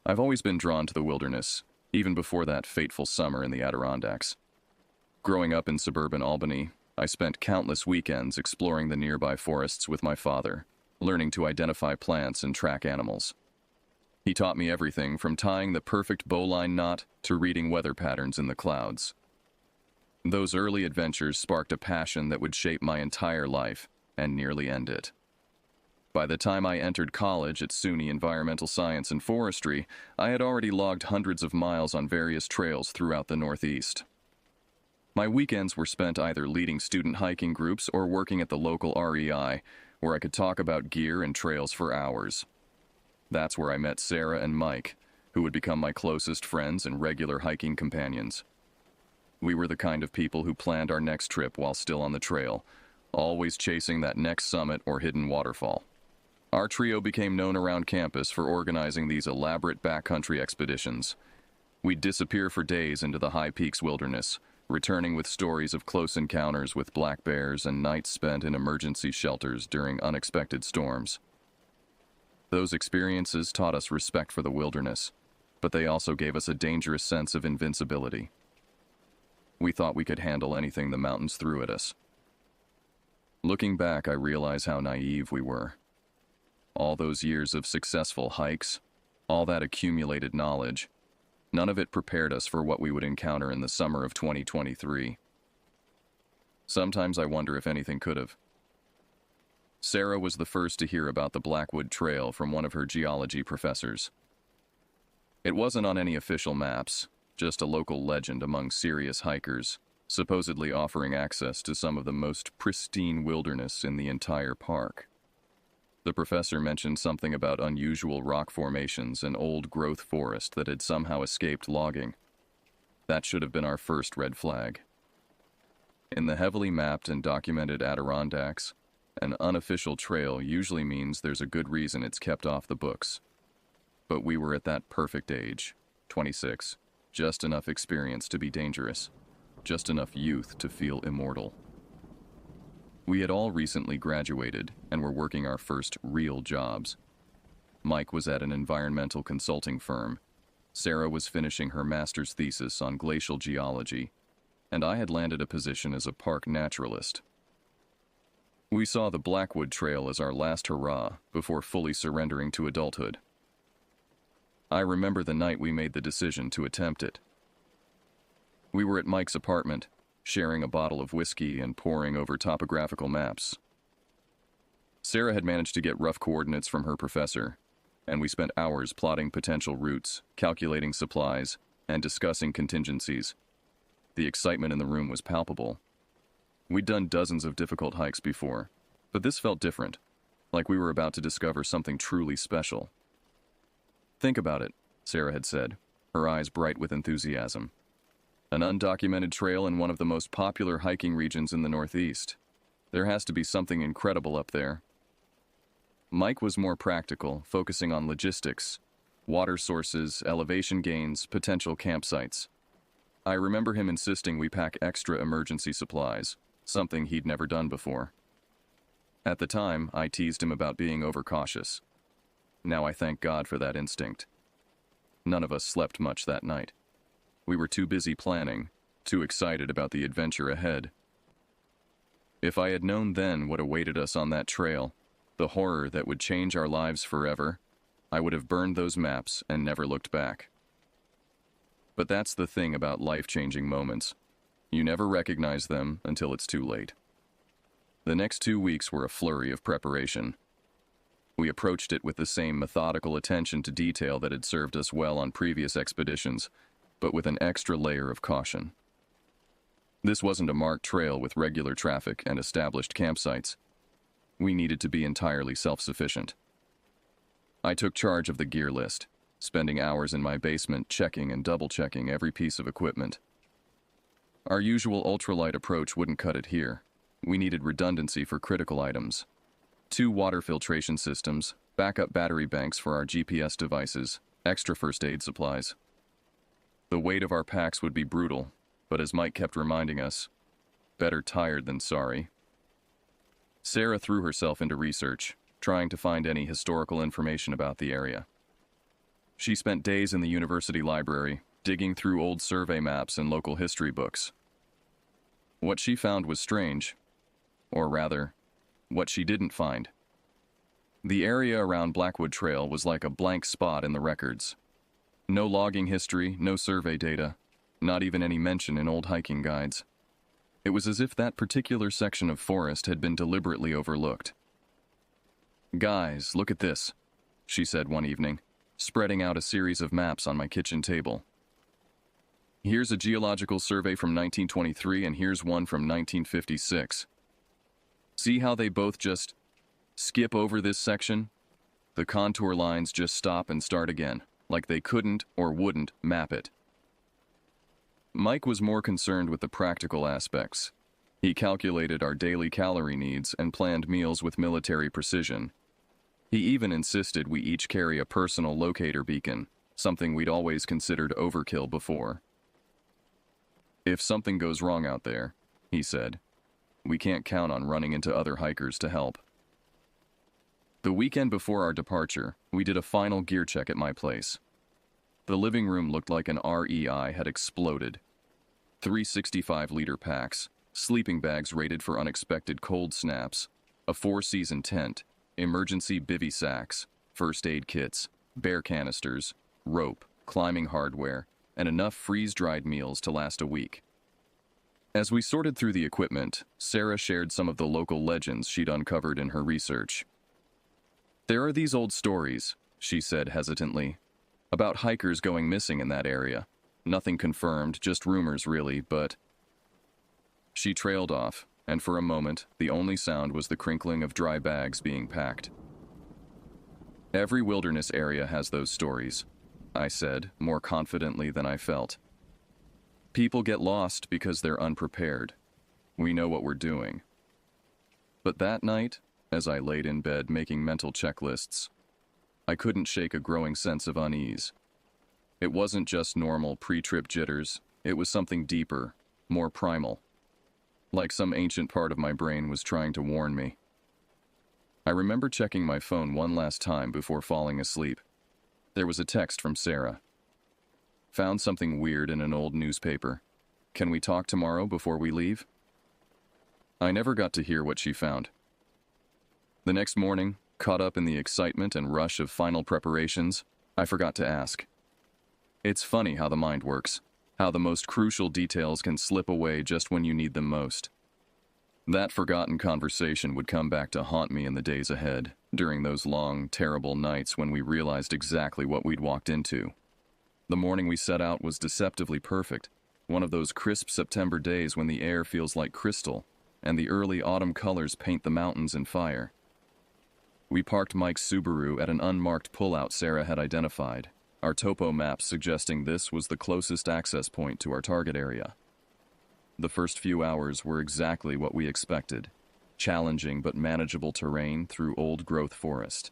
I've always been drawn to the wilderness, even before that fateful summer in the Adirondacks. Growing up in suburban Albany, I spent countless weekends exploring the nearby forests with my father, learning to identify plants and track animals. He taught me everything from tying the perfect bowline knot to reading weather patterns in the clouds. Those early adventures sparked a passion that would shape my entire life and nearly end it. By the time I entered college at SUNY Environmental Science and Forestry, I had already logged hundreds of miles on various trails throughout the Northeast. My weekends were spent either leading student hiking groups or working at the local REI, where I could talk about gear and trails for hours. That's where I met Sarah and Mike, who would become my closest friends and regular hiking companions. We were the kind of people who planned our next trip while still on the trail, always chasing that next summit or hidden waterfall. Our trio became known around campus for organizing these elaborate backcountry expeditions. We'd disappear for days into the High Peaks wilderness, returning with stories of close encounters with black bears and nights spent in emergency shelters during unexpected storms. Those experiences taught us respect for the wilderness, but they also gave us a dangerous sense of invincibility. We thought we could handle anything the mountains threw at us. Looking back, I realize how naive we were. All those years of successful hikes, all that accumulated knowledge, none of it prepared us for what we would encounter in the summer of 2023. Sometimes I wonder if anything could have. Sarah was the first to hear about the Blackwood Trail from one of her geology professors. It wasn't on any official maps, just a local legend among serious hikers, supposedly offering access to some of the most pristine wilderness in the entire park. The professor mentioned something about unusual rock formations and old-growth forest that had somehow escaped logging. That should have been our first red flag. In the heavily mapped and documented Adirondacks, an unofficial trail usually means there's a good reason it's kept off the books. But we were at that perfect age, 26, just enough experience to be dangerous, just enough youth to feel immortal. We had all recently graduated and were working our first real jobs. Mike was at an environmental consulting firm, Sarah was finishing her master's thesis on glacial geology, and I had landed a position as a park naturalist. We saw the Blackwood Trail as our last hurrah before fully surrendering to adulthood. I remember the night we made the decision to attempt it. We were at Mike's apartment, sharing a bottle of whiskey and poring over topographical maps. Sarah had managed to get rough coordinates from her professor, and we spent hours plotting potential routes, calculating supplies, and discussing contingencies. The excitement in the room was palpable. We'd done dozens of difficult hikes before, but this felt different, like we were about to discover something truly special. "Think about it," Sarah had said, her eyes bright with enthusiasm. "An undocumented trail in one of the most popular hiking regions in the Northeast. There has to be something incredible up there." Mike was more practical, focusing on logistics, water sources, elevation gains, potential campsites. I remember him insisting we pack extra emergency supplies, something he'd never done before. At the time, I teased him about being overcautious. Now I thank God for that instinct. None of us slept much that night. We were too busy planning, too excited about the adventure ahead. If I had known then what awaited us on that trail, the horror that would change our lives forever, I would have burned those maps and never looked back. But that's the thing about life-changing moments. You never recognize them until it's too late. The next 2 weeks were a flurry of preparation. We approached it with the same methodical attention to detail that had served us well on previous expeditions, but with an extra layer of caution. This wasn't a marked trail with regular traffic and established campsites. We needed to be entirely self-sufficient. I took charge of the gear list, spending hours in my basement checking and double-checking every piece of equipment. Our usual ultralight approach wouldn't cut it here. We needed redundancy for critical items. 2 water filtration systems, backup battery banks for our GPS devices, extra first aid supplies. The weight of our packs would be brutal, but as Mike kept reminding us, better tired than sorry. Sarah threw herself into research, trying to find any historical information about the area. She spent days in the university library, digging through old survey maps and local history books. What she found was strange, or rather, what she didn't find. The area around Blackwood Trail was like a blank spot in the records. No logging history, no survey data, not even any mention in old hiking guides. It was as if that particular section of forest had been deliberately overlooked. "Guys, look at this," she said one evening, spreading out a series of maps on my kitchen table. "Here's a geological survey from 1923 and here's one from 1956. See how they both just skip over this section? The contour lines just stop and start again, like they couldn't or wouldn't map it." Mike was more concerned with the practical aspects. He calculated our daily calorie needs and planned meals with military precision. He even insisted we each carry a personal locator beacon, something we'd always considered overkill before. "If something goes wrong out there," he said, "we can't count on running into other hikers to help." The weekend before our departure, we did a final gear check at my place. The living room looked like an REI had exploded. 365-liter packs, sleeping bags rated for unexpected cold snaps, a 4-season tent, emergency bivy sacks, first aid kits, bear canisters, rope, climbing hardware, and enough freeze-dried meals to last a week. As we sorted through the equipment, Sarah shared some of the local legends she'd uncovered in her research. "There are these old stories," she said hesitantly, "about hikers going missing in that area. Nothing confirmed, just rumors really, but..." She trailed off, and for a moment, the only sound was the crinkling of dry bags being packed. "Every wilderness area has those stories," I said, more confidently than I felt. "People get lost because they're unprepared. We know what we're doing." But that night, as I laid in bed making mental checklists, I couldn't shake a growing sense of unease. It wasn't just normal pre-trip jitters, it was something deeper, more primal. Like some ancient part of my brain was trying to warn me. I remember checking my phone one last time before falling asleep. There was a text from Sarah. "Found something weird in an old newspaper. Can we talk tomorrow before we leave?" I never got to hear what she found. The next morning, caught up in the excitement and rush of final preparations, I forgot to ask. It's funny how the mind works, how the most crucial details can slip away just when you need them most. That forgotten conversation would come back to haunt me in the days ahead, during those long, terrible nights when we realized exactly what we'd walked into. The morning we set out was deceptively perfect, one of those crisp September days when the air feels like crystal, and the early autumn colors paint the mountains in fire. We parked Mike's Subaru at an unmarked pullout Sarah had identified, our topo maps suggesting this was the closest access point to our target area. The first few hours were exactly what we expected, challenging but manageable terrain through old-growth forest.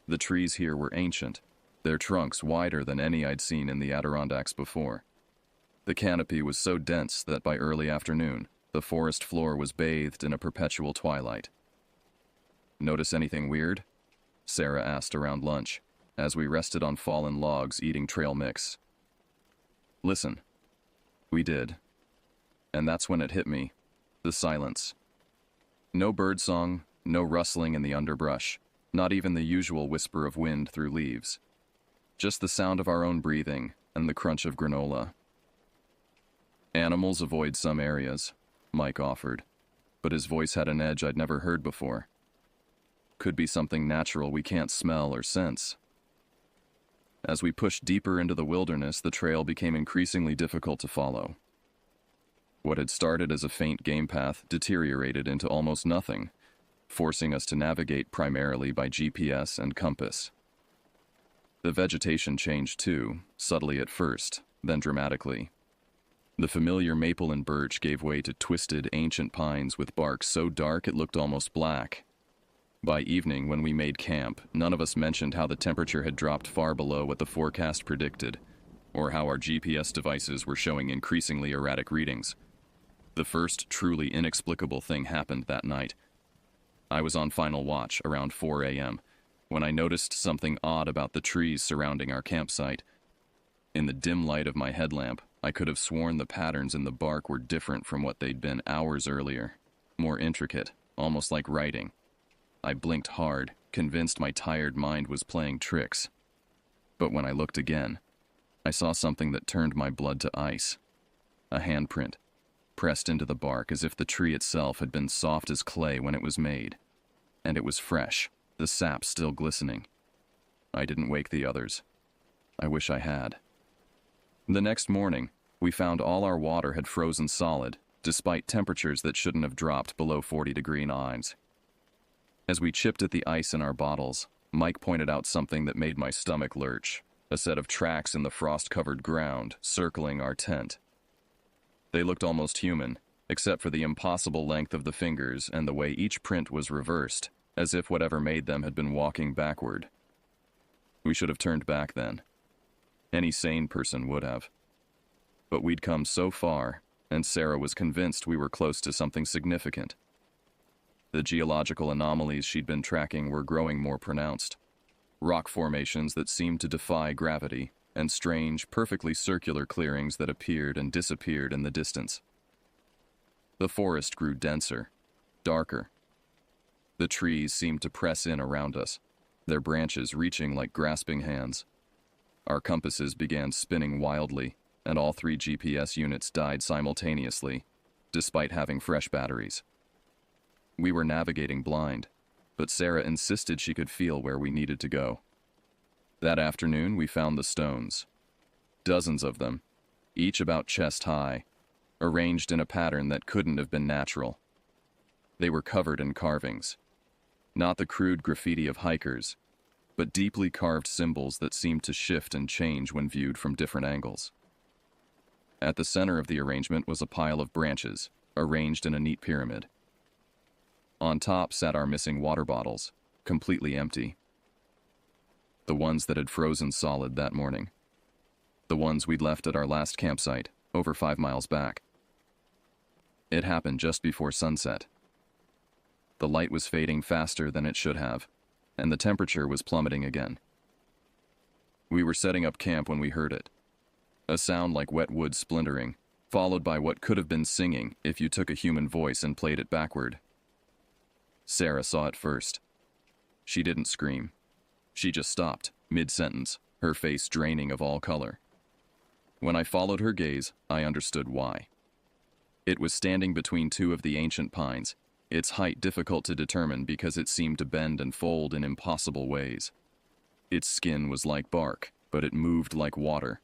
The trees here were ancient, their trunks wider than any I'd seen in the Adirondacks before. The canopy was so dense that by early afternoon, the forest floor was bathed in a perpetual twilight. "Notice anything weird?" Sarah asked around lunch, as we rested on fallen logs eating trail mix. "Listen." We did. And that's when it hit me, the silence. No birdsong, no rustling in the underbrush, not even the usual whisper of wind through leaves. Just the sound of our own breathing and the crunch of granola. "Animals avoid some areas," Mike offered, but his voice had an edge I'd never heard before. "Could be something natural we can't smell or sense." As we pushed deeper into the wilderness, the trail became increasingly difficult to follow. What had started as a faint game path deteriorated into almost nothing, forcing us to navigate primarily by GPS and compass. The vegetation changed too, subtly at first, then dramatically. The familiar maple and birch gave way to twisted, ancient pines with bark so dark it looked almost black. By evening, when we made camp, none of us mentioned how the temperature had dropped far below what the forecast predicted, or how our GPS devices were showing increasingly erratic readings. The first truly inexplicable thing happened that night. I was on final watch around 4 a.m. when I noticed something odd about the trees surrounding our campsite. In the dim light of my headlamp, I could have sworn the patterns in the bark were different from what they'd been hours earlier, more intricate, almost like writing. I blinked hard, convinced my tired mind was playing tricks. But when I looked again, I saw something that turned my blood to ice. A handprint, pressed into the bark as if the tree itself had been soft as clay when it was made. And it was fresh, the sap still glistening. I didn't wake the others. I wish I had. The next morning, we found all our water had frozen solid, despite temperatures that shouldn't have dropped below 40-degree nines. As we chipped at the ice in our bottles, Mike pointed out something that made my stomach lurch, a set of tracks in the frost-covered ground circling our tent. They looked almost human, except for the impossible length of the fingers and the way each print was reversed, as if whatever made them had been walking backward. We should have turned back then. Any sane person would have. But we'd come so far, and Sarah was convinced we were close to something significant. The geological anomalies she'd been tracking were growing more pronounced. Rock formations that seemed to defy gravity, and strange, perfectly circular clearings that appeared and disappeared in the distance. The forest grew denser, darker. The trees seemed to press in around us, their branches reaching like grasping hands. Our compasses began spinning wildly, and all 3 GPS units died simultaneously, despite having fresh batteries. We were navigating blind, but Sarah insisted she could feel where we needed to go. That afternoon, we found the stones. Dozens of them, each about chest high, arranged in a pattern that couldn't have been natural. They were covered in carvings. Not the crude graffiti of hikers, but deeply carved symbols that seemed to shift and change when viewed from different angles. At the center of the arrangement was a pile of branches, arranged in a neat pyramid. On top sat our missing water bottles, completely empty. The ones that had frozen solid that morning. The ones we'd left at our last campsite, over 5 miles back. It happened just before sunset. The light was fading faster than it should have, and the temperature was plummeting again. We were setting up camp when we heard it. A sound like wet wood splintering, followed by what could have been singing if you took a human voice and played it backward. Sarah saw it first. She didn't scream. She just stopped, mid-sentence, her face draining of all color. When I followed her gaze, I understood why. It was standing between 2 of the ancient pines, its height difficult to determine because it seemed to bend and fold in impossible ways. Its skin was like bark, but it moved like water.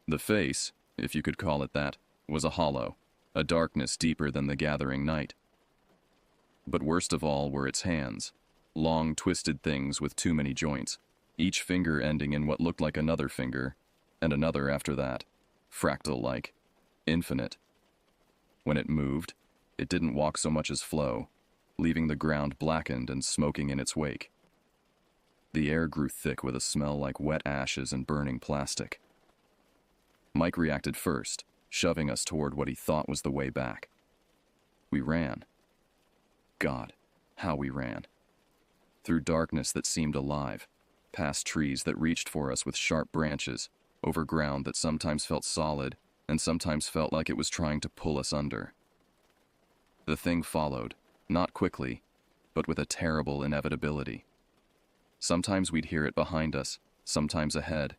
The face, if you could call it that, was a hollow, a darkness deeper than the gathering night. But worst of all were its hands, long twisted things with too many joints, each finger ending in what looked like another finger, and another after that, fractal-like, infinite. When it moved, it didn't walk so much as flow, leaving the ground blackened and smoking in its wake. The air grew thick with a smell like wet ashes and burning plastic. Mike reacted first, shoving us toward what he thought was the way back. We ran. God, how we ran. Through darkness that seemed alive, past trees that reached for us with sharp branches, over ground that sometimes felt solid and sometimes felt like it was trying to pull us under. The thing followed, not quickly, but with a terrible inevitability. Sometimes we'd hear it behind us, sometimes ahead.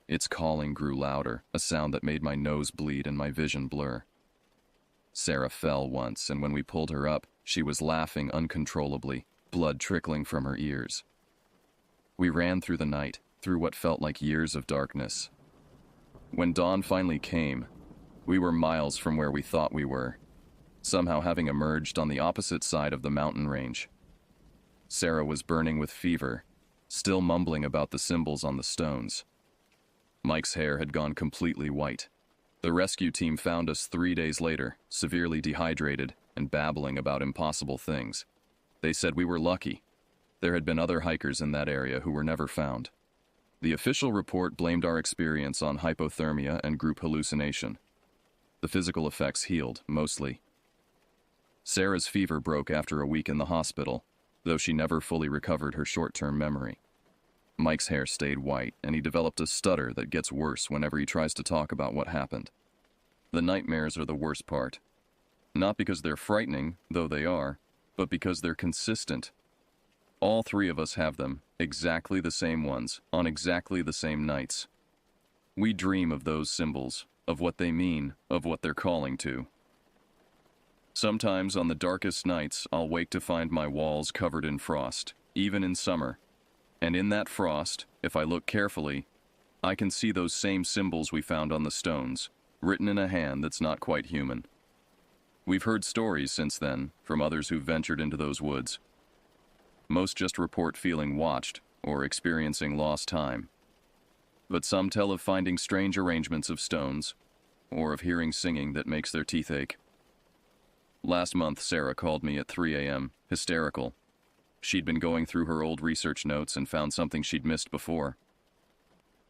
Its calling grew louder, a sound that made my nose bleed and my vision blur. Sarah fell once, and when we pulled her up, she was laughing uncontrollably, blood trickling from her ears. We ran through the night, through what felt like years of darkness. When dawn finally came, we were miles from where we thought we were, somehow having emerged on the opposite side of the mountain range. Sarah was burning with fever, still mumbling about the symbols on the stones. Mike's hair had gone completely white. The rescue team found us 3 days later, severely dehydrated and babbling about impossible things. They said we were lucky. There had been other hikers in that area who were never found. The official report blamed our experience on hypothermia and group hallucination. The physical effects healed, mostly. Sarah's fever broke after a week in the hospital, though she never fully recovered her short-term memory. Mike's hair stayed white, and he developed a stutter that gets worse whenever he tries to talk about what happened. The nightmares are the worst part. Not because they're frightening, though they are, but because they're consistent. All three of us have them, exactly the same ones, on exactly the same nights. We dream of those symbols, of what they mean, of what they're calling to. Sometimes on the darkest nights, I'll wake to find my walls covered in frost, even in summer. And in that frost, if I look carefully, I can see those same symbols we found on the stones, written in a hand that's not quite human. We've heard stories since then from others who've ventured into those woods. Most just report feeling watched or experiencing lost time. But some tell of finding strange arrangements of stones, or of hearing singing that makes their teeth ache. Last month, Sarah called me at 3 a.m., hysterical. She'd been going through her old research notes and found something she'd missed before.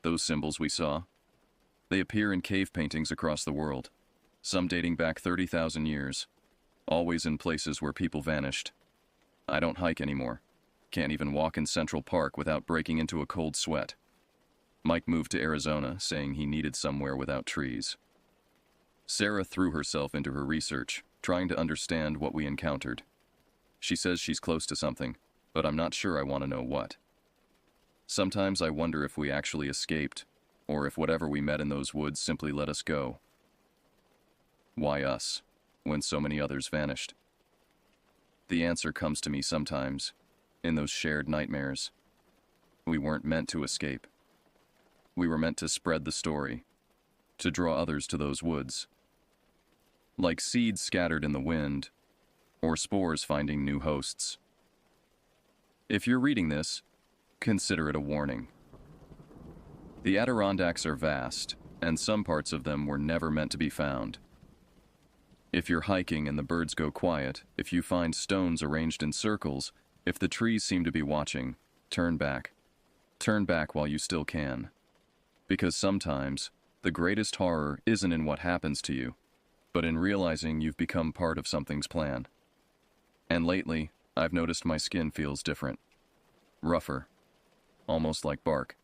Those symbols we saw, they appear in cave paintings across the world, some dating back 30,000 years, always in places where people vanished. I don't hike anymore. Can't even walk in Central Park without breaking into a cold sweat. Mike moved to Arizona, saying he needed somewhere without trees. Sarah threw herself into her research, trying to understand what we encountered. She says she's close to something, but I'm not sure I want to know what. Sometimes I wonder if we actually escaped, or if whatever we met in those woods simply let us go. Why us, when so many others vanished? The answer comes to me sometimes, in those shared nightmares. We weren't meant to escape. We were meant to spread the story, to draw others to those woods. Like seeds scattered in the wind, or spores finding new hosts. If you're reading this, consider it a warning. The Adirondacks are vast, and some parts of them were never meant to be found. If you're hiking and the birds go quiet, if you find stones arranged in circles, if the trees seem to be watching, turn back. Turn back while you still can. Because sometimes, the greatest horror isn't in what happens to you, but in realizing you've become part of something's plan. And lately, I've noticed my skin feels different. Rougher. Almost like bark.